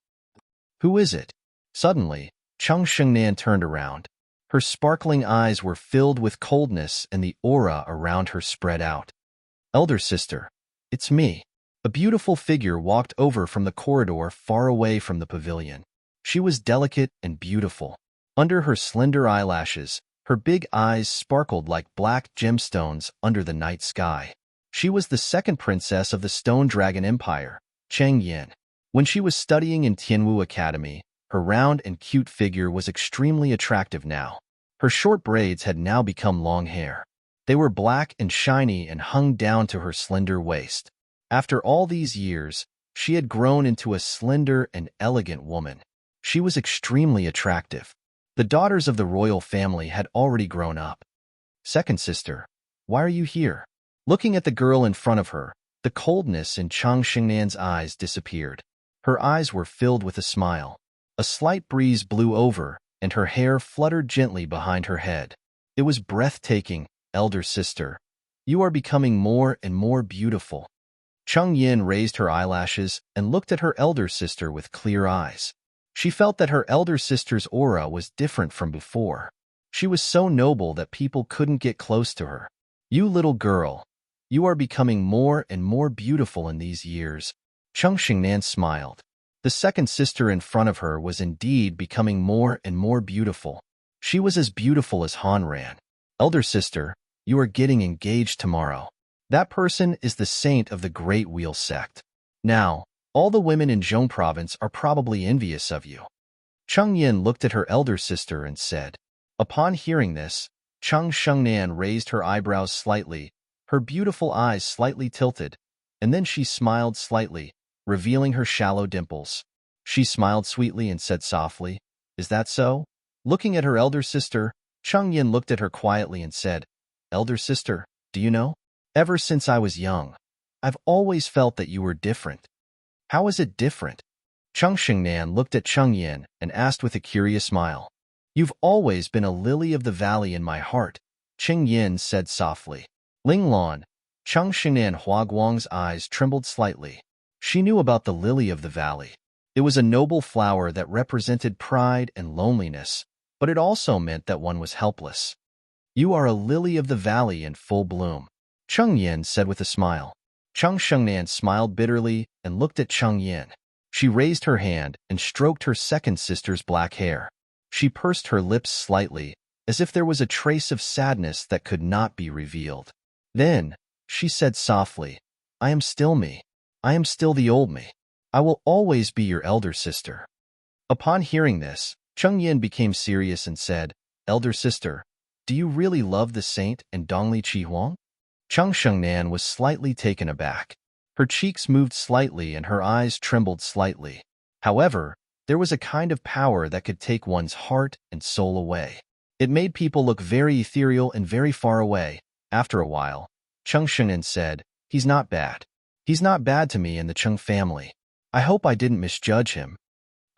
Who is it? Suddenly, Cheng Xingnan turned around. Her sparkling eyes were filled with coldness and the aura around her spread out. Elder sister, it's me. A beautiful figure walked over from the corridor far away from the pavilion. She was delicate and beautiful. Under her slender eyelashes, her big eyes sparkled like black gemstones under the night sky. She was the second princess of the Stone Dragon Empire, Cheng Yin. When she was studying in Tianwu Academy, her round and cute figure was extremely attractive now. Her short braids had now become long hair. They were black and shiny and hung down to her slender waist. After all these years, she had grown into a slender and elegant woman. She was extremely attractive. The daughters of the royal family had already grown up. Second sister, why are you here? Looking at the girl in front of her, the coldness in Cheng Xingnan's eyes disappeared. Her eyes were filled with a smile. A slight breeze blew over, and her hair fluttered gently behind her head. It was breathtaking, elder sister. You are becoming more and more beautiful. Cheng Yin raised her eyelashes and looked at her elder sister with clear eyes. She felt that her elder sister's aura was different from before. She was so noble that people couldn't get close to her. You little girl, you are becoming more and more beautiful in these years. Cheng Xingnan smiled. The second sister in front of her was indeed becoming more and more beautiful. She was as beautiful as Han Ran. Elder sister, you are getting engaged tomorrow. That person is the saint of the Great Wheel sect. Now, all the women in Zhong province are probably envious of you. Cheng Yin looked at her elder sister and said. Upon hearing this, Cheng Xingnan raised her eyebrows slightly, her beautiful eyes slightly tilted, and then she smiled slightly, revealing her shallow dimples. She smiled sweetly and said softly, Is that so? Looking at her elder sister, Cheng Yin looked at her quietly and said, Elder sister, do you know? Ever since I was young, I've always felt that you were different. How is it different? Cheng Xingnan looked at Cheng Yin and asked with a curious smile. You've always been a lily of the valley in my heart, Cheng Yin said softly. Ling Lan, Cheng Xingnan Huaguang's eyes trembled slightly. She knew about the lily of the valley. It was a noble flower that represented pride and loneliness, but it also meant that one was helpless. You are a lily of the valley in full bloom, Cheng Yin said with a smile. Cheng Xingnan smiled bitterly and looked at Cheng Yin. She raised her hand and stroked her second sister's black hair. She pursed her lips slightly, as if there was a trace of sadness that could not be revealed. Then, she said softly, I am still me. I am still the old me. I will always be your elder sister. Upon hearing this, Cheng Yin became serious and said, "Elder sister, do you really love the saint and Dongli Qi Huang?" Cheng Shengnan was slightly taken aback. Her cheeks moved slightly and her eyes trembled slightly. However, there was a kind of power that could take one's heart and soul away. It made people look very ethereal and very far away. After a while, Cheng Shengnan said, "He's not bad. He's not bad to me and the Cheng family. I hope I didn't misjudge him."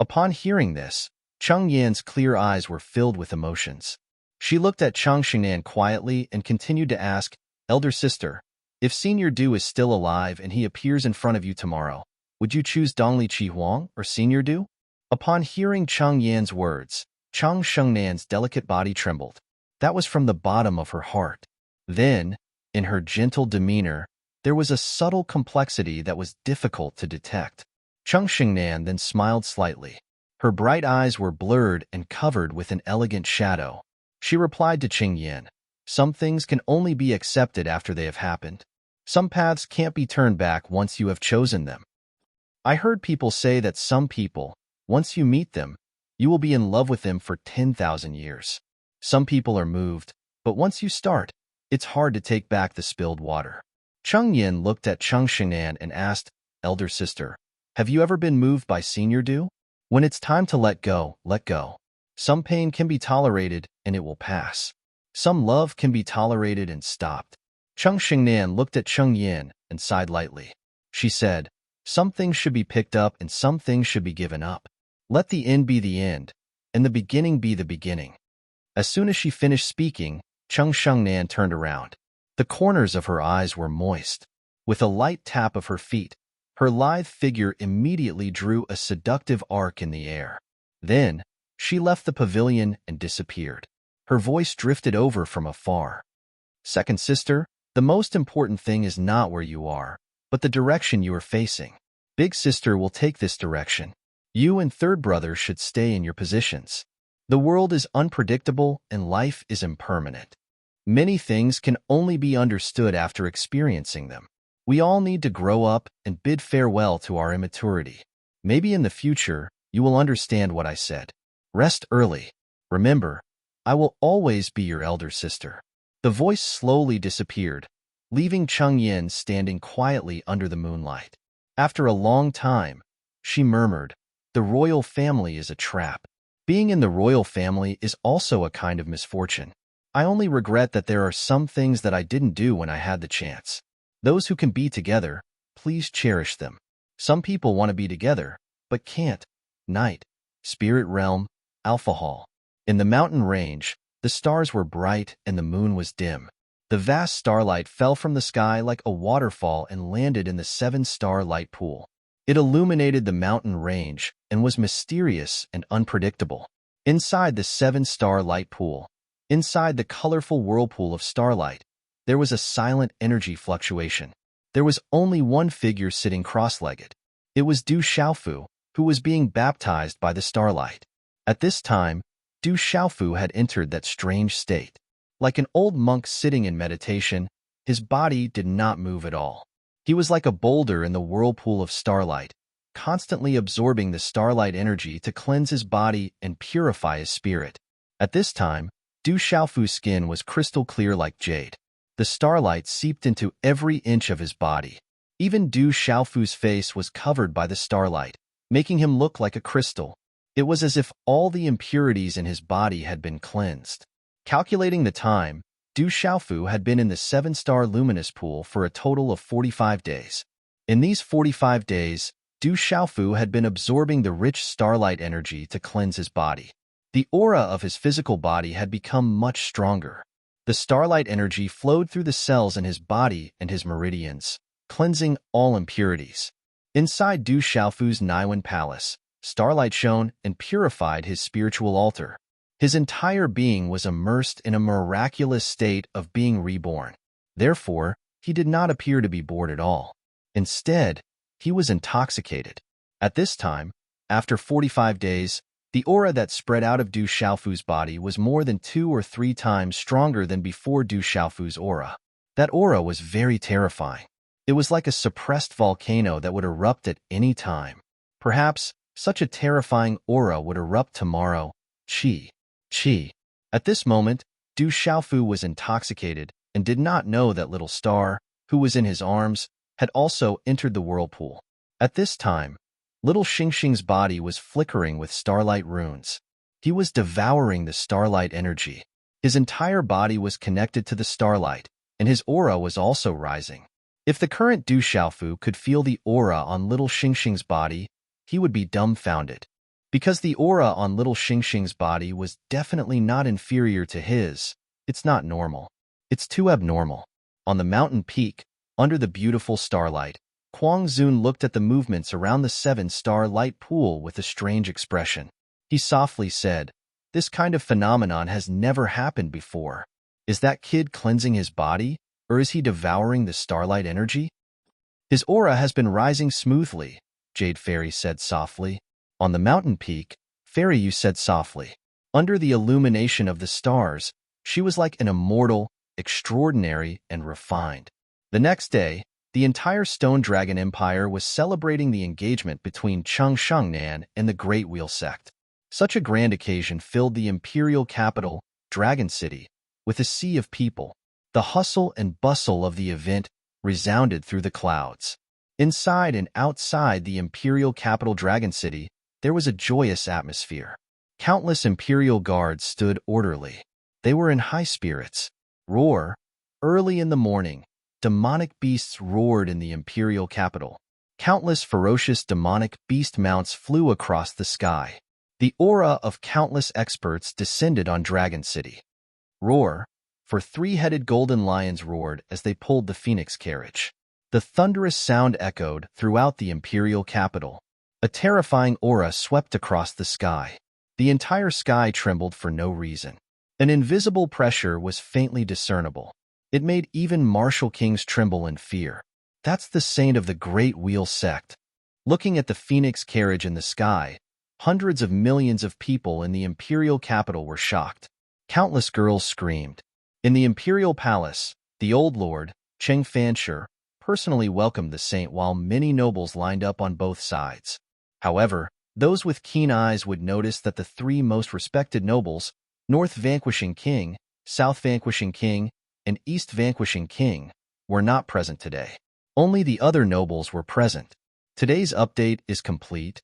Upon hearing this, Cheng Yan's clear eyes were filled with emotions. She looked at Cheng Shengnan quietly and continued to ask, "Elder sister, if Senior Du is still alive and he appears in front of you tomorrow, would you choose Dongli Qi Huang or Senior Du?" Upon hearing Cheng Yan's words, Cheng Shengnan's delicate body trembled. That was from the bottom of her heart. Then, in her gentle demeanor, there was a subtle complexity that was difficult to detect. Cheng Shengnan then smiled slightly. Her bright eyes were blurred and covered with an elegant shadow. She replied to Cheng Yin, "Some things can only be accepted after they have happened. Some paths can't be turned back once you have chosen them. I heard people say that some people, once you meet them, you will be in love with them for 10,000 years. Some people are moved, but once you start, it's hard to take back the spilled water." Cheng Yin looked at Cheng Shengnan and asked, "Elder sister, have you ever been moved by Senior Du? When it's time to let go, let go. Some pain can be tolerated and it will pass. Some love can be tolerated and stopped." Cheng Shengnan looked at Cheng Yin and sighed lightly. She said, "Some things should be picked up and some things should be given up. Let the end be the end, and the beginning be the beginning." As soon as she finished speaking, Cheng Shengnan turned around. The corners of her eyes were moist. With a light tap of her feet, her lithe figure immediately drew a seductive arc in the air. Then, she left the pavilion and disappeared. Her voice drifted over from afar. "Second sister, the most important thing is not where you are, but the direction you are facing. Big sister will take this direction. You and third brother should stay in your positions. The world is unpredictable and life is impermanent. Many things can only be understood after experiencing them. We all need to grow up and bid farewell to our immaturity. Maybe in the future, you will understand what I said. Rest early. Remember, I will always be your elder sister." The voice slowly disappeared, leaving Cheng Yin standing quietly under the moonlight. After a long time, she murmured, "The royal family is a trap. Being in the royal family is also a kind of misfortune. I only regret that there are some things that I didn't do when I had the chance. Those who can be together, please cherish them. Some people want to be together, but can't." Night, spirit realm, Alpha Hall. In the mountain range, the stars were bright and the moon was dim. The vast starlight fell from the sky like a waterfall and landed in the 7-star light pool. It illuminated the mountain range and was mysterious and unpredictable. Inside the 7-star light pool, inside the colorful whirlpool of starlight, there was a silent energy fluctuation. There was only one figure sitting cross-legged. It was Du Xiaofu, who was being baptized by the starlight. At this time, Du Xiaofu had entered that strange state. Like an old monk sitting in meditation, his body did not move at all. He was like a boulder in the whirlpool of starlight, constantly absorbing the starlight energy to cleanse his body and purify his spirit. At this time, Du Xiaofu's skin was crystal clear like jade. The starlight seeped into every inch of his body. Even Du Xiaofu's face was covered by the starlight, making him look like a crystal. It was as if all the impurities in his body had been cleansed. Calculating the time, Du Xiaofu had been in the 7-star luminous pool for a total of 45 days. In these 45 days, Du Xiaofu had been absorbing the rich starlight energy to cleanse his body. The aura of his physical body had become much stronger. The starlight energy flowed through the cells in his body and his meridians, cleansing all impurities. Inside Du Xiaofu's Niwen Palace, starlight shone and purified his spiritual altar. His entire being was immersed in a miraculous state of being reborn. Therefore, he did not appear to be bored at all. Instead, he was intoxicated. At this time, after 45 days, the aura that spread out of Du Xiaofu's body was more than 2 or 3 times stronger than before Du Xiaofu's aura. That aura was very terrifying. It was like a suppressed volcano that would erupt at any time. Perhaps, such a terrifying aura would erupt tomorrow, Qi. Qi. At this moment, Du Xiaofu was intoxicated and did not know that little star, who was in his arms, had also entered the whirlpool. At this time, little Xingxing's body was flickering with starlight runes. He was devouring the starlight energy. His entire body was connected to the starlight, and his aura was also rising. If the current Du Xiaofu could feel the aura on little Xingxing's body, he would be dumbfounded. Because the aura on little Xingxing's body was definitely not inferior to his, it's not normal. It's too abnormal. On the mountain peak, under the beautiful starlight, Kuang Zun looked at the movements around the 7-star light pool with a strange expression. He softly said, "This kind of phenomenon has never happened before. Is that kid cleansing his body, or is he devouring the starlight energy?" "His aura has been rising smoothly," Jade Fairy said softly. On the mountain peak, Fairy Yu said softly. Under the illumination of the stars, she was like an immortal, extraordinary, and refined. The next day, the entire Stone Dragon Empire was celebrating the engagement between Cheng Shengnan and the Great Wheel Sect. Such a grand occasion filled the imperial capital, Dragon City, with a sea of people. The hustle and bustle of the event resounded through the clouds. Inside and outside the imperial capital Dragon City, there was a joyous atmosphere. Countless imperial guards stood orderly. They were in high spirits. Roar. Early in the morning, demonic beasts roared in the imperial capital. Countless ferocious demonic beast mounts flew across the sky. The aura of countless experts descended on Dragon City. Roar. For 3-headed golden lions roared as they pulled the phoenix carriage. The thunderous sound echoed throughout the imperial capital. A terrifying aura swept across the sky. The entire sky trembled for no reason. An invisible pressure was faintly discernible. It made even martial kings tremble in fear. That's the saint of the Great Wheel Sect. Looking at the phoenix carriage in the sky, hundreds of millions of people in the imperial capital were shocked. Countless girls screamed. In the imperial palace, the old lord, Cheng Fanshi, personally welcomed the saint while many nobles lined up on both sides. However, those with keen eyes would notice that the 3 most respected nobles, North Vanquishing King, South Vanquishing King, and East Vanquishing King, were not present today. Only the other nobles were present. Today's update is complete.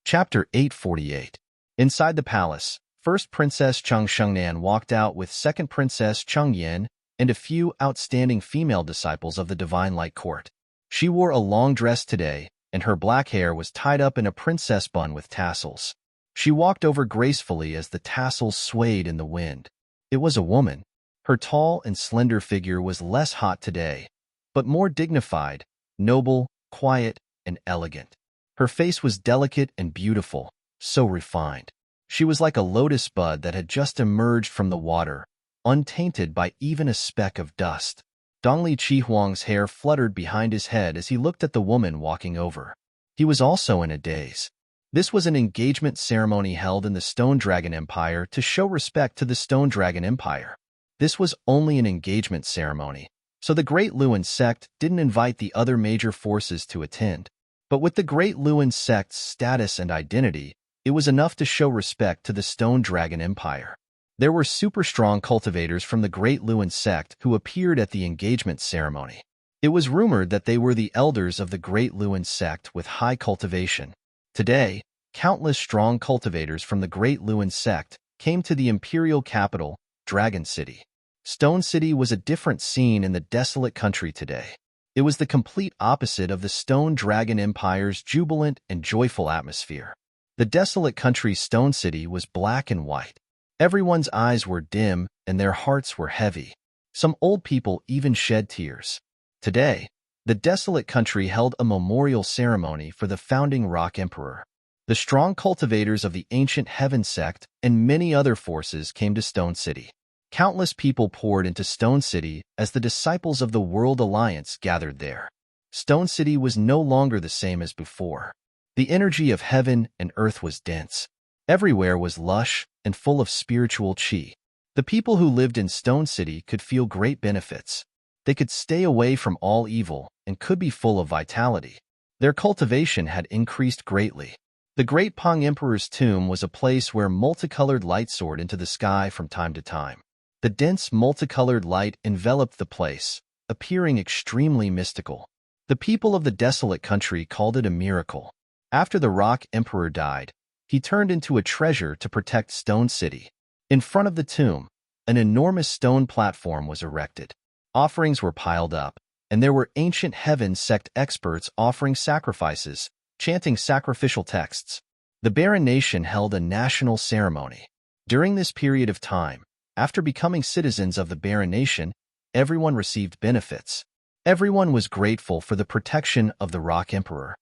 Chapter 848. Inside the palace, first Princess Cheng Shengnan walked out with second Princess Cheng Yin and a few outstanding female disciples of the Divine Light Court. She wore a long dress today, and her black hair was tied up in a princess bun with tassels. She walked over gracefully as the tassels swayed in the wind. It was a woman. Her tall and slender figure was less hot today, but more dignified, noble, quiet, and elegant. Her face was delicate and beautiful, so refined. She was like a lotus bud that had just emerged from the water, untainted by even a speck of dust. Dongli Qihuang's hair fluttered behind his head as he looked at the woman walking over. He was also in a daze. This was an engagement ceremony held in the Stone Dragon Empire to show respect to the Stone Dragon Empire. This was only an engagement ceremony, so the Great Luan sect didn't invite the other major forces to attend. But with the Great Luan sect's status and identity, it was enough to show respect to the Stone Dragon Empire. There were super-strong cultivators from the Great Luan sect who appeared at the engagement ceremony. It was rumored that they were the elders of the Great Luan sect with high cultivation. Today, countless strong cultivators from the Great Luan sect came to the imperial capital, Dragon City. Stone City was a different scene in the desolate country today. It was the complete opposite of the Stone Dragon Empire's jubilant and joyful atmosphere. The desolate country Stone City was black and white. Everyone's eyes were dim and their hearts were heavy. Some old people even shed tears. Today, the desolate country held a memorial ceremony for the founding Rock Emperor. The strong cultivators of the ancient Heaven sect and many other forces came to Stone City. Countless people poured into Stone City as the disciples of the World Alliance gathered there. Stone City was no longer the same as before. The energy of heaven and earth was dense. Everywhere was lush and full of spiritual qi. The people who lived in Stone City could feel great benefits. They could stay away from all evil and could be full of vitality. Their cultivation had increased greatly. The Great Pong Emperor's tomb was a place where multicolored light soared into the sky from time to time. The dense multicolored light enveloped the place, appearing extremely mystical. The people of the desolate country called it a miracle. After the Rock Emperor died, he turned into a treasure to protect Stone City. In front of the tomb, an enormous stone platform was erected. Offerings were piled up, and there were ancient heaven sect experts offering sacrifices, chanting sacrificial texts. The Barren Nation held a national ceremony. During this period of time, after becoming citizens of the Barren Nation, everyone received benefits. Everyone was grateful for the protection of the Rock Emperor.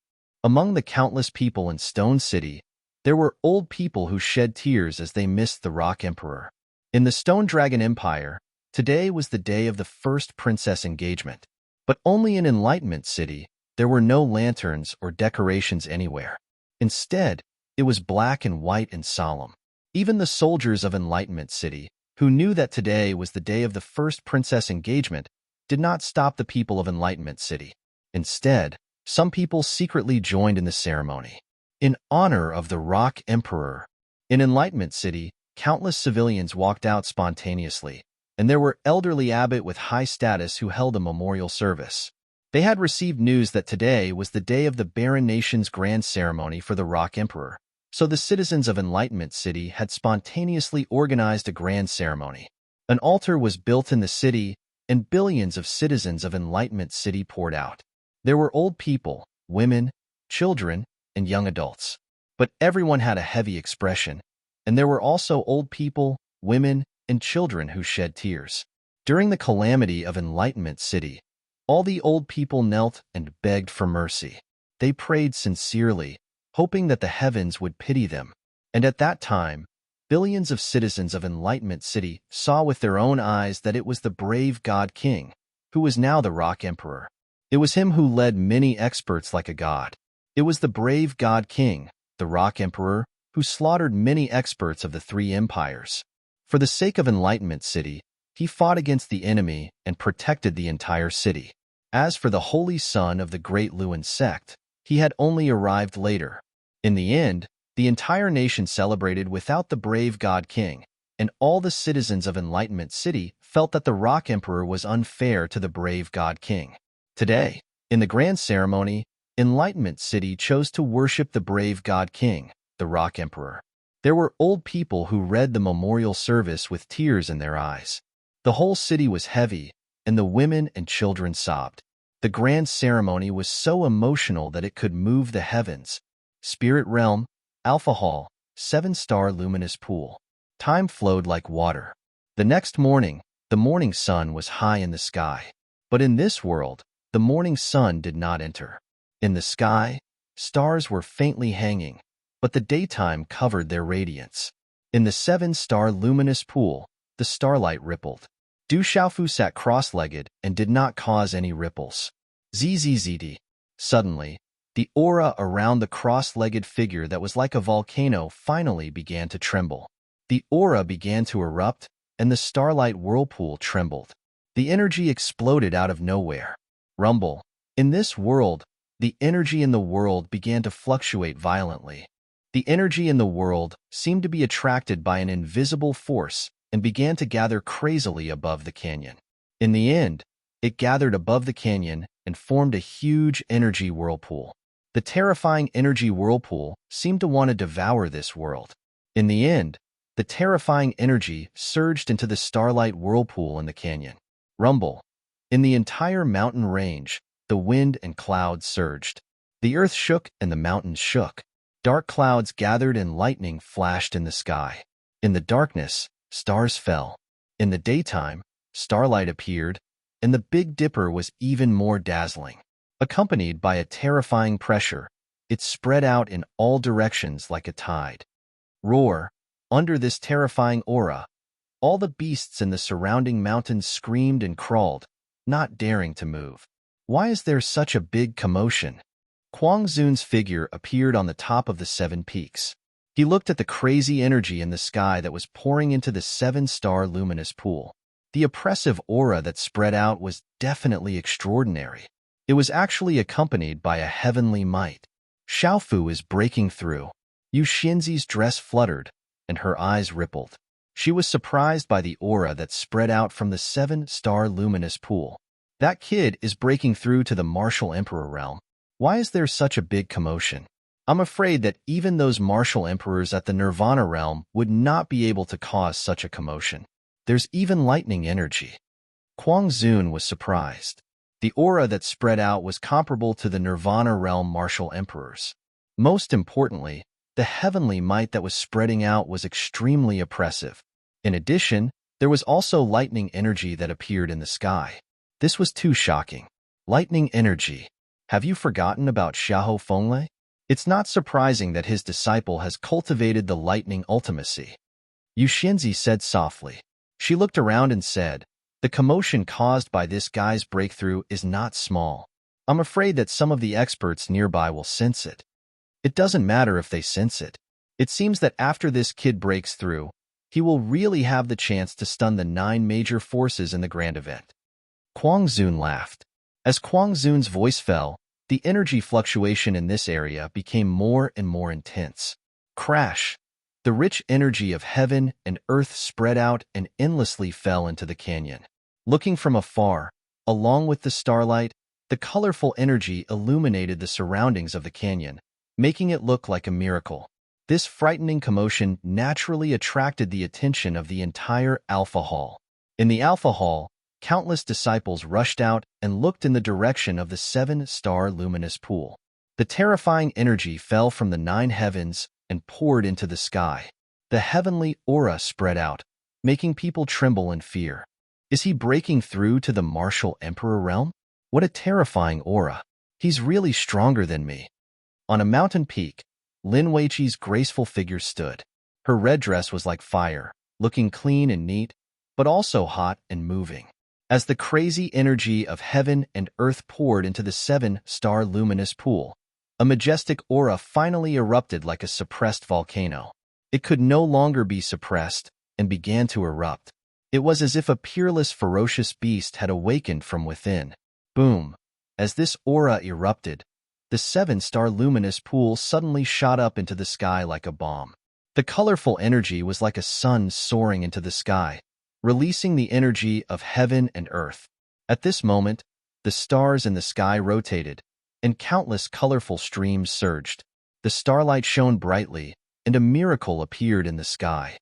Among the countless people in Stone City, there were old people who shed tears as they missed the Rock Emperor. In the Stone Dragon Empire, today was the day of the first princess engagement. But only in Enlightenment City, there were no lanterns or decorations anywhere. Instead, it was black and white and solemn. Even the soldiers of Enlightenment City, who knew that today was the day of the first princess engagement, did not stop the people of Enlightenment City. Instead, some people secretly joined in the ceremony. In honor of the Rock Emperor, in Enlightenment City, countless civilians walked out spontaneously, and there were elderly abbot with high status who held a memorial service. They had received news that today was the day of the Barren Nation's grand ceremony for the Rock Emperor, so the citizens of Enlightenment City had spontaneously organized a grand ceremony. An altar was built in the city, and billions of citizens of Enlightenment City poured out. There were old people, women, children, and young adults. But everyone had a heavy expression, and there were also old people, women, and children who shed tears. During the calamity of Enlightenment City, all the old people knelt and begged for mercy. They prayed sincerely, hoping that the heavens would pity them. And at that time, billions of citizens of Enlightenment City saw with their own eyes that it was the brave God King, who was now the Rock Emperor. It was him who led many experts like a god. It was the brave God King, the Rock Emperor, who slaughtered many experts of the three empires. For the sake of Enlightenment City, he fought against the enemy and protected the entire city. As for the Holy Son of the Great Luan sect, he had only arrived later. In the end, the entire nation celebrated without the brave God King, and all the citizens of Enlightenment City felt that the Rock Emperor was unfair to the brave God King. Today, in the grand ceremony, Enlightenment City chose to worship the brave God King, the Rock Emperor. There were old people who read the memorial service with tears in their eyes. The whole city was heavy, and the women and children sobbed. The grand ceremony was so emotional that it could move the heavens. Spirit Realm, Alpha Hall, 7-star luminous pool. Time flowed like water. The next morning, the morning sun was high in the sky. But in this world, the morning sun did not enter. In the sky, stars were faintly hanging, but the daytime covered their radiance. In the 7-star luminous pool, the starlight rippled. Du Xiaofu sat cross-legged and did not cause any ripples. Zzz. Suddenly, the aura around the cross-legged figure that was like a volcano finally began to tremble. The aura began to erupt, and the starlight whirlpool trembled. The energy exploded out of nowhere. Rumble. In this world, the energy in the world began to fluctuate violently. The energy in the world seemed to be attracted by an invisible force and began to gather crazily above the canyon. In the end, it gathered above the canyon and formed a huge energy whirlpool. The terrifying energy whirlpool seemed to want to devour this world. In the end, the terrifying energy surged into the starlight whirlpool in the canyon. Rumble. In the entire mountain range, the wind and clouds surged. The earth shook and the mountains shook. Dark clouds gathered and lightning flashed in the sky. In the darkness, stars fell. In the daytime, starlight appeared, and the Big Dipper was even more dazzling. Accompanied by a terrifying pressure, it spread out in all directions like a tide. Roar. Under this terrifying aura, all the beasts in the surrounding mountains screamed and crawled, not daring to move. Why is there such a big commotion? Kuang Zun's figure appeared on the top of the 7 peaks. He looked at the crazy energy in the sky that was pouring into the 7-star luminous pool. The oppressive aura that spread out was definitely extraordinary. It was actually accompanied by a heavenly might. Xiaofu is breaking through. Yu Xinzi's dress fluttered, and her eyes rippled. She was surprised by the aura that spread out from the seven-star luminous pool. That kid is breaking through to the martial emperor realm. Why is there such a big commotion? I'm afraid that even those martial emperors at the Nirvana realm would not be able to cause such a commotion. There's even lightning energy. Kuang Zun was surprised. The aura that spread out was comparable to the Nirvana realm martial emperors. Most importantly, the heavenly might that was spreading out was extremely oppressive. In addition, there was also lightning energy that appeared in the sky. This was too shocking. Lightning energy. Have you forgotten about Xiahou Fenglai? It's not surprising that his disciple has cultivated the lightning ultimacy. Yu Xinzi said softly. She looked around and said, the commotion caused by this guy's breakthrough is not small. I'm afraid that some of the experts nearby will sense it. It doesn't matter if they sense it. It seems that after this kid breaks through, he will really have the chance to stun the 9 major forces in the grand event. Kuang Zun laughed. As Kuang Zun's voice fell, the energy fluctuation in this area became more and more intense. Crash! The rich energy of heaven and earth spread out and endlessly fell into the canyon. Looking from afar, along with the starlight, the colorful energy illuminated the surroundings of the canyon, making it look like a miracle. This frightening commotion naturally attracted the attention of the entire Alpha Hall. In the Alpha Hall, countless disciples rushed out and looked in the direction of the 7-star luminous pool. The terrifying energy fell from the 9 heavens and poured into the sky. The heavenly aura spread out, making people tremble in fear. Is he breaking through to the martial emperor realm? What a terrifying aura. He's really stronger than me. On a mountain peak, Lin Weiqi's graceful figure stood. Her red dress was like fire, looking clean and neat, but also hot and moving. As the crazy energy of heaven and earth poured into the 7-star luminous pool, a majestic aura finally erupted like a suppressed volcano. It could no longer be suppressed and began to erupt. It was as if a peerless, ferocious beast had awakened from within. Boom! As this aura erupted, the 7-star luminous pool suddenly shot up into the sky like a bomb. The colorful energy was like a sun soaring into the sky, releasing the energy of heaven and earth. At this moment, the stars in the sky rotated, and countless colorful streams surged. The starlight shone brightly, and a miracle appeared in the sky.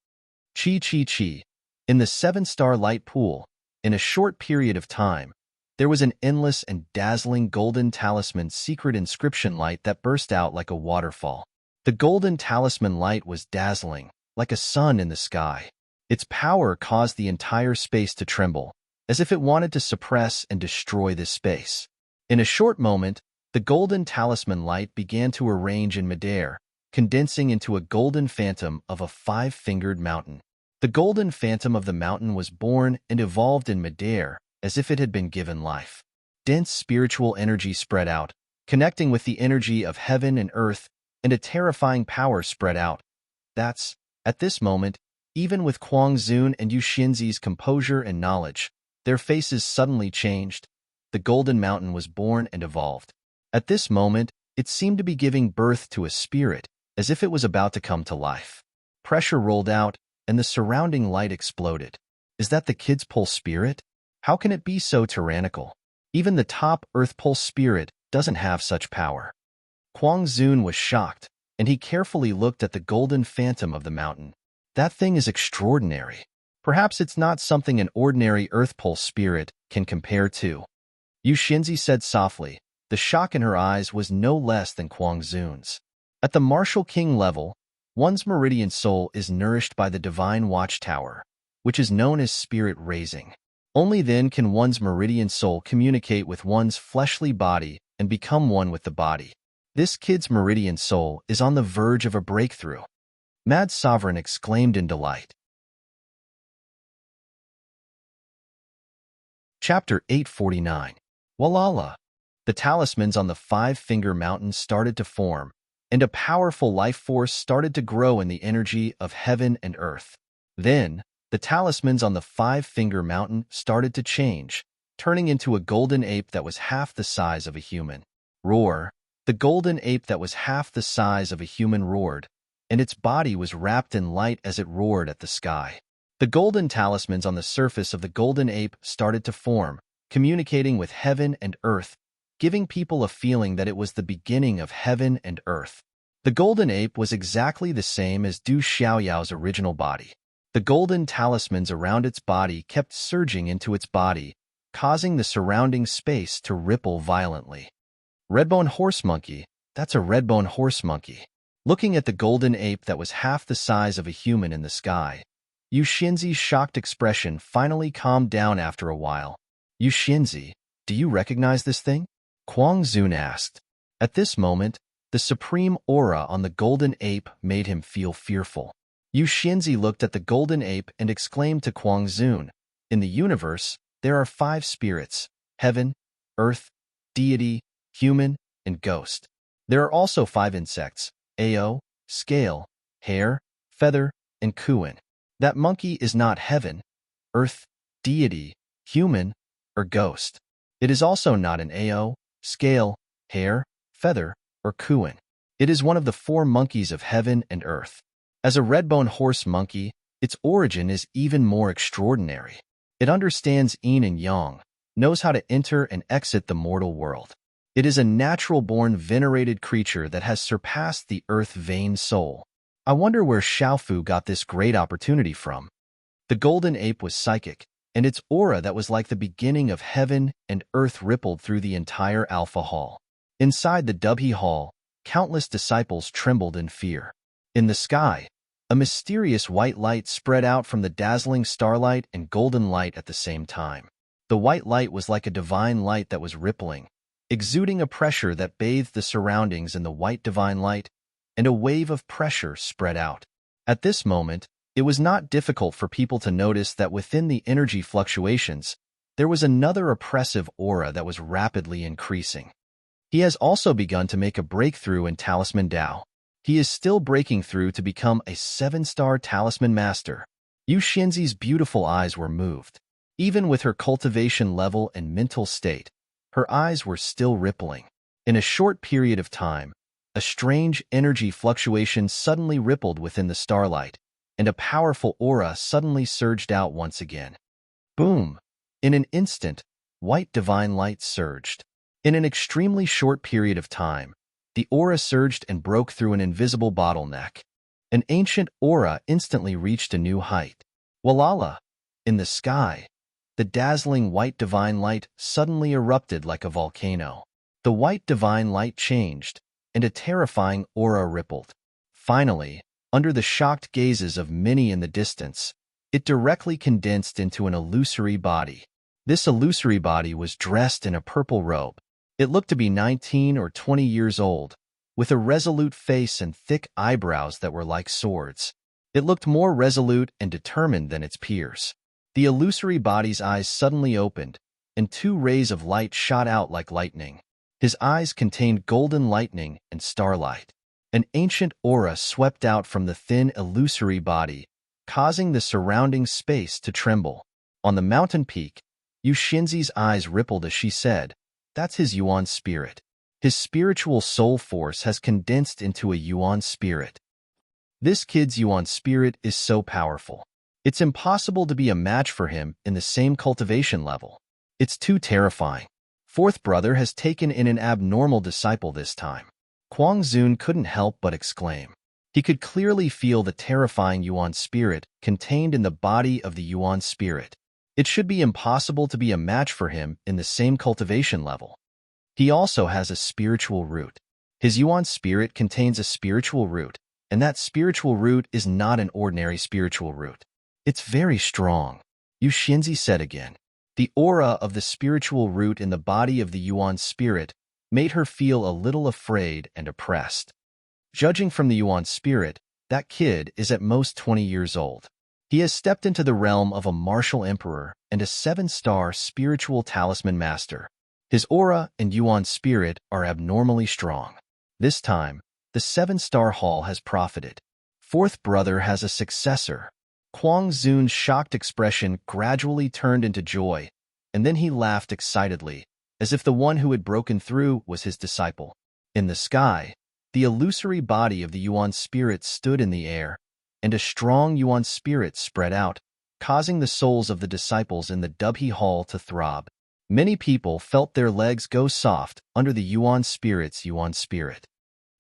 Chi chi chi. In the 7-star light pool, in a short period of time, there was an endless and dazzling golden talisman secret inscription light that burst out like a waterfall. The golden talisman light was dazzling, like a sun in the sky. Its power caused the entire space to tremble, as if it wanted to suppress and destroy this space. In a short moment, the golden talisman light began to arrange in midair, condensing into a golden phantom of a 5-fingered mountain. The golden phantom of the mountain was born and evolved in midair as if it had been given life. Dense spiritual energy spread out, connecting with the energy of heaven and earth, and a terrifying power spread out. At this moment, even with Kuang Zun and Yu Xinzi's composure and knowledge, their faces suddenly changed. The golden mountain was born and evolved. At this moment, it seemed to be giving birth to a spirit, as if it was about to come to life. Pressure rolled out, and the surrounding light exploded. Is that the kid's pulse spirit? How can it be so tyrannical? Even the top Earth pulse spirit doesn't have such power. Kuang Zun was shocked, and he carefully looked at the golden phantom of the mountain. That thing is extraordinary. Perhaps it's not something an ordinary Earth pulse spirit can compare to. Yu Xinzi said softly. The shock in her eyes was no less than Kuang Zun's. At the martial king level, one's meridian soul is nourished by the divine watchtower, which is known as spirit raising. Only then can one's meridian soul communicate with one's fleshly body and become one with the body. This kid's meridian soul is on the verge of a breakthrough. Mad Sovereign exclaimed in delight. Chapter 849. Walala. The talismans on the 5-finger mountain started to form, and a powerful life force started to grow in the energy of heaven and earth. Then, the talismans on the 5-finger mountain started to change, turning into a golden ape that was half the size of a human. Roar. The golden ape that was half the size of a human roared, and its body was wrapped in light as it roared at the sky. The golden talismans on the surface of the golden ape started to form, communicating with heaven and earth, giving people a feeling that it was the beginning of heaven and earth. The golden ape was exactly the same as Du Xiaoyao's original body. The golden talismans around its body kept surging into its body, causing the surrounding space to ripple violently. Redbone horse monkey, that's a redbone horse monkey. Looking at the golden ape that was half the size of a human in the sky, Yu Xinzi's shocked expression finally calmed down after a while. Yu Xinzi, do you recognize this thing? Kuang Zun asked. At this moment, the supreme aura on the golden ape made him feel fearful. Yu Xinzi looked at the golden ape and exclaimed to Kuang Zun, in the universe, there are 5 spirits: heaven, earth, deity, human, and ghost. There are also 5 insects: Ao, scale, hair, feather, and kuan. That monkey is not heaven, earth, deity, human, or ghost. It is also not an Ao, scale, hair, feather, or kuan. It is one of the 4 monkeys of heaven and earth. As a redbone horse monkey, its origin is even more extraordinary. It understands yin and yang, knows how to enter and exit the mortal world. It is a natural-born venerated creature that has surpassed the earth-vain soul. I wonder where Xiaofu got this great opportunity from. The golden ape was psychic, and its aura that was like the beginning of heaven and earth rippled through the entire Alpha Hall. Inside the Dubhe Hall, countless disciples trembled in fear. In the sky, a mysterious white light spread out from the dazzling starlight and golden light at the same time. The white light was like a divine light that was rippling, exuding a pressure that bathed the surroundings in the white divine light, and a wave of pressure spread out. At this moment, it was not difficult for people to notice that within the energy fluctuations, there was another oppressive aura that was rapidly increasing. He has also begun to make a breakthrough in Talisman Dao. He is still breaking through to become a 7-star Talisman Master. Yu Xinzi's beautiful eyes were moved. Even with her cultivation level and mental state, her eyes were still rippling. In a short period of time, a strange energy fluctuation suddenly rippled within the starlight, and a powerful aura suddenly surged out once again. Boom! In an instant, white divine light surged. In an extremely short period of time, the aura surged and broke through an invisible bottleneck. An ancient aura instantly reached a new height. Walala! In the sky, the dazzling white divine light suddenly erupted like a volcano. The white divine light changed, and a terrifying aura rippled. Finally, under the shocked gazes of many in the distance, it directly condensed into an illusory body. This illusory body was dressed in a purple robe. It looked to be 19 or 20 years old, with a resolute face and thick eyebrows that were like swords. It looked more resolute and determined than its peers. The illusory body's eyes suddenly opened, and 2 rays of light shot out like lightning. His eyes contained golden lightning and starlight. An ancient aura swept out from the thin illusory body, causing the surrounding space to tremble. On the mountain peak, Yu Xinzi's eyes rippled as she said, "That's his Yuan spirit. His spiritual soul force has condensed into a Yuan spirit. This kid's Yuan spirit is so powerful. It's impossible to be a match for him in the same cultivation level. It's too terrifying. Fourth brother has taken in an abnormal disciple this time." Kuang Zun couldn't help but exclaim. He could clearly feel the terrifying Yuan spirit contained in the body of the Yuan spirit. It should be impossible to be a match for him in the same cultivation level. He also has a spiritual root. His Yuan spirit contains a spiritual root, and that spiritual root is not an ordinary spiritual root. It's very strong, Yu Xinzi said again. The aura of the spiritual root in the body of the Yuan spirit made her feel a little afraid and oppressed. Judging from the Yuan spirit, that kid is at most 20 years old. He has stepped into the realm of a martial emperor and a 7-star spiritual talisman master. His aura and Yuan spirit are abnormally strong. This time, the 7-star hall has profited. Fourth brother has a successor. Kuang Zun's shocked expression gradually turned into joy, and then he laughed excitedly, as if the one who had broken through was his disciple. In the sky, the illusory body of the Yuan spirit stood in the air, and a strong Yuan spirit spread out, causing the souls of the disciples in the Dubhe Hall to throb. Many people felt their legs go soft under the Yuan spirit's Yuan spirit.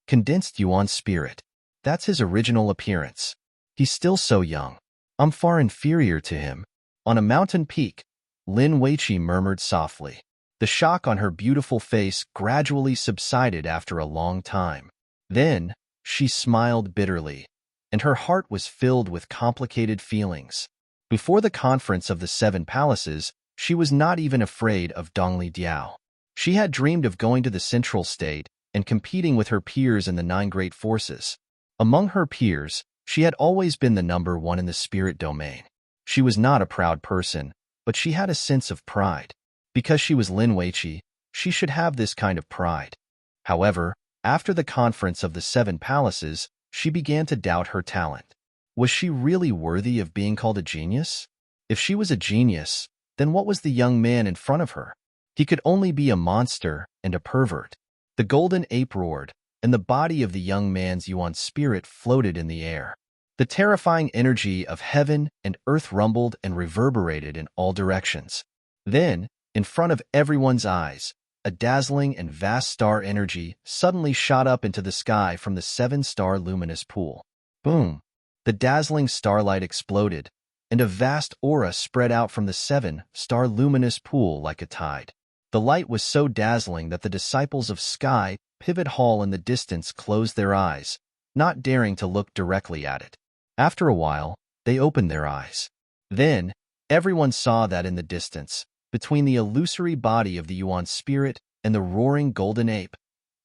Condensed Yuan spirit. That's his original appearance. He's still so young. I'm far inferior to him. On a mountain peak, Lin Weiqi murmured softly. The shock on her beautiful face gradually subsided after a long time. Then, she smiled bitterly, and her heart was filled with complicated feelings. Before the conference of the 7 palaces, she was not even afraid of Dongli Diao. She had dreamed of going to the central state and competing with her peers in the 9 great forces. Among her peers, she had always been the number 1 in the spirit domain. She was not a proud person, but she had a sense of pride. Because she was Lin Weiqi, she should have this kind of pride. However, after the conference of the 7 palaces, she began to doubt her talent. Was she really worthy of being called a genius? If she was a genius, then what was the young man in front of her? He could only be a monster and a pervert. The golden ape roared, and the body of the young man's Yuan spirit floated in the air. The terrifying energy of heaven and earth rumbled and reverberated in all directions. Then, in front of everyone's eyes, a dazzling and vast star energy suddenly shot up into the sky from the 7-star luminous pool. Boom! The dazzling starlight exploded, and a vast aura spread out from the 7-star luminous pool like a tide. The light was so dazzling that the disciples of Sky Pivot Hall in the distance closed their eyes, not daring to look directly at it. After a while, they opened their eyes. Then, everyone saw that in the distance, between the illusory body of the Yuan spirit and the roaring golden ape,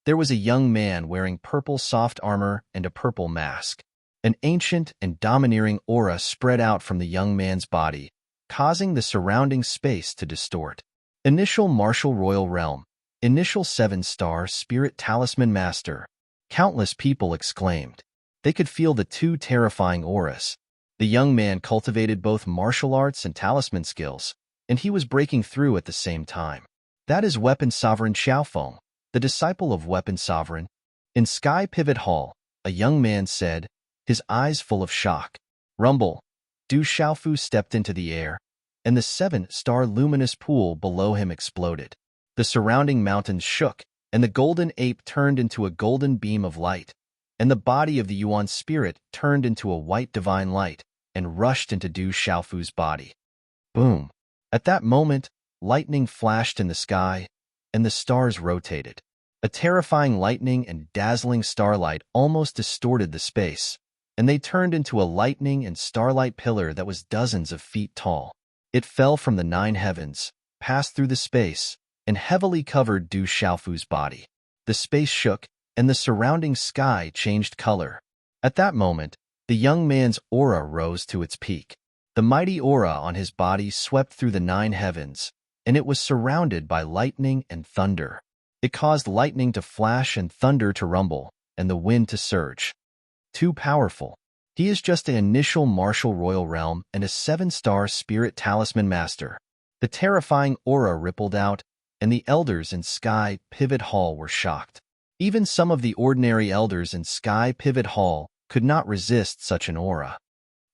there was a young man wearing purple soft armor and a purple mask. An ancient and domineering aura spread out from the young man's body, causing the surrounding space to distort. Initial Martial Royal Realm. Initial 7-star Spirit Talisman Master. Countless people exclaimed. They could feel the 2 terrifying auras. The young man cultivated both martial arts and talisman skills, and he was breaking through at the same time. That is Weapon Sovereign Xiaofeng, the disciple of Weapon Sovereign. In Sky Pivot Hall, a young man said, his eyes full of shock. Rumble. Du Xiaofu stepped into the air, and the 7-star luminous pool below him exploded. The surrounding mountains shook, and the golden ape turned into a golden beam of light, and the body of the Yuan spirit turned into a white divine light and rushed into Du Xiaofu's body. Boom! At that moment, lightning flashed in the sky, and the stars rotated. A terrifying lightning and dazzling starlight almost distorted the space, and they turned into a lightning and starlight pillar that was dozens of feet tall. It fell from the 9 heavens, passed through the space, and heavily covered Du Xiaofu's body. The space shook, and the surrounding sky changed color. At that moment, the young man's aura rose to its peak. The mighty aura on his body swept through the 9 heavens, and it was surrounded by lightning and thunder. It caused lightning to flash and thunder to rumble, and the wind to surge. Too powerful. He is just an initial Martial Royal Realm and a 7-star Spirit Talisman Master. The terrifying aura rippled out, and the elders in Sky Pivot Hall were shocked. Even some of the ordinary elders in Sky Pivot Hall could not resist such an aura.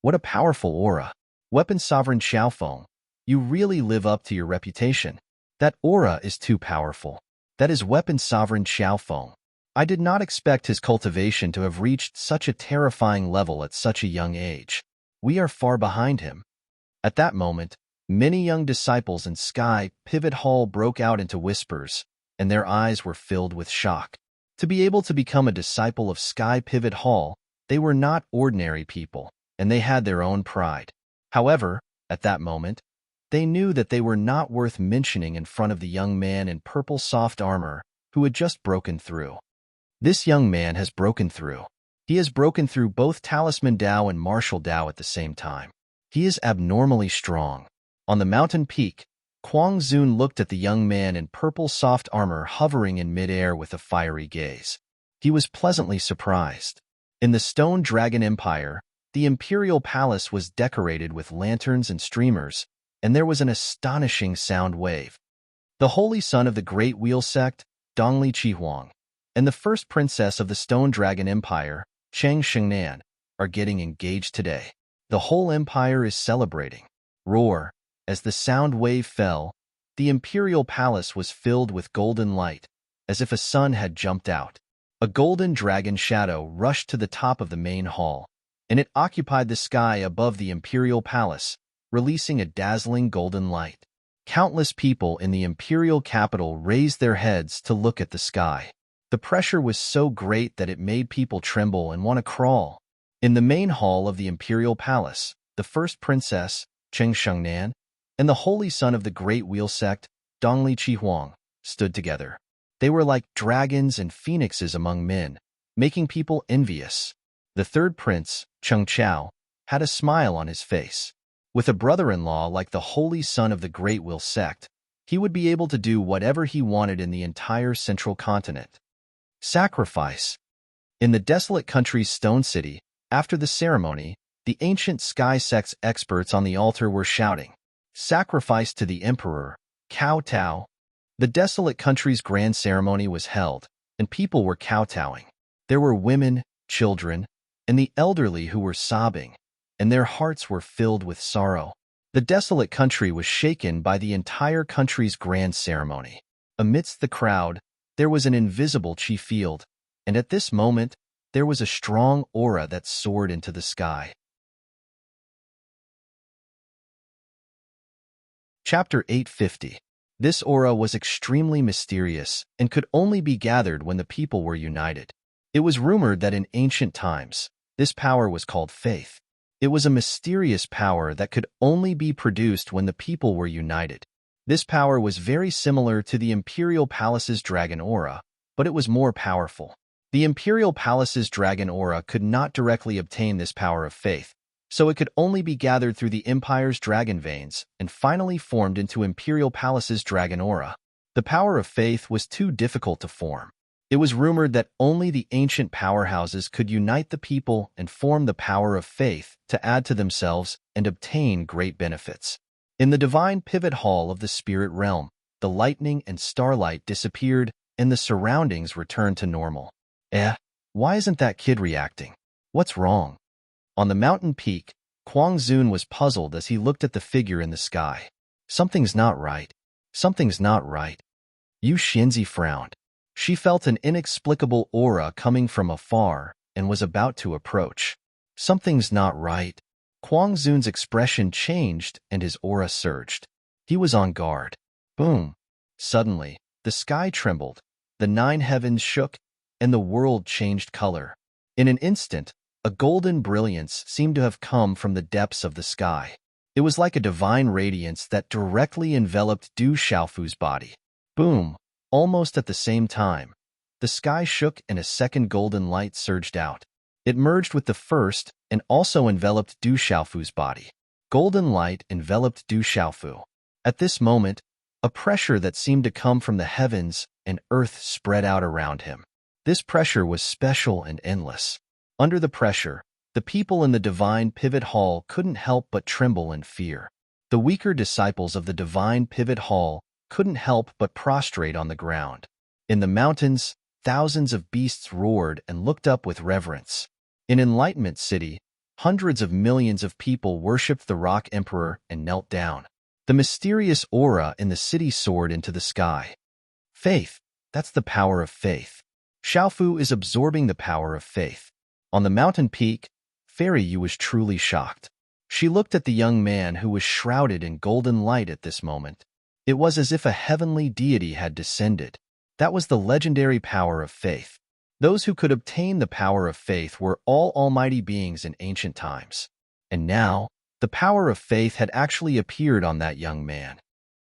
What a powerful aura! Weapon Sovereign Xiaofeng, you really live up to your reputation. That aura is too powerful. That is Weapon Sovereign Xiaofeng. I did not expect his cultivation to have reached such a terrifying level at such a young age. We are far behind him. At that moment, many young disciples in Sky Pivot Hall broke out into whispers, and their eyes were filled with shock. To be able to become a disciple of Sky Pivot Hall, they were not ordinary people, and they had their own pride. However, at that moment, they knew that they were not worth mentioning in front of the young man in purple soft armor who had just broken through. This young man has broken through. He has broken through both Talisman Dao and Martial Dao at the same time. He is abnormally strong. On the mountain peak, Kuang Zun looked at the young man in purple soft armor hovering in midair with a fiery gaze. He was pleasantly surprised. In the Stone Dragon Empire, the imperial palace was decorated with lanterns and streamers, and there was an astonishing sound wave. The holy son of the Great Wheel sect, Dongli Chihuang, and the first princess of the Stone Dragon Empire, Cheng Shengnan, are getting engaged today. The whole empire is celebrating. Roar. As the sound wave fell, the imperial palace was filled with golden light, as if a sun had jumped out. A golden dragon shadow rushed to the top of the main hall, and it occupied the sky above the imperial palace, releasing a dazzling golden light. Countless people in the imperial capital raised their heads to look at the sky. The pressure was so great that it made people tremble and want to crawl. In the main hall of the imperial palace, the first princess, Cheng Shengnan, and the holy son of the Great Wheel sect, Dongli Chihuang, stood together. They were like dragons and phoenixes among men, making people envious. The third prince, Cheng Chao, had a smile on his face. With a brother-in-law like the holy son of the Great Wheel sect, he would be able to do whatever he wanted in the entire central continent. Sacrifice. In the desolate country's stone city, after the ceremony, the ancient sky sect's experts on the altar were shouting, "Sacrifice to the emperor, Cao Tao." The desolate country's grand ceremony was held, and people were kowtowing. There were women, children, and the elderly who were sobbing, and their hearts were filled with sorrow. The desolate country was shaken by the entire country's grand ceremony. Amidst the crowd, there was an invisible chi field, and at this moment, there was a strong aura that soared into the sky. Chapter 850. This aura was extremely mysterious and could only be gathered when the people were united. It was rumored that in ancient times, this power was called faith. It was a mysterious power that could only be produced when the people were united. This power was very similar to the Imperial Palace's dragon aura, but it was more powerful. The Imperial Palace's dragon aura could not directly obtain this power of faith, so it could only be gathered through the Empire's dragon veins and finally formed into Imperial Palace's dragon aura. The power of faith was too difficult to form. It was rumored that only the ancient powerhouses could unite the people and form the power of faith to add to themselves and obtain great benefits. In the divine pivot hall of the spirit realm, the lightning and starlight disappeared and the surroundings returned to normal. Why isn't that kid reacting? What's wrong? On the mountain peak, Kuang Zun was puzzled as he looked at the figure in the sky. Something's not right. Something's not right. Yu Xianzi frowned. She felt an inexplicable aura coming from afar and was about to approach. Something's not right. Kuang Zun's expression changed and his aura surged. He was on guard. Boom! Suddenly, the sky trembled, the 9 heavens shook, and the world changed color. In an instant, a golden brilliance seemed to have come from the depths of the sky. It was like a divine radiance that directly enveloped Du Xiaofu's body. Boom! Almost at the same time, the sky shook and a second golden light surged out. It merged with the first and also enveloped Du Xiaofu's body. Golden light enveloped Du Xiaofu. At this moment, a pressure that seemed to come from the heavens and earth spread out around him. This pressure was special and endless. Under the pressure, the people in the divine pivot hall couldn't help but tremble in fear. The weaker disciples of the divine pivot hall couldn't help but prostrate on the ground. In the mountains, thousands of beasts roared and looked up with reverence. In Enlightenment City, hundreds of millions of people worshipped the Rock Emperor and knelt down. The mysterious aura in the city soared into the sky. Faith, that's the power of faith. Xiaofu is absorbing the power of faith. On the mountain peak, Fairy Yu was truly shocked. She looked at the young man who was shrouded in golden light at this moment. It was as if a heavenly deity had descended. That was the legendary power of faith. Those who could obtain the power of faith were all almighty beings in ancient times. And now, the power of faith had actually appeared on that young man.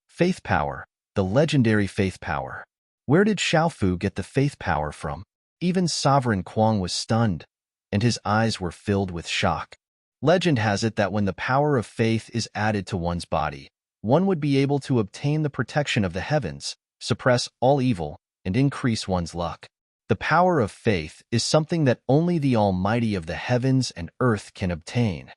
Faith power, the legendary faith power. Where did Xiaofu get the faith power from? Even Sovereign Kuang was stunned, and his eyes were filled with shock. Legend has it that when the power of faith is added to one's body, one would be able to obtain the protection of the heavens, suppress all evil, and increase one's luck. The power of faith is something that only the Almighty of the heavens and earth can obtain.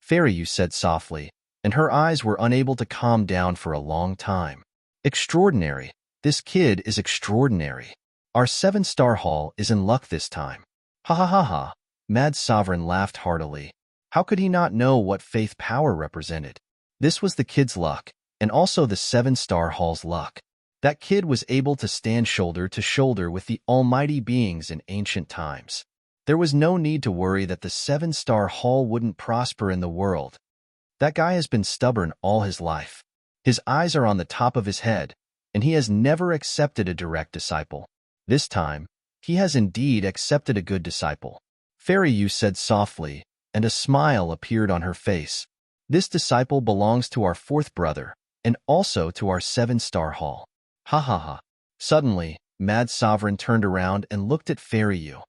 Fairy Yu said softly, and her eyes were unable to calm down for a long time. Extraordinary. This kid is extraordinary. Our 7-star hall is in luck this time. Ha ha ha ha. Mad Sovereign laughed heartily. How could he not know what faith power represented? This was the kid's luck, and also the 7-star hall's luck. That kid was able to stand shoulder to shoulder with the almighty beings in ancient times. There was no need to worry that the 7-star hall wouldn't prosper in the world. That guy has been stubborn all his life. His eyes are on the top of his head, and he has never accepted a direct disciple. This time, he has indeed accepted a good disciple. Fairy Yu said softly, and a smile appeared on her face. This disciple belongs to our 4th brother, and also to our 7-star hall. Ha ha ha. Suddenly, Mad Sovereign turned around and looked at Fairy Yu,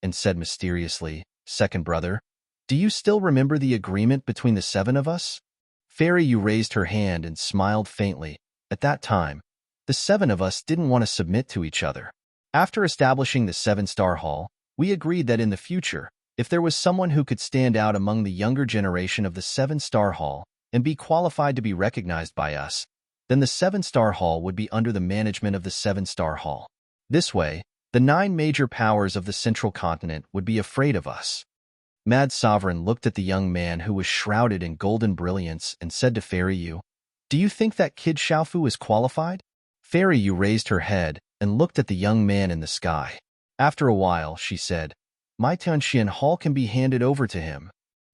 and said mysteriously, "Second brother, do you still remember the agreement between the 7 of us?" Fairy Yu raised her hand and smiled faintly. At that time, the 7 of us didn't want to submit to each other. After establishing the 7-star hall, we agreed that in the future, if there was someone who could stand out among the younger generation of the 7-star hall and be qualified to be recognized by us, then the 7-star hall would be under the management of the 7-star hall. This way, the 9 major powers of the central continent would be afraid of us. Mad Sovereign looked at the young man who was shrouded in golden brilliance and said to Fairy Yu, "Do you think that kid Xiaofu is qualified?" Fairy Yu raised her head and looked at the young man in the sky. After a while, she said, "My Tianxian Hall can be handed over to him.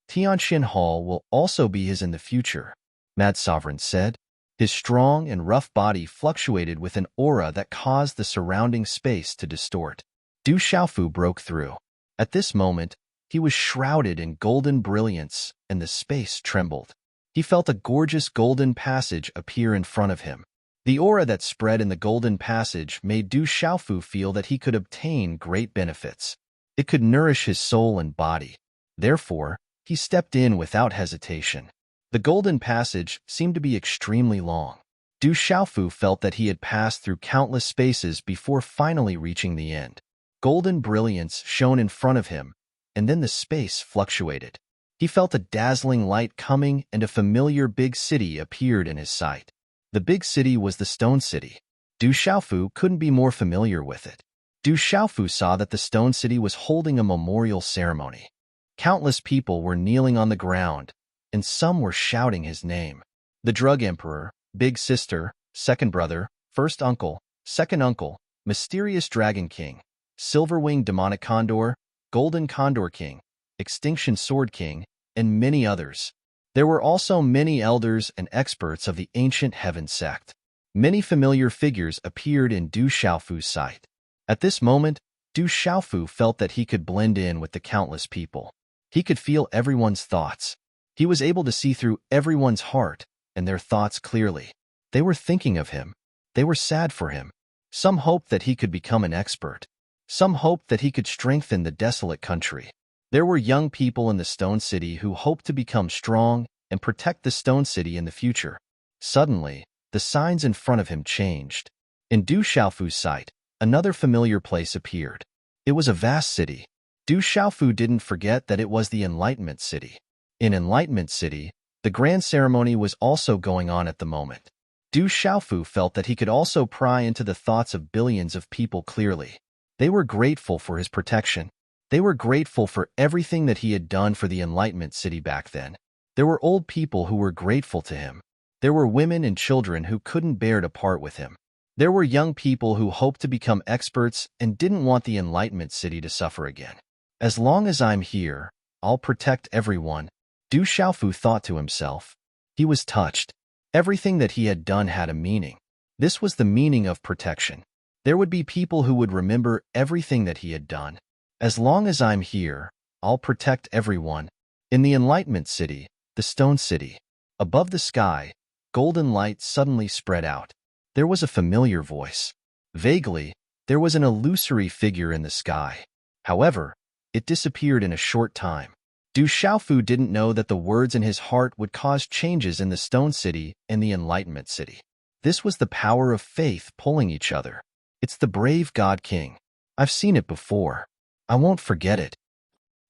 Tianxian Hall will also be his in the future," Mad Sovereign said. His strong and rough body fluctuated with an aura that caused the surrounding space to distort. Du Xiaofu broke through. At this moment, he was shrouded in golden brilliance, and the space trembled. He felt a gorgeous golden passage appear in front of him. The aura that spread in the golden passage made Du Xiaofu feel that he could obtain great benefits. It could nourish his soul and body. Therefore, he stepped in without hesitation. The golden passage seemed to be extremely long. Du Xiaofu felt that he had passed through countless spaces before finally reaching the end. Golden brilliance shone in front of him, and then the space fluctuated. He felt a dazzling light coming, and a familiar big city appeared in his sight. The big city was the Stone City. Du Xiaofu couldn't be more familiar with it. Du Xiaofu saw that the Stone City was holding a memorial ceremony. Countless people were kneeling on the ground, and some were shouting his name. The Drug Emperor, Big Sister, Second Brother, First Uncle, Second Uncle, Mysterious Dragon King, Silver-Winged Demonic Condor, Golden Condor King, Extinction Sword King, and many others. There were also many elders and experts of the ancient Heaven sect. Many familiar figures appeared in Du Xiaofu's sight. At this moment, Du Xiaofu felt that he could blend in with the countless people. He could feel everyone's thoughts. He was able to see through everyone's heart and their thoughts clearly. They were thinking of him. They were sad for him. Some hoped that he could become an expert. Some hoped that he could strengthen the desolate country. There were young people in the Stone City who hoped to become strong and protect the Stone City in the future. Suddenly, the signs in front of him changed. In Du Xiaofu's sight, another familiar place appeared. It was a vast city. Du Xiaofu didn't forget that it was the Enlightenment City. In Enlightenment City, the grand ceremony was also going on at the moment. Du Xiaofu felt that he could also pry into the thoughts of billions of people clearly. They were grateful for his protection. They were grateful for everything that he had done for the Enlightenment City back then. There were old people who were grateful to him. There were women and children who couldn't bear to part with him. There were young people who hoped to become experts and didn't want the Enlightenment City to suffer again. As long as I'm here, I'll protect everyone, Du Xiaofu thought to himself. He was touched. Everything that he had done had a meaning. This was the meaning of protection. There would be people who would remember everything that he had done. As long as I'm here, I'll protect everyone. In the Enlightenment City, the Stone City, above the sky, golden light suddenly spread out. There was a familiar voice. Vaguely, there was an illusory figure in the sky. However, it disappeared in a short time. Du Xiaofu didn't know that the words in his heart would cause changes in the Stone City and the Enlightenment City. This was the power of faith pulling each other. It's the brave God King. I've seen it before. I won't forget it.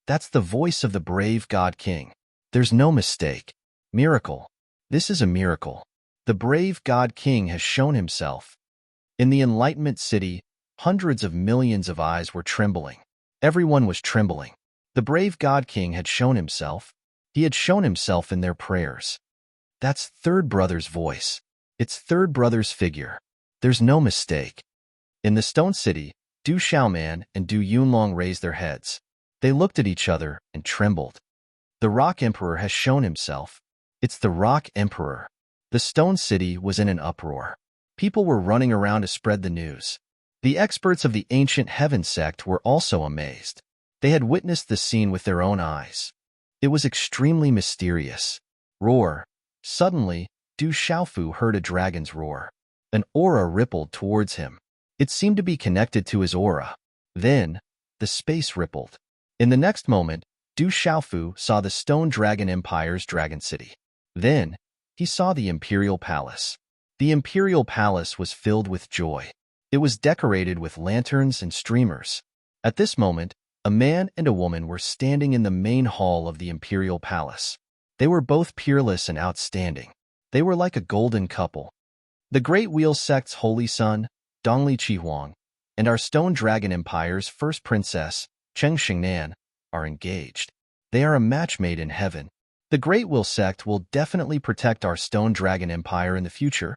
That's the voice of the brave God King. There's no mistake. Miracle. This is a miracle. The brave God King has shown himself. In the Enlightenment City, hundreds of millions of eyes were trembling. Everyone was trembling. The brave God King had shown himself. He had shown himself in their prayers. That's Third Brother's voice. It's Third Brother's figure. There's no mistake. In the Stone City, Du Xiaoman and Du Yunlong raised their heads. They looked at each other and trembled. The Rock Emperor has shown himself. It's the Rock Emperor. The Stone City was in an uproar. People were running around to spread the news. The experts of the ancient heaven sect were also amazed. They had witnessed the scene with their own eyes. It was extremely mysterious. Roar. Suddenly, Du Xiaofu heard a dragon's roar. An aura rippled towards him. It seemed to be connected to his aura. Then, the space rippled. In the next moment, Du Xiaofu saw the Stone Dragon Empire's Dragon City. Then, he saw the Imperial Palace. The Imperial Palace was filled with joy. It was decorated with lanterns and streamers. At this moment, a man and a woman were standing in the main hall of the Imperial Palace. They were both peerless and outstanding. They were like a golden couple. The Great Wheel Sect's holy son, Dongli Qihuang, and our Stone Dragon Empire's first princess, Cheng Xingnan, are engaged. They are a match made in heaven. The Great Wheel Sect will definitely protect our Stone Dragon Empire in the future.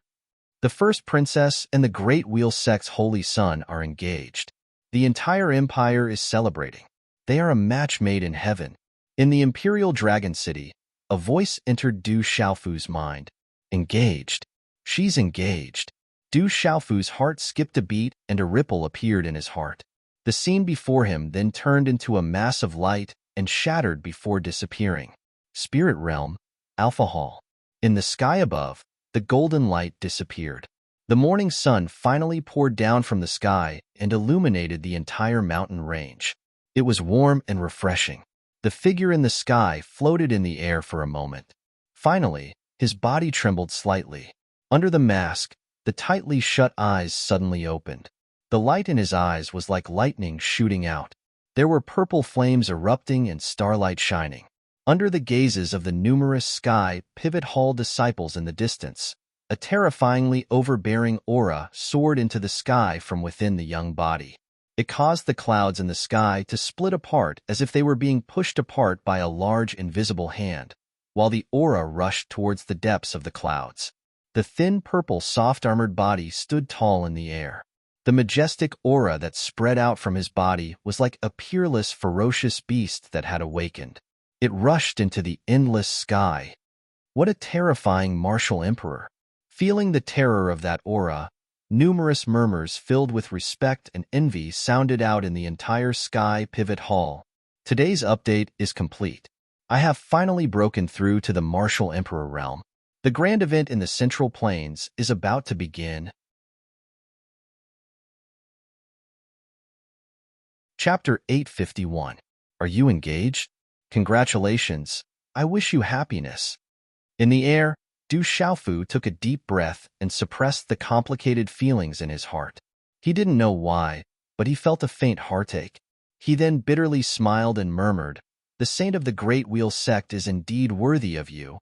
The first princess and the Great Wheel Sect's holy son are engaged. The entire empire is celebrating. They are a match made in heaven. In the Imperial Dragon City, a voice entered Du Xiaofu's mind. Engaged. She's engaged. Du Xiaofu's heart skipped a beat and a ripple appeared in his heart. The scene before him then turned into a mass of light and shattered before disappearing. Spirit Realm, Alpha Hall. In the sky above, the golden light disappeared. The morning sun finally poured down from the sky and illuminated the entire mountain range. It was warm and refreshing. The figure in the sky floated in the air for a moment. Finally, his body trembled slightly. Under the mask, the tightly shut eyes suddenly opened. The light in his eyes was like lightning shooting out. There were purple flames erupting and starlight shining. Under the gazes of the numerous Sky Pivot Hall disciples in the distance, a terrifyingly overbearing aura soared into the sky from within the young body. It caused the clouds in the sky to split apart as if they were being pushed apart by a large invisible hand, while the aura rushed towards the depths of the clouds. The thin purple soft-armored body stood tall in the air. The majestic aura that spread out from his body was like a peerless, ferocious beast that had awakened. It rushed into the endless sky. What a terrifying martial emperor! Feeling the terror of that aura, numerous murmurs filled with respect and envy sounded out in the entire Sky Pivot Hall. Today's update is complete. I have finally broken through to the martial emperor realm. The grand event in the Central Plains is about to begin. Chapter 851. Are you engaged? Congratulations. I wish you happiness. In the air, Du Xiaofu took a deep breath and suppressed the complicated feelings in his heart. He didn't know why, but he felt a faint heartache. He then bitterly smiled and murmured, "The saint of the Great Wheel Sect is indeed worthy of you.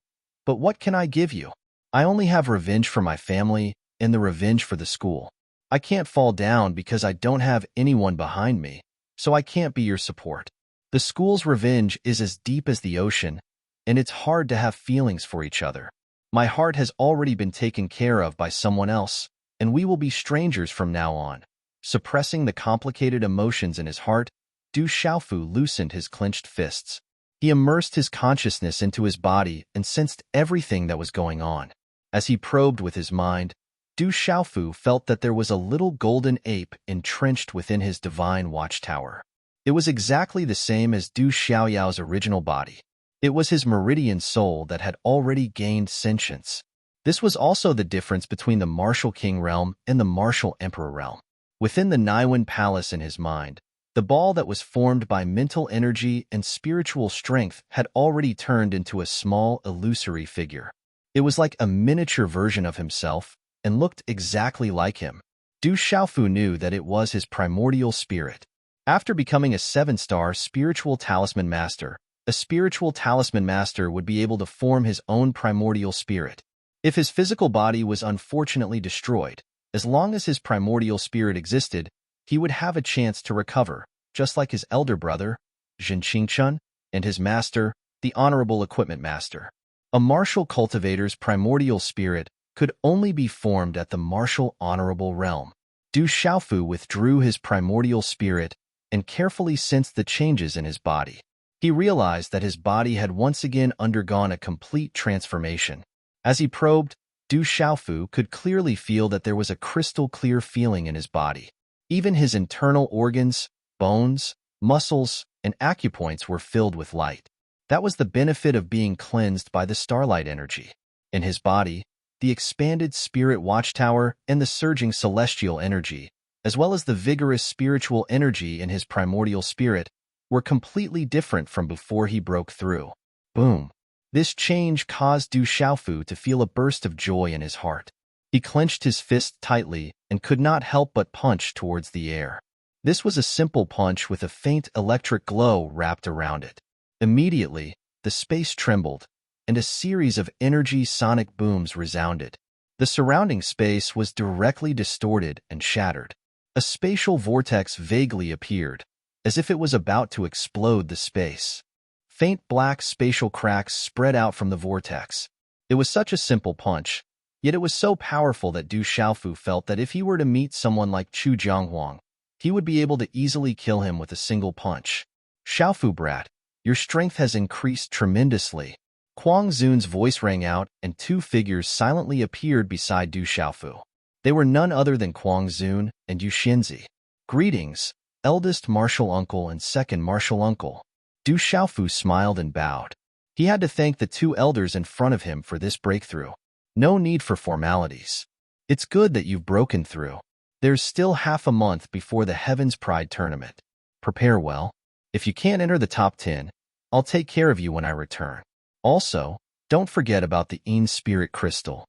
But what can I give you? I only have revenge for my family and the revenge for the school. I can't fall down because I don't have anyone behind me, so I can't be your support. The school's revenge is as deep as the ocean, and it's hard to have feelings for each other. My heart has already been taken care of by someone else, and we will be strangers from now on." Suppressing the complicated emotions in his heart, Du Xiaofu loosened his clenched fists. He immersed his consciousness into his body and sensed everything that was going on. As he probed with his mind, Du Xiaofu felt that there was a little golden ape entrenched within his divine watchtower. It was exactly the same as Du Xiaoyao's original body. It was his meridian soul that had already gained sentience. This was also the difference between the Martial King realm and the Martial Emperor realm. Within the Naiwan Palace in his mind, the ball that was formed by mental energy and spiritual strength had already turned into a small, illusory figure. It was like a miniature version of himself and looked exactly like him. Du Xiaofu knew that it was his primordial spirit. After becoming a 7-star spiritual talisman master, A spiritual talisman master would be able to form his own primordial spirit. If his physical body was unfortunately destroyed, as long as his primordial spirit existed, he would have a chance to recover, just like his elder brother, Jinqingchun, and his master, the Honorable Equipment Master. A martial cultivator's primordial spirit could only be formed at the martial honorable realm. Du Xiaofu withdrew his primordial spirit and carefully sensed the changes in his body. He realized that his body had once again undergone a complete transformation. As he probed, Du Xiaofu could clearly feel that there was a crystal-clear feeling in his body. Even his internal organs, bones, muscles, and acupoints were filled with light. That was the benefit of being cleansed by the starlight energy. In his body, the expanded spirit watchtower and the surging celestial energy, as well as the vigorous spiritual energy in his primordial spirit, were completely different from before he broke through. Boom! This change caused Du Xiaofu to feel a burst of joy in his heart. He clenched his fist tightly and could not help but punch towards the air. This was a simple punch with a faint electric glow wrapped around it. Immediately, the space trembled, and a series of energy sonic booms resounded. The surrounding space was directly distorted and shattered. A spatial vortex vaguely appeared, as if it was about to explode the space. Faint black spatial cracks spread out from the vortex. It was such a simple punch, yet it was so powerful that Du Xiaofu felt that if he were to meet someone like Chu Jianghuang, he would be able to easily kill him with a single punch. Xiaofu brat, your strength has increased tremendously. Kuang Zun's voice rang out, and two figures silently appeared beside Du Xiaofu. They were none other than Kuang Zun and Yu Xinzi. Greetings, eldest martial uncle and second martial uncle. Du Xiaofu smiled and bowed. He had to thank the two elders in front of him for this breakthrough. No need for formalities. It's good that you've broken through. There's still half a month before the Heaven's Pride tournament. Prepare well. If you can't enter the top 10, I'll take care of you when I return. Also, don't forget about the Yin Spirit Crystal.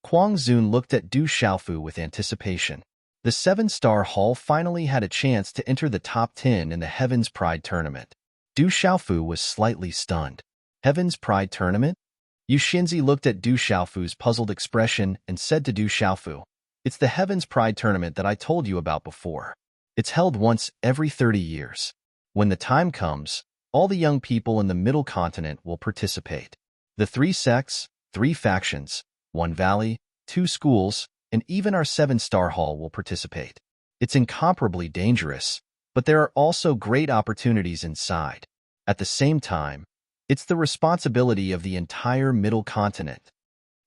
Kuang Zun looked at Du Xiaofu with anticipation. The 7-star hall finally had a chance to enter the top 10 in the Heaven's Pride tournament. Du Xiaofu was slightly stunned. Heaven's Pride tournament? Yu Xinzi looked at Du Xiaofu's puzzled expression and said to Du Xiaofu, "It's the Heaven's Pride tournament that I told you about before. It's held once every 30 years. When the time comes, all the young people in the Middle Continent will participate. The 3 sects, 3 factions, 1 valley, 2 schools, and even our 7-star hall will participate. It's incomparably dangerous, but there are also great opportunities inside. At the same time, it's the responsibility of the entire Middle Continent."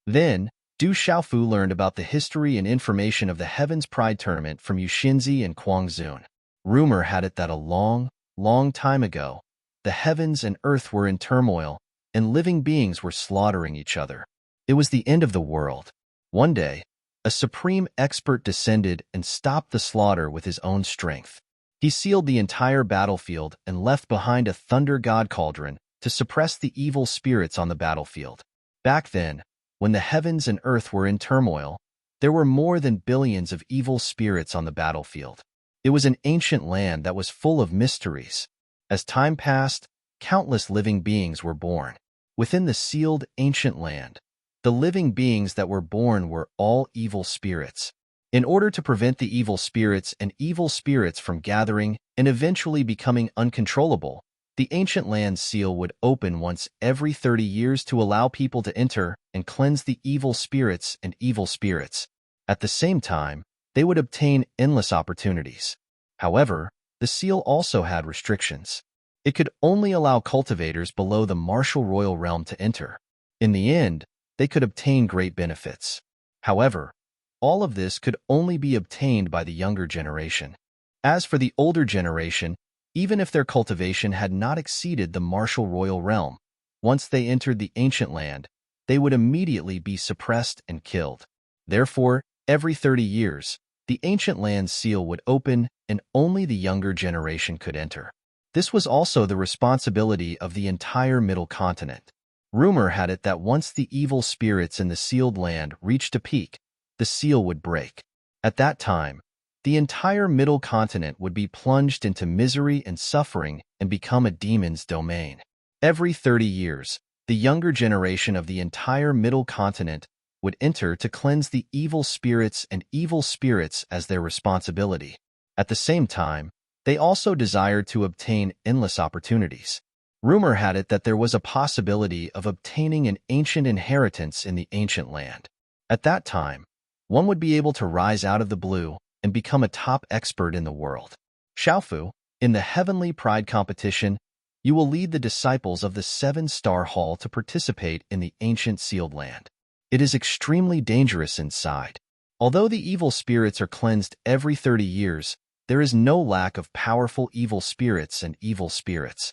Then, Du Xiaofu learned about the history and information of the Heaven's Pride tournament from Yu Xinzi and Kuang Zun. Rumor had it that a long time ago, the heavens and earth were in turmoil, and living beings were slaughtering each other. It was the end of the world. One day, a supreme expert descended and stopped the slaughter with his own strength. He sealed the entire battlefield and left behind a thunder god cauldron to suppress the evil spirits on the battlefield. Back then, when the heavens and earth were in turmoil, there were more than billions of evil spirits on the battlefield. It was an ancient land that was full of mysteries. As time passed, countless living beings were born. Within the sealed ancient land, the living beings that were born were all evil spirits. In order to prevent the evil spirits and evil spirits from gathering and eventually becoming uncontrollable, the ancient land seal would open once every 30 years to allow people to enter and cleanse the evil spirits and evil spirits. At the same time, they would obtain endless opportunities. However, the seal also had restrictions. It could only allow cultivators below the martial royal realm to enter. In the end, they could obtain great benefits. However, all of this could only be obtained by the younger generation. As for the older generation, even if their cultivation had not exceeded the martial royal realm, once they entered the ancient land, they would immediately be suppressed and killed. Therefore, every 30 years, the ancient land seal would open and only the younger generation could enter. This was also the responsibility of the entire Middle Continent. Rumor had it that once the evil spirits in the sealed land reached a peak, the seal would break. At that time, the entire Middle Continent would be plunged into misery and suffering and become a demon's domain. Every 30 years, the younger generation of the entire middle continent would enter to cleanse the evil spirits and evil spirits as their responsibility. At the same time, they also desired to obtain endless opportunities. Rumor had it that there was a possibility of obtaining an ancient inheritance in the ancient land. At that time, one would be able to rise out of the blue and become a top expert in the world. Xiaofu, in the Heavenly Pride competition, you will lead the disciples of the 7-Star Hall to participate in the ancient sealed land. It is extremely dangerous inside. Although the evil spirits are cleansed every 30 years, there is no lack of powerful evil spirits and evil spirits.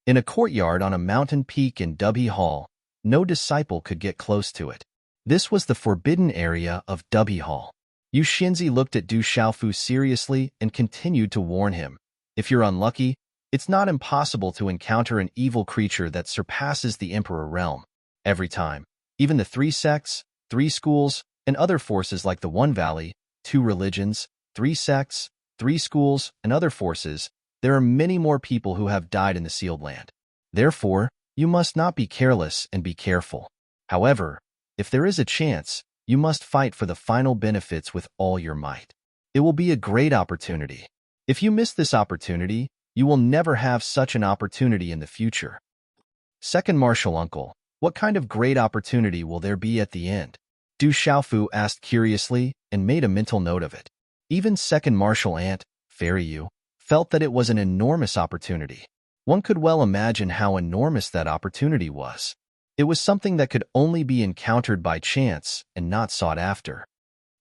In a courtyard on a mountain peak in Dubhe Hall, no disciple could get close to it. This was the forbidden area of Dubhe Hall. Yu Xinzi looked at Du Xiaofu seriously and continued to warn him. If you're unlucky, it's not impossible to encounter an evil creature that surpasses the Emperor realm. Every time, even the 3 sects, 3 schools, and other forces like the One Valley, 2 religions, 3 sects, 3 schools, and other forces, there are many more people who have died in the sealed land. Therefore, you must not be careless and be careful. However, if there is a chance, you must fight for the final benefits with all your might. It will be a great opportunity. If you miss this opportunity, you will never have such an opportunity in the future. Second Martial Uncle, what kind of great opportunity will there be at the end? Du Xiaofu asked curiously and made a mental note of it. Even Second Martial Aunt, Fairy Yu, felt that it was an enormous opportunity. One could well imagine how enormous that opportunity was. It was something that could only be encountered by chance and not sought after.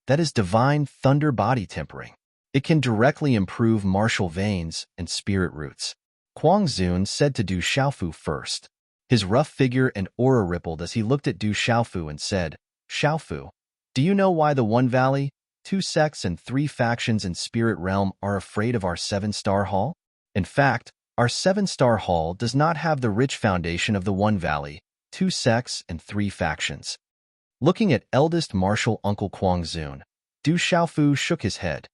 That is divine thunder body tempering. It can directly improve martial veins and spirit roots. Kuang Zun said to Du Xiaofu first. His rough figure and aura rippled as he looked at Du Xiaofu and said, Xiaofu, do you know why the One Valley, 2 sects and 3 factions in Spirit Realm are afraid of our 7-Star Hall? In fact, our 7-Star Hall does not have the rich foundation of the One Valley, 2 sects and 3 factions. Looking at eldest martial uncle Kuang Zun, Du Xiaofu shook his head.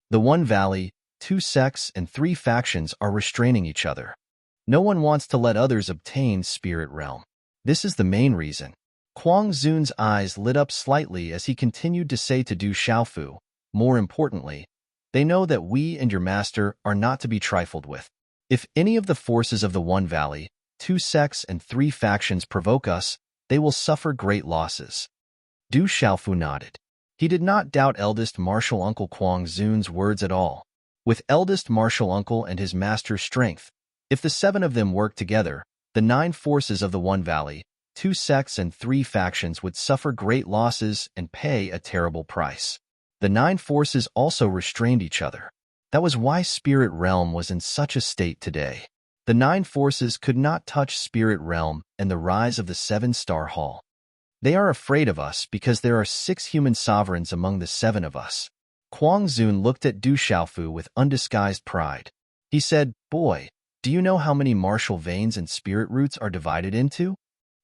The One Valley, 2 sects and 3 factions are restraining each other. No one wants to let others obtain Spirit Realm. This is the main reason. Kuang Zun's eyes lit up slightly as he continued to say to Du Xiaofu, more importantly, they know that we and your master are not to be trifled with. If any of the forces of the One Valley, 2 sects and 3 factions provoke us, they will suffer great losses. Du Xiaofu nodded. He did not doubt eldest martial uncle Kuang Zun's words at all. With eldest martial uncle and his master's strength, if the 7 of them worked together, the 9 forces of the One Valley, 2 sects and 3 factions would suffer great losses and pay a terrible price. The 9 forces also restrained each other. That was why Spirit Realm was in such a state today. The 9 forces could not touch Spirit Realm and the rise of the 7-Star Hall. They are afraid of us because there are 6 human sovereigns among the 7 of us. Kuang Zun looked at Du Xiaofu with undisguised pride. He said, Boy, do you know how many martial veins and spirit roots are divided into?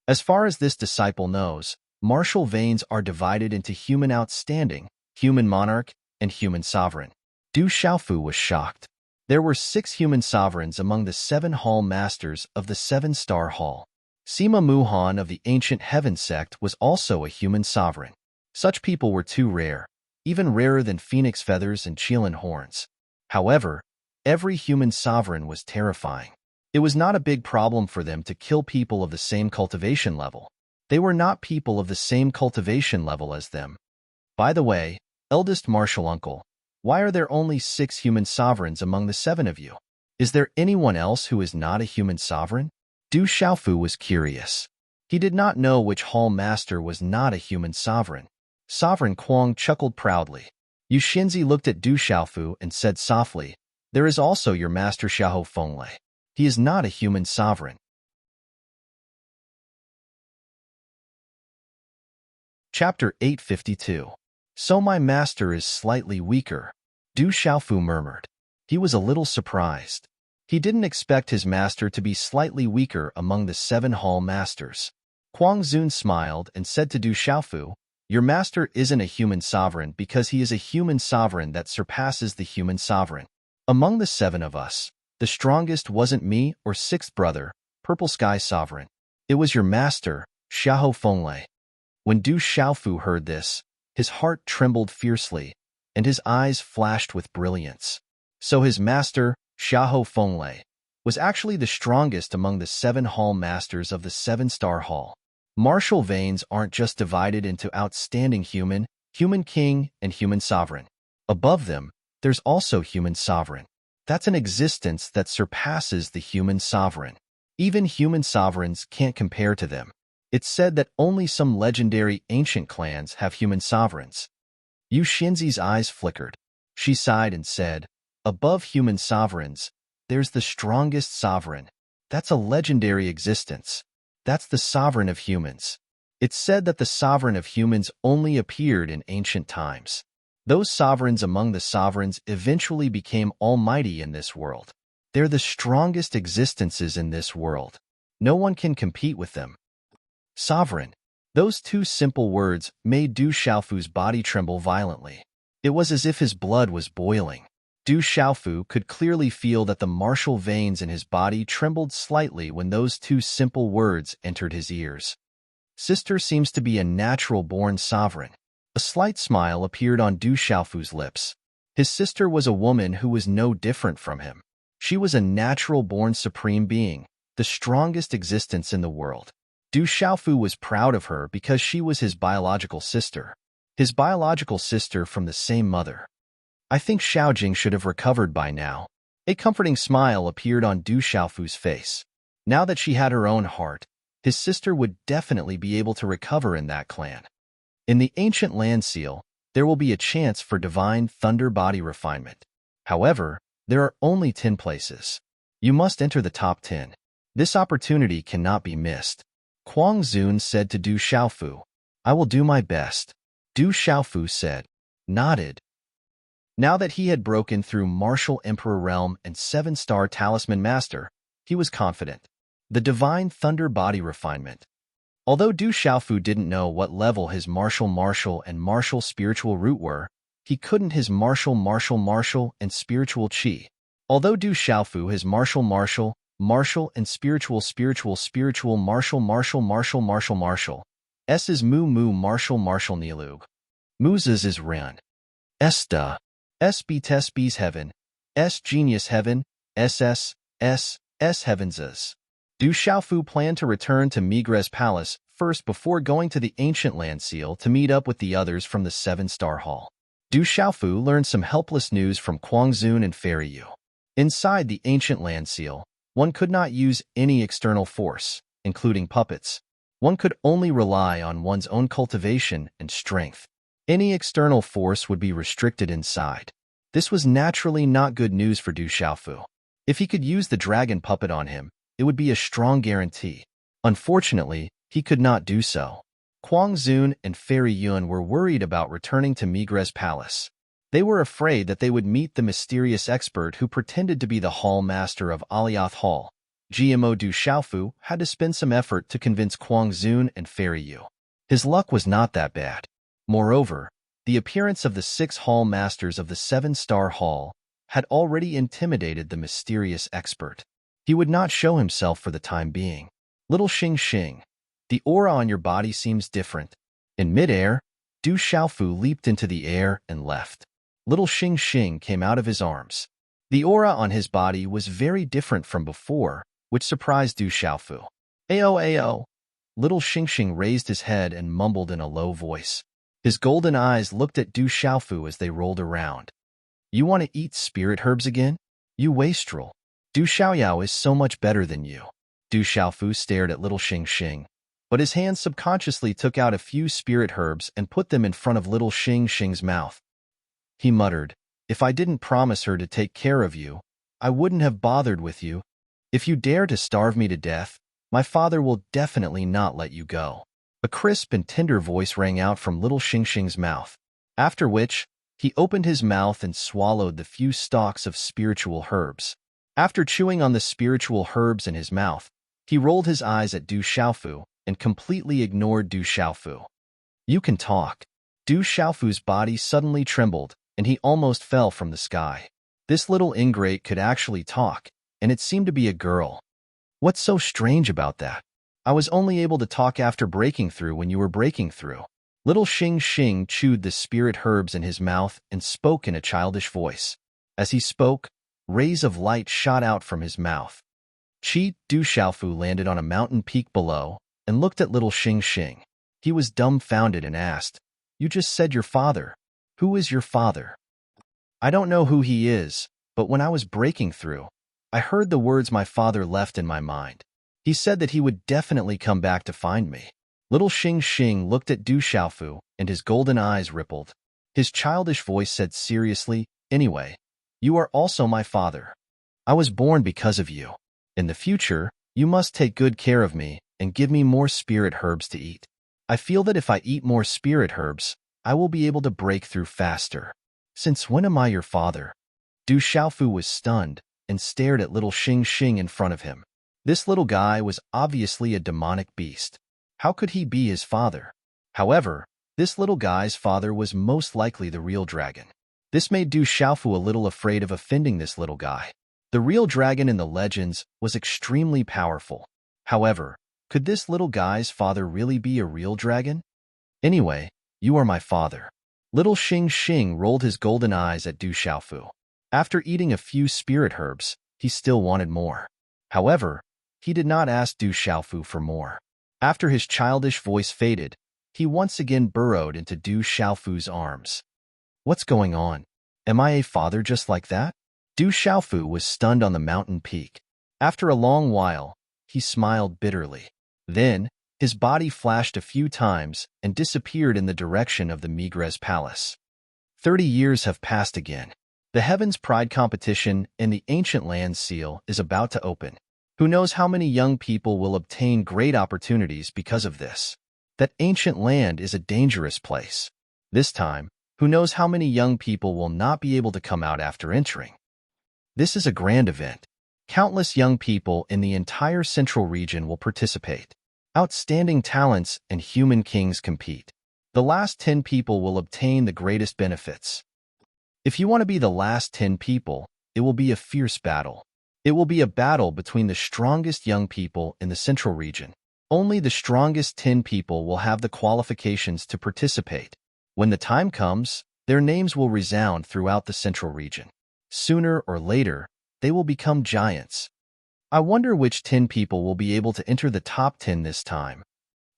As far as this disciple knows, martial veins are divided into human outstanding, human monarch, and human sovereign. Du Xiaofu was shocked. There were 6 human sovereigns among the 7 hall masters of the 7-Star Hall. Sima Muhan of the ancient Heaven sect was also a human sovereign. Such people were too rare, even rarer than phoenix feathers and Qilin horns. However, every human sovereign was terrifying. It was not a big problem for them to kill people of the same cultivation level. They were not people of the same cultivation level as them. By the way, eldest martial uncle, why are there only 6 human sovereigns among the 7 of you? Is there anyone else who is not a human sovereign? Du Xiaofu was curious. He did not know which hall master was not a human sovereign. Sovereign Kuang chuckled proudly. Yu Xinzi looked at Du Xiaofu and said softly, There is also your master Xiahou Fenglei. He is not a human sovereign. Chapter 852. So my master is slightly weaker, Du Xiaofu murmured. He was a little surprised. He didn't expect his master to be slightly weaker among the 7 hall masters. Kuang Zun smiled and said to Du Xiaofu, Your master isn't a human sovereign because he is a human sovereign that surpasses the human sovereign. Among the 7 of us, the strongest wasn't me or 6th brother, Purple Sky Sovereign. It was your master, Xiahou Fenglei. When Du Xiaofu heard this, his heart trembled fiercely, and his eyes flashed with brilliance. So his master, Xiahou Fenglei, was actually the strongest among the 7 hall masters of the 7-star hall. Martial veins aren't just divided into outstanding human, human king, and human sovereign. Above them, there's also human sovereign. That's an existence that surpasses the human sovereign. Even human sovereigns can't compare to them. It's said that only some legendary ancient clans have human sovereigns. Yu Xinzi's eyes flickered. She sighed and said, above human sovereigns, there's the strongest sovereign. That's a legendary existence. That's the sovereign of humans. It's said that the sovereign of humans only appeared in ancient times. Those sovereigns among the sovereigns eventually became almighty in this world. They're the strongest existences in this world. No one can compete with them. Sovereign. Those 2 simple words made Du Xiaofu's body tremble violently. It was as if his blood was boiling. Du Xiaofu could clearly feel that the martial veins in his body trembled slightly when those 2 simple words entered his ears. Sister seems to be a natural-born sovereign. A slight smile appeared on Du Xiaofu's lips. His sister was a woman who was no different from him. She was a natural-born supreme being, the strongest existence in the world. Du Xiaofu was proud of her because she was his biological sister. His biological sister from the same mother. I think Xiaojing should have recovered by now. A comforting smile appeared on Du Xiaofu's face. Now that she had her own heart, his sister would definitely be able to recover in that clan. In the ancient land seal, there will be a chance for divine thunder body refinement. However, there are only 10 places. You must enter the top 10. This opportunity cannot be missed. Kuang Zun said to Du Xiaofu, I will do my best. Du Xiaofu said, nodded. Now that he had broken through Martial Emperor Realm and 7-star Talisman Master, he was confident. The Divine Thunder Body Refinement. Although Du Xiaofu didn't know what level his martial and martial spiritual root were, he couldn't his martial and spiritual chi. Although Du Xiaofu his martial and spiritual martial, S's mu martial nilug. Muz's is ren. Esta. S B tes B's heaven. S genius heaven. S heavens's. Du Xiaofu planned to return to Migres Palace first before going to the ancient land seal to meet up with the others from the 7-star hall. Du Xiaofu learned some helpless news from Kuang Zun and Fairy Yu. Inside the ancient land seal, one could not use any external force, including puppets. One could only rely on one's own cultivation and strength. Any external force would be restricted inside. This was naturally not good news for Du Xiaofu. If he could use the dragon puppet on him, it would be a strong guarantee. Unfortunately, he could not do so. Kuang Zun and Fairy Yun were worried about returning to Migres Palace. They were afraid that they would meet the mysterious expert who pretended to be the hall master of Aliath Hall. GMO Du Xiaofu had to spend some effort to convince Kuang Zun and Fairy Yu. His luck was not that bad. Moreover, the appearance of the 6 hall masters of the 7-star hall had already intimidated the mysterious expert. He would not show himself for the time being. Little Xing, the aura on your body seems different. In midair, Du Xiaofu leaped into the air and left. Little Xing came out of his arms. The aura on his body was very different from before, which surprised Du Xiaofu. Ao. Little Xing raised his head and mumbled in a low voice. His golden eyes looked at Du Xiaofu as they rolled around. You want to eat spirit herbs again? You wastrel. Du Xiaoyao is so much better than you. Du Xiaofu stared at little Xing, but his hand subconsciously took out a few spirit herbs and put them in front of little Xing's mouth. He muttered, if I didn't promise her to take care of you, I wouldn't have bothered with you. If you dare to starve me to death, my father will definitely not let you go. A crisp and tender voice rang out from little Xing's mouth, after which, he opened his mouth and swallowed the few stalks of spiritual herbs. After chewing on the spiritual herbs in his mouth, he rolled his eyes at Du Xiaofu and completely ignored Du Xiaofu. You can talk. Du Xiaofu's body suddenly trembled, and he almost fell from the sky. This little ingrate could actually talk, and it seemed to be a girl. What's so strange about that? I was only able to talk after breaking through when you were breaking through. Little Xing Xing chewed the spirit herbs in his mouth and spoke in a childish voice. As he spoke, rays of light shot out from his mouth. Du Xiaofu landed on a mountain peak below and looked at little Xing Xing. He was dumbfounded and asked, "You just said your father. Who is your father?" "I don't know who he is, but when I was breaking through, I heard the words my father left in my mind. He said that he would definitely come back to find me." Little Xing Xing looked at Du Xiaofu, and his golden eyes rippled. His childish voice said seriously, "Anyway, you are also my father. I was born because of you. In the future, you must take good care of me and give me more spirit herbs to eat. I feel that if I eat more spirit herbs, I will be able to break through faster." "Since when am I your father?" Du Xiaofu was stunned and stared at little Xing Xing in front of him. This little guy was obviously a demonic beast. How could he be his father? However, this little guy's father was most likely the real dragon. This made Du Xiaofu a little afraid of offending this little guy. The real dragon in the legends was extremely powerful. However, could this little guy's father really be a real dragon? "Anyway, you are my father." Little Xing Xing rolled his golden eyes at Du Xiaofu. After eating a few spirit herbs, he still wanted more. However, he did not ask Du Xiaofu for more. After his childish voice faded, he once again burrowed into Du Xiaofu's arms. "What's going on? Am I a father just like that?" Du Xiaofu was stunned on the mountain peak. After a long while, he smiled bitterly. Then, his body flashed a few times and disappeared in the direction of the Migres Palace. 30 years have passed again. The Heaven's Pride competition in the Ancient Lands Seal is about to open. Who knows how many young people will obtain great opportunities because of this? That ancient land is a dangerous place. This time, who knows how many young people will not be able to come out after entering? This is a grand event. Countless young people in the entire central region will participate. Outstanding talents and human kings compete. The last 10 people will obtain the greatest benefits. If you want to be the last 10 people, it will be a fierce battle. It will be a battle between the strongest young people in the central region. Only the strongest 10 people will have the qualifications to participate. When the time comes, their names will resound throughout the central region. Sooner or later, they will become giants. I wonder which 10 people will be able to enter the top 10 this time.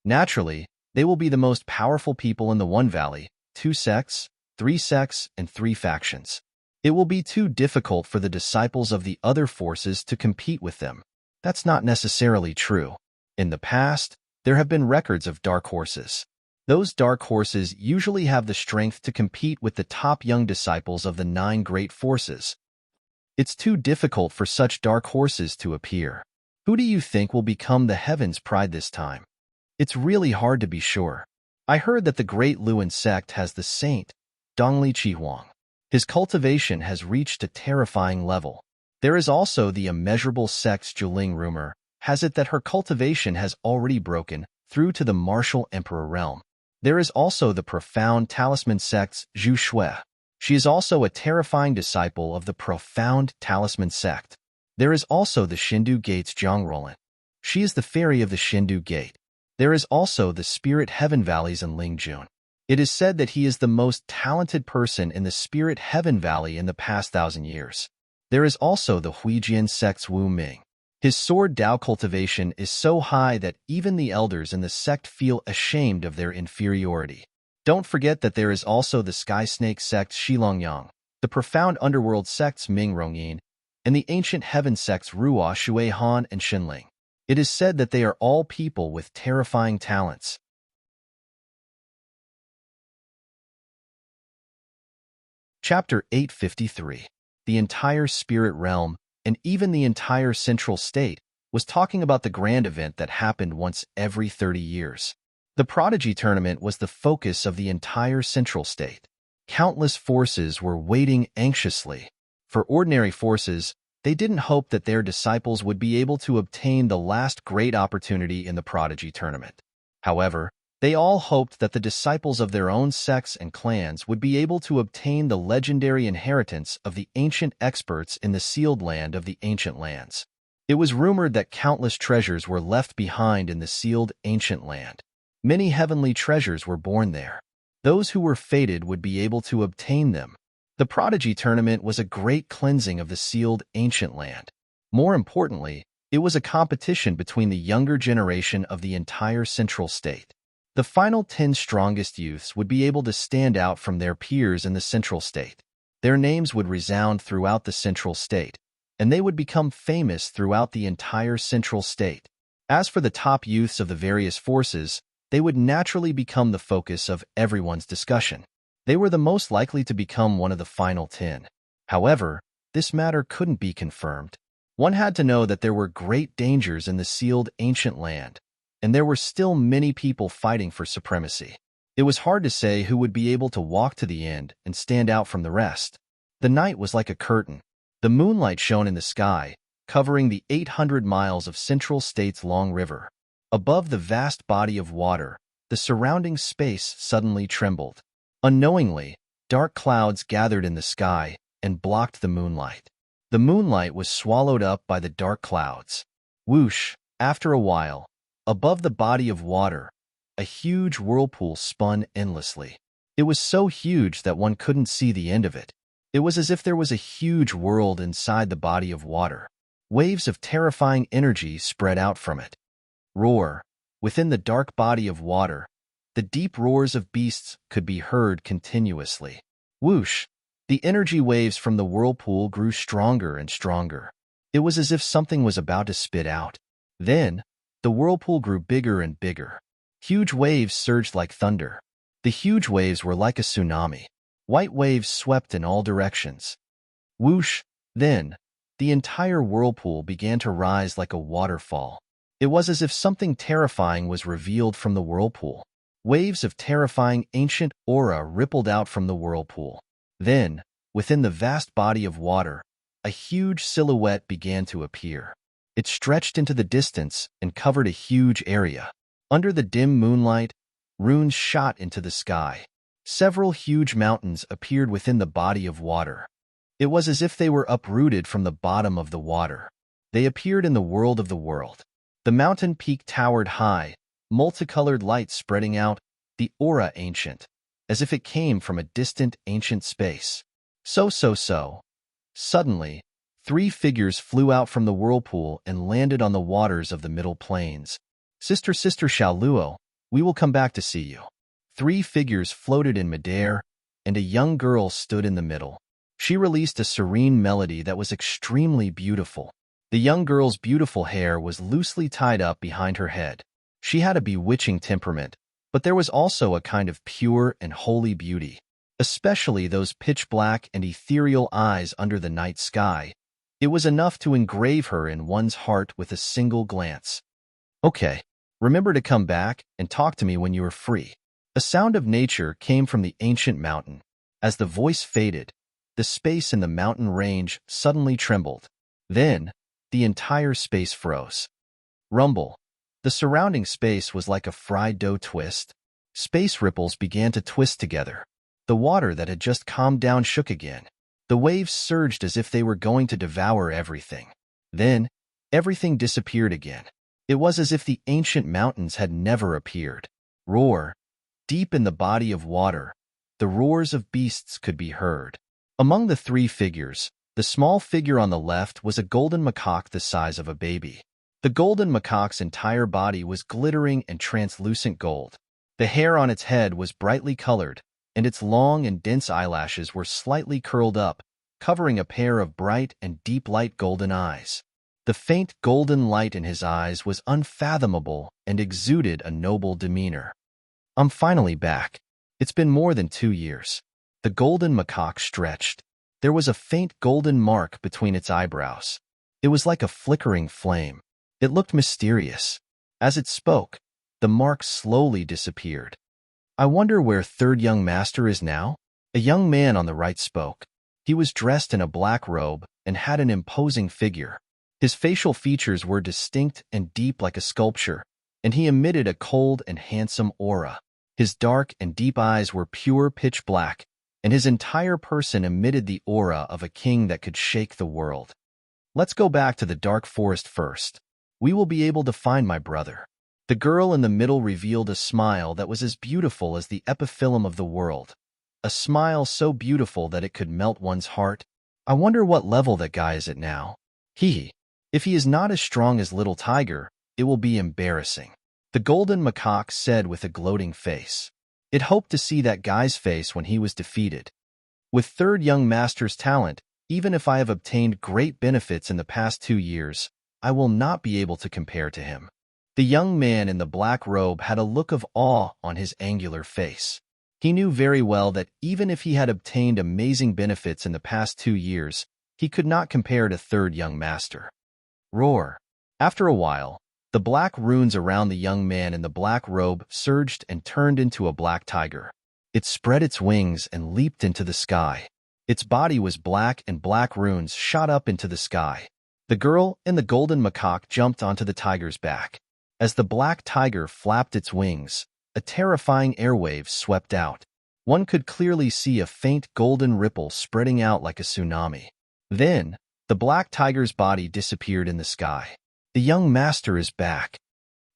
Naturally, they will be the most powerful people in the One Valley, 2 sects, 3 sects, and 3 factions. It will be too difficult for the disciples of the other forces to compete with them. That's not necessarily true. In the past, there have been records of dark horses. Those dark horses usually have the strength to compete with the top young disciples of the 9 great forces. It's too difficult for such dark horses to appear. Who do you think will become the Heaven's Pride this time? It's really hard to be sure. I heard that the Great Luan sect has the saint, Dongli Chihuang. His cultivation has reached a terrifying level. There is also the immeasurable sect's Juling. Rumor has it that her cultivation has already broken through to the martial emperor realm. There is also the profound talisman sect's Zhu Shui. She is also a terrifying disciple of the profound talisman sect. There is also the Shindu Gate's Jiang Roland. She is the fairy of the Shindu Gate. There is also the spirit heaven valleys in Lingjun. It is said that he is the most talented person in the Spirit Heaven Valley in the past 1,000 years. There is also the Huijian sect's Wu Ming. His sword Dao cultivation is so high that even the elders in the sect feel ashamed of their inferiority. Don't forget that there is also the Sky Snake sect's Shilongyang, the profound underworld sect's Ming Rongyin, and the ancient heaven sect's Ruo Shui Han and Xinling. It is said that they are all people with terrifying talents. Chapter 853. The entire spirit realm, and even the entire central state, was talking about the grand event that happened once every 30 years. The Prodigy Tournament was the focus of the entire central state. Countless forces were waiting anxiously. For ordinary forces, they didn't hope that their disciples would be able to obtain the last great opportunity in the Prodigy Tournament. However, they all hoped that the disciples of their own sects and clans would be able to obtain the legendary inheritance of the ancient experts in the sealed land of the Ancient Lands. It was rumored that countless treasures were left behind in the sealed ancient land. Many heavenly treasures were born there. Those who were fated would be able to obtain them. The Prodigy Tournament was a great cleansing of the sealed ancient land. More importantly, it was a competition between the younger generation of the entire Central State. The final 10 strongest youths would be able to stand out from their peers in the Central State. Their names would resound throughout the Central State, and they would become famous throughout the entire Central State. As for the top youths of the various forces, they would naturally become the focus of everyone's discussion. They were the most likely to become one of the final 10. However, this matter couldn't be confirmed. One had to know that there were great dangers in the sealed ancient land, and there were still many people fighting for supremacy. It was hard to say who would be able to walk to the end and stand out from the rest. The night was like a curtain. The moonlight shone in the sky, covering the 800 miles of Central State's long river. Above the vast body of water, the surrounding space suddenly trembled. Unknowingly, dark clouds gathered in the sky and blocked the moonlight. The moonlight was swallowed up by the dark clouds. Whoosh! After a while, above the body of water, a huge whirlpool spun endlessly. It was so huge that one couldn't see the end of it. It was as if there was a huge world inside the body of water. Waves of terrifying energy spread out from it. Roar! Within the dark body of water, the deep roars of beasts could be heard continuously. Whoosh! The energy waves from the whirlpool grew stronger and stronger. It was as if something was about to spit out. Then, the whirlpool grew bigger and bigger. Huge waves surged like thunder. The huge waves were like a tsunami. White waves swept in all directions. Whoosh! Then, the entire whirlpool began to rise like a waterfall. It was as if something terrifying was revealed from the whirlpool. Waves of terrifying ancient aura rippled out from the whirlpool. Then, within the vast body of water, a huge silhouette began to appear. It stretched into the distance and covered a huge area. Under the dim moonlight, runes shot into the sky. Several huge mountains appeared within the body of water. It was as if they were uprooted from the bottom of the water. They appeared in the world of the world. The mountain peak towered high, multicolored light spreading out, the aura ancient, as if it came from a distant ancient space. So. Suddenly, 3 figures flew out from the whirlpool and landed on the waters of the middle plains. Sister Xiaoluo, we will come back to see you. 3 figures floated in midair, and a young girl stood in the middle. She released a serene melody that was extremely beautiful. The young girl's beautiful hair was loosely tied up behind her head. She had a bewitching temperament, but there was also a kind of pure and holy beauty, especially those pitch-black and ethereal eyes under the night sky. It was enough to engrave her in one's heart with a single glance. Okay, remember to come back and talk to me when you are free. A sound of nature came from the ancient mountain. As the voice faded, the space in the mountain range suddenly trembled. Then, the entire space froze. Rumble. The surrounding space was like a fried dough twist. Space ripples began to twist together. The water that had just calmed down shook again. The waves surged as if they were going to devour everything. Then, everything disappeared again. It was as if the ancient mountains had never appeared. Roar. Deep in the body of water, the roars of beasts could be heard. Among the 3 figures, the small figure on the left was a golden macaque the size of a baby. The golden macaque's entire body was glittering and translucent gold. The hair on its head was brightly colored, and its long and dense eyelashes were slightly curled up, covering a pair of bright and deep light golden eyes. The faint golden light in his eyes was unfathomable and exuded a noble demeanor. I'm finally back. It's been more than 2 years. The golden macaque stretched. There was a faint golden mark between its eyebrows. It was like a flickering flame. It looked mysterious. As it spoke, the mark slowly disappeared. I wonder where third young master is now? A young man on the right spoke. He was dressed in a black robe and had an imposing figure. His facial features were distinct and deep like a sculpture, and he emitted a cold and handsome aura. His dark and deep eyes were pure pitch black, and his entire person emitted the aura of a king that could shake the world. Let's go back to the dark forest first. We will be able to find my brother." The girl in the middle revealed a smile that was as beautiful as the epithelum of the world. A smile so beautiful that it could melt one's heart. "I wonder what level that guy is at now. If he is not as strong as Little Tiger, it will be embarrassing." The golden macaque said with a gloating face. It hoped to see that guy's face when he was defeated. "With third young master's talent, even if I have obtained great benefits in the past 2 years, I will not be able to compare to him." The young man in the black robe had a look of awe on his angular face. He knew very well that even if he had obtained amazing benefits in the past 2 years, he could not compare to third young master. Roar. After a while, the black runes around the young man in the black robe surged and turned into a black tiger. It spread its wings and leaped into the sky. Its body was black and black runes shot up into the sky. The girl in the golden macaque jumped onto the tiger's back. As the black tiger flapped its wings, a terrifying airwave swept out. One could clearly see a faint golden ripple spreading out like a tsunami. Then, the black tiger's body disappeared in the sky. The young master is back.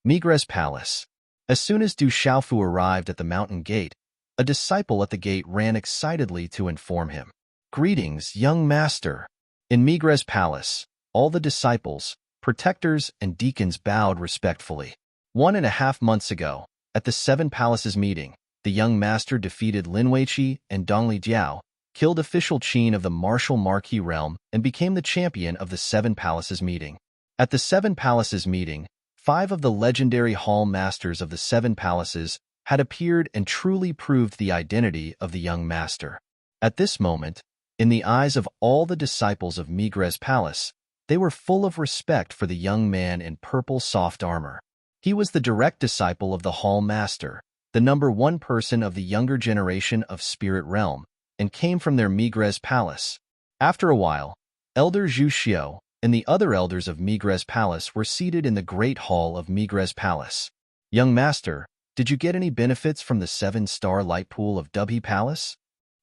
Migres Palace. As soon as Du Xiaofu arrived at the mountain gate, a disciple at the gate ran excitedly to inform him. "Greetings, young master." In Migres Palace, all the disciples, protectors, and deacons bowed respectfully. 1.5 months ago, at the Seven Palaces meeting, the young master defeated Lin Weiqi and Dongli Jiao, killed official Qin of the martial Marquis realm, and became the champion of the Seven Palaces meeting. At the Seven Palaces meeting, 5 of the legendary hall masters of the Seven Palaces had appeared and truly proved the identity of the young master. At this moment, in the eyes of all the disciples of Migres Palace, they were full of respect for the young man in purple soft armor. He was the direct disciple of the Hall Master, the #1 person of the younger generation of Spirit Realm, and came from their Migres Palace. After a while, Elder Zhu Xiu and the other elders of Migres Palace were seated in the Great Hall of Migres Palace. "Young Master, did you get any benefits from the 7-star light pool of Dubhe Palace?"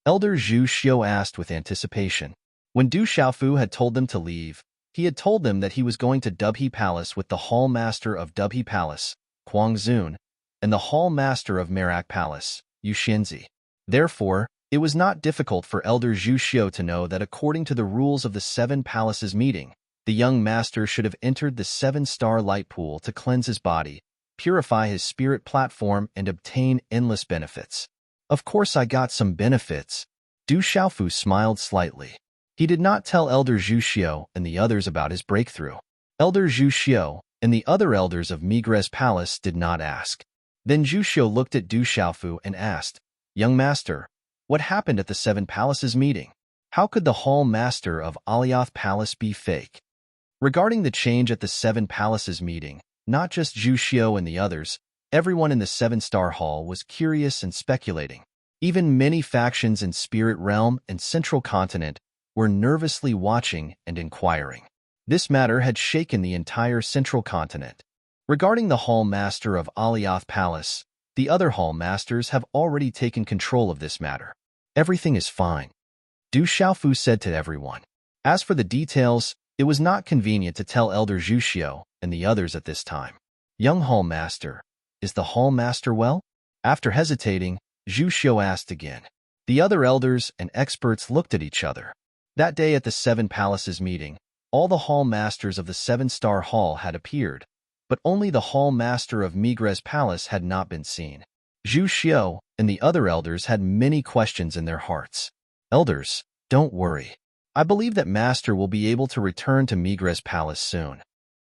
Elder Zhu Xiu asked with anticipation. When Du Xiaofu had told them to leave, he had told them that he was going to Dubhe Palace with the Hall Master of Dubhe Palace, Kuang Zun, and the Hall Master of Merak Palace, Yu Xinzi. Therefore, it was not difficult for Elder Zhu Xiu to know that according to the rules of the Seven Palaces meeting, the young master should have entered the 7-star light pool to cleanse his body, purify his spirit platform, and obtain endless benefits. "Of course I got some benefits." Du Xiaofu smiled slightly. He did not tell Elder Zhu Xiu and the others about his breakthrough. Elder Zhu Xiu and the other elders of Migres Palace did not ask. Then Zhu Xiu looked at Du Xiaofu and asked, "Young master, what happened at the Seven Palaces meeting? How could the Hall Master of Alioth Palace be fake?" Regarding the change at the Seven Palaces meeting, not just Zhu Xiu and the others, everyone in the 7-star hall was curious and speculating. Even many factions in Spirit Realm and Central Continent were nervously watching and inquiring. This matter had shaken the entire Central Continent. Regarding the Hall Master of Alioth Palace, the other Hall Masters have already taken control of this matter. "Everything is fine," Du Xiaofu said to everyone. As for the details, it was not convenient to tell Elder Zhu Xiu and the others at this time. "Young Hall Master, is the Hall Master well?" After hesitating, Zhu Xiu asked again. The other elders and experts looked at each other. That day at the Seven Palaces meeting, all the Hall Masters of the 7-star hall had appeared, but only the Hall Master of Migres Palace had not been seen. Zhu Xiu and the other elders had many questions in their hearts. "Elders, don't worry. I believe that Master will be able to return to Migres Palace soon."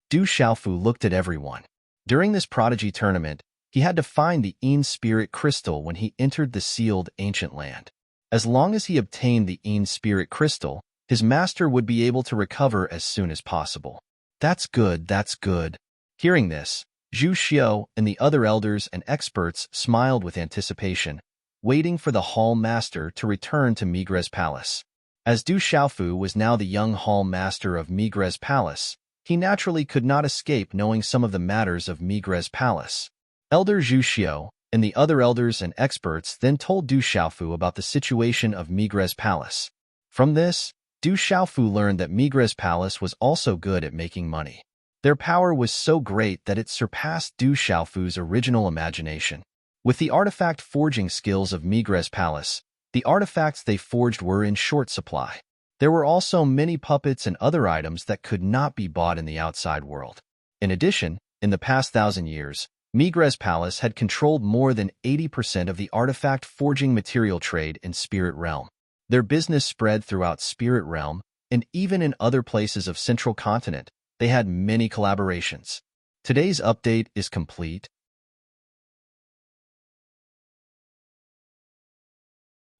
Du Xiaofu looked at everyone. During this prodigy tournament, he had to find the Yin Spirit Crystal when he entered the sealed ancient land. As long as he obtained the Yin Spirit Crystal, his master would be able to recover as soon as possible. That's good, that's good." Hearing this, Zhu Xiu and the other elders and experts smiled with anticipation, waiting for the Hall Master to return to Migres Palace. As Du Xiaofu was now the young Hall Master of Migres Palace, he naturally could not escape knowing some of the matters of Migres Palace. Elder Zhu Xiu and the other elders and experts then told Du Xiaofu about the situation of Migres Palace. From this, Du Xiaofu learned that Migres Palace was also good at making money. Their power was so great that it surpassed Du Xiaofu's original imagination. With the artifact forging skills of Migres Palace, the artifacts they forged were in short supply. There were also many puppets and other items that could not be bought in the outside world. In addition, in the past 1,000 years, Migres Palace had controlled more than 80% of the artifact forging material trade in Spirit Realm. Their business spread throughout Spirit Realm, and even in other places of Central Continent, they had many collaborations. Today's update is complete.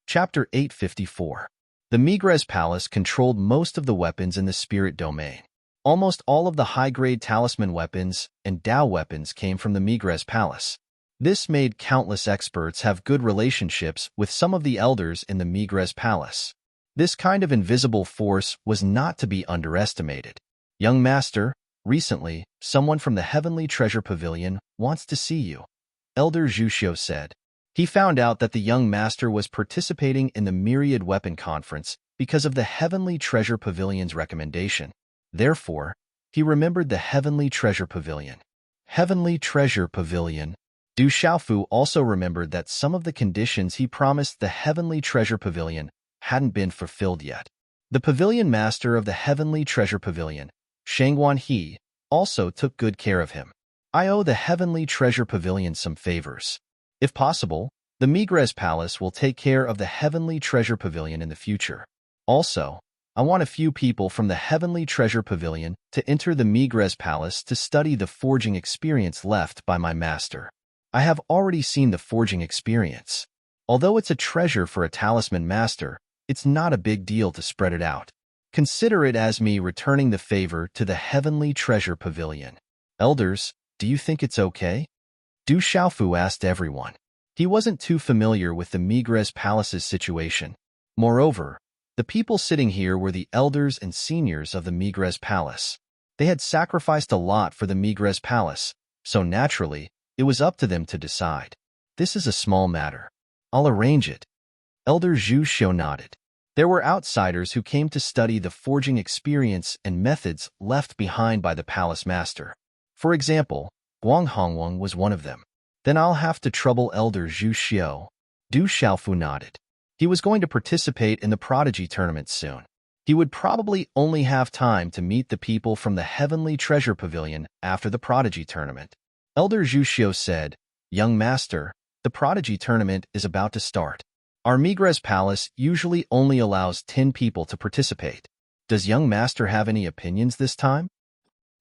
Chapter 854. The Migres Palace controlled most of the weapons in the spirit domain. Almost all of the high-grade talisman weapons and Dao weapons came from the Migres Palace. This made countless experts have good relationships with some of the elders in the Migres Palace. This kind of invisible force was not to be underestimated. Young Master, recently, someone from the Heavenly Treasure Pavilion wants to see you, Elder Zhuxiu said. He found out that the young master was participating in the Myriad Weapon Conference because of the Heavenly Treasure Pavilion's recommendation. Therefore, he remembered the Heavenly Treasure Pavilion. Heavenly Treasure Pavilion. Du Xiaofu also remembered that some of the conditions he promised the Heavenly Treasure Pavilion hadn't been fulfilled yet. The pavilion master of the Heavenly Treasure Pavilion, Shangguan He, also took good care of him. I owe the Heavenly Treasure Pavilion some favors. If possible, the Migres Palace will take care of the Heavenly Treasure Pavilion in the future. Also, I want a few people from the Heavenly Treasure Pavilion to enter the Migres Palace to study the forging experience left by my master. I have already seen the forging experience. Although it's a treasure for a talisman master, it's not a big deal to spread it out. Consider it as me returning the favor to the Heavenly Treasure Pavilion. Elders, do you think it's okay? Du Xiaofu asked everyone. He wasn't too familiar with the Migres Palace's situation. Moreover, the people sitting here were the elders and seniors of the Migres Palace. They had sacrificed a lot for the Migres Palace, so naturally, it was up to them to decide. This is a small matter. I'll arrange it. Elder Zhu Xiu nodded. There were outsiders who came to study the forging experience and methods left behind by the palace master. For example, Guang Hongwang was one of them. Then I'll have to trouble Elder Zhu Xiu. Du Xiaofu nodded. He was going to participate in the Prodigy Tournament soon. He would probably only have time to meet the people from the Heavenly Treasure Pavilion after the Prodigy Tournament. Elder Zhu Xiu said, Young Master, the Prodigy Tournament is about to start. Our Migres Palace usually only allows 10 people to participate. Does Young Master have any opinions this time?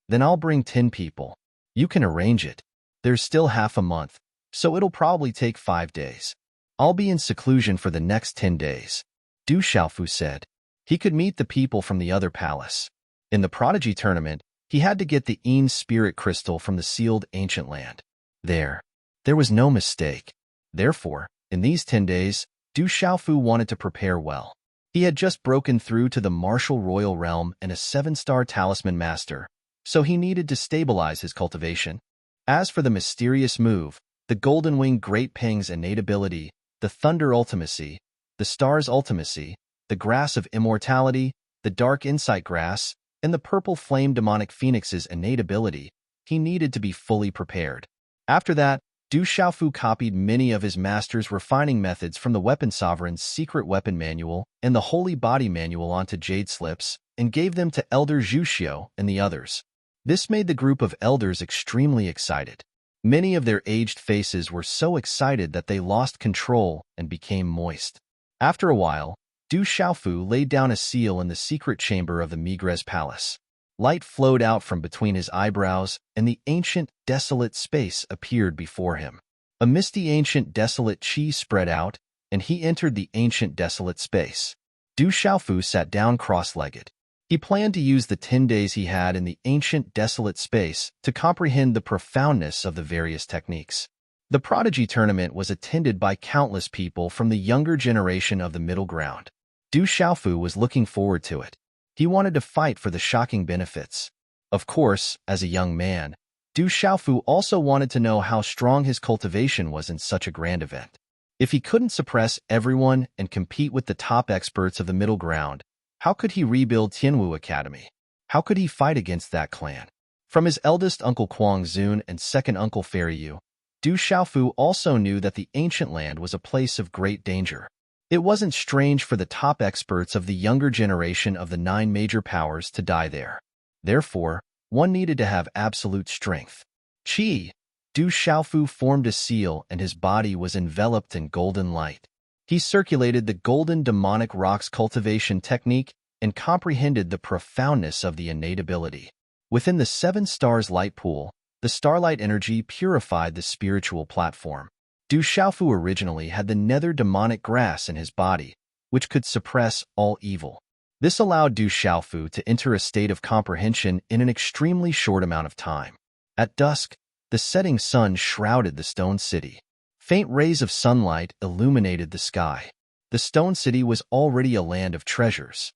Then I'll bring 10 people. You can arrange it. There's still half a month, so it'll probably take 5 days. I'll be in seclusion for the next 10 days. Du Xiaofu said. He could meet the people from the other palace. In the Prodigy Tournament, he had to get the Een Spirit Crystal from the sealed ancient land. There was no mistake. Therefore, in these 10 days, Du Xiaofu wanted to prepare well. He had just broken through to the Martial Royal Realm and a 7-star Talisman Master, so he needed to stabilize his cultivation. As for the mysterious move, the Golden Wing Great Peng's innate ability, the Thunder Ultimacy, the Star's Ultimacy, the Grass of Immortality, the Dark Insight Grass, and the Purple Flame Demonic Phoenix's innate ability, he needed to be fully prepared. After that, Du Xiaofu copied many of his master's refining methods from the Weapon Sovereign's Secret Weapon Manual and the Holy Body Manual onto jade slips and gave them to Elder Zhu Xiu and the others. This made the group of elders extremely excited. Many of their aged faces were so excited that they lost control and became moist. After a while, Du Xiaofu laid down a seal in the secret chamber of the Migres Palace. Light flowed out from between his eyebrows, and the ancient, desolate space appeared before him. A misty ancient desolate chi spread out, and he entered the ancient desolate space. Du Xiaofu sat down cross-legged. He planned to use the 10 days he had in the ancient desolate space to comprehend the profoundness of the various techniques. The Prodigy Tournament was attended by countless people from the younger generation of the Middle Ground. Du Xiaofu was looking forward to it. He wanted to fight for the shocking benefits. Of course, as a young man, Du Xiaofu also wanted to know how strong his cultivation was in such a grand event. If he couldn't suppress everyone and compete with the top experts of the Middle Ground, How could he rebuild Tianwu Academy? How could he fight against that clan? From his eldest uncle Kuang Zun and second uncle Fairy Yu, Du Xiaofu also knew that the ancient land was a place of great danger. It wasn't strange for the top experts of the younger generation of the 9 major powers to die there. Therefore, one needed to have absolute strength. Qi, Du Xiaofu formed a seal and his body was enveloped in golden light. He circulated the golden demonic rocks cultivation technique and comprehended the profoundness of the innate ability. Within the 7 stars light pool, the starlight energy purified the spiritual platform. Du Xiaofu originally had the nether demonic grass in his body, which could suppress all evil. This allowed Du Xiaofu to enter a state of comprehension in an extremely short amount of time. At dusk, the setting sun shrouded the stone city. Faint rays of sunlight illuminated the sky. The stone city was already a land of treasures.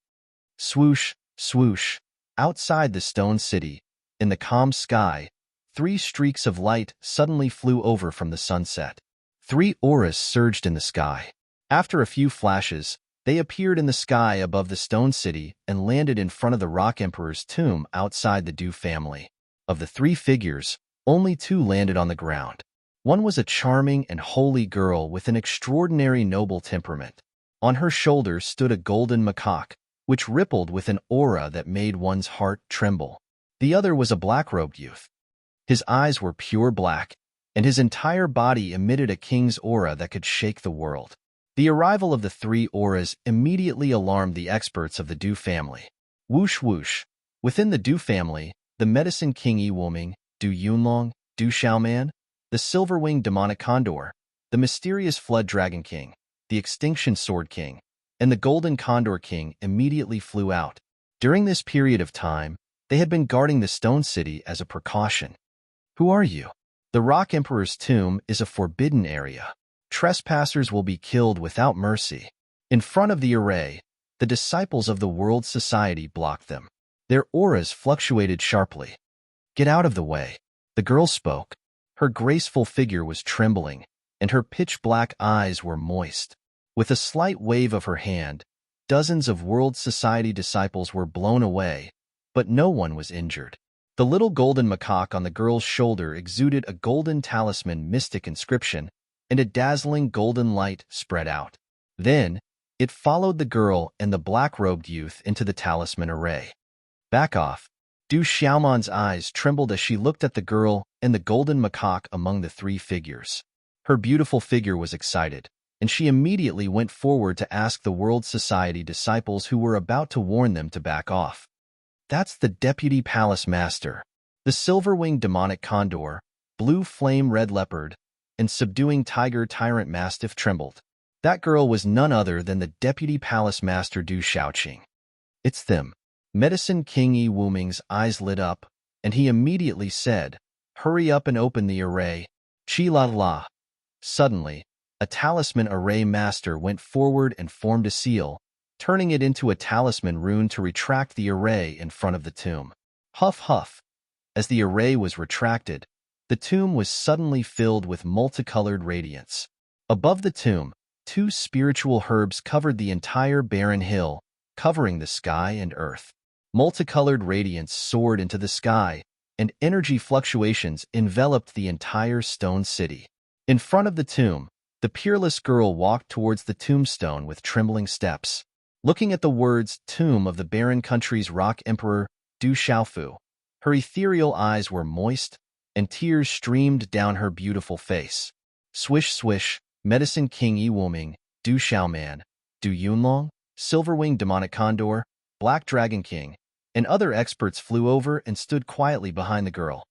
Swoosh, swoosh. Outside the stone city, in the calm sky, 3 streaks of light suddenly flew over from the sunset. 3 auras surged in the sky. After a few flashes, they appeared in the sky above the stone city and landed in front of the Rock Emperor's tomb outside the Du family. Of the 3 figures, only 2 landed on the ground. One was a charming and holy girl with an extraordinary noble temperament. On her shoulder stood a golden macaque, which rippled with an aura that made one's heart tremble. The other was a black-robed youth. His eyes were pure black, and his entire body emitted a king's aura that could shake the world. The arrival of the 3 auras immediately alarmed the experts of the Du family. Whoosh whoosh. Within the Du family, the Medicine King Yi Wuming, Du Yunlong, Du Xiaoman, the Silver-Winged Demonic Condor, the Mysterious Flood Dragon King, the Extinction Sword King, and the Golden Condor King immediately flew out. During this period of time, they had been guarding the Stone City as a precaution. Who are you? The Rock Emperor's tomb is a forbidden area. Trespassers will be killed without mercy. In front of the array, the disciples of the World Society blocked them. Their auras fluctuated sharply. Get out of the way. The girl spoke. Her graceful figure was trembling, and her pitch-black eyes were moist. With a slight wave of her hand, dozens of World Society disciples were blown away, but no one was injured. The little golden macaque on the girl's shoulder exuded a golden talisman mystic inscription, and a dazzling golden light spread out. Then, it followed the girl and the black-robed youth into the talisman array. Back off. Du Xiaoman's eyes trembled as she looked at the girl and the golden macaque among the 3 figures. Her beautiful figure was excited, and she immediately went forward to ask the World Society disciples who were about to warn them to back off. That's the Deputy Palace Master, the Silver-Winged Demonic Condor, Blue Flame Red Leopard, and Subduing Tiger Tyrant Mastiff trembled. That girl was none other than the Deputy Palace Master Du Xiaoqing. It's them. Medicine King Yi Wuming's eyes lit up, and he immediately said, "Hurry up and open the array." Chi la la. Suddenly, a talisman array master went forward and formed a seal, turning it into a talisman rune to retract the array in front of the tomb. Huff huff. As the array was retracted, the tomb was suddenly filled with multicolored radiance. Above the tomb, 2 spiritual herbs covered the entire barren hill, covering the sky and earth. Multicolored radiance soared into the sky, and energy fluctuations enveloped the entire stone city. In front of the tomb, the peerless girl walked towards the tombstone with trembling steps. Looking at the words "Tomb of the Barren Country's Rock Emperor, Du Xiaofu," her ethereal eyes were moist, and tears streamed down her beautiful face. Swish swish, Medicine King Yi Wuming, Du Xiaoman, Du Yunlong, Silver-Winged Demonic Condor, Black Dragon King, and other experts flew over and stood quietly behind the girl.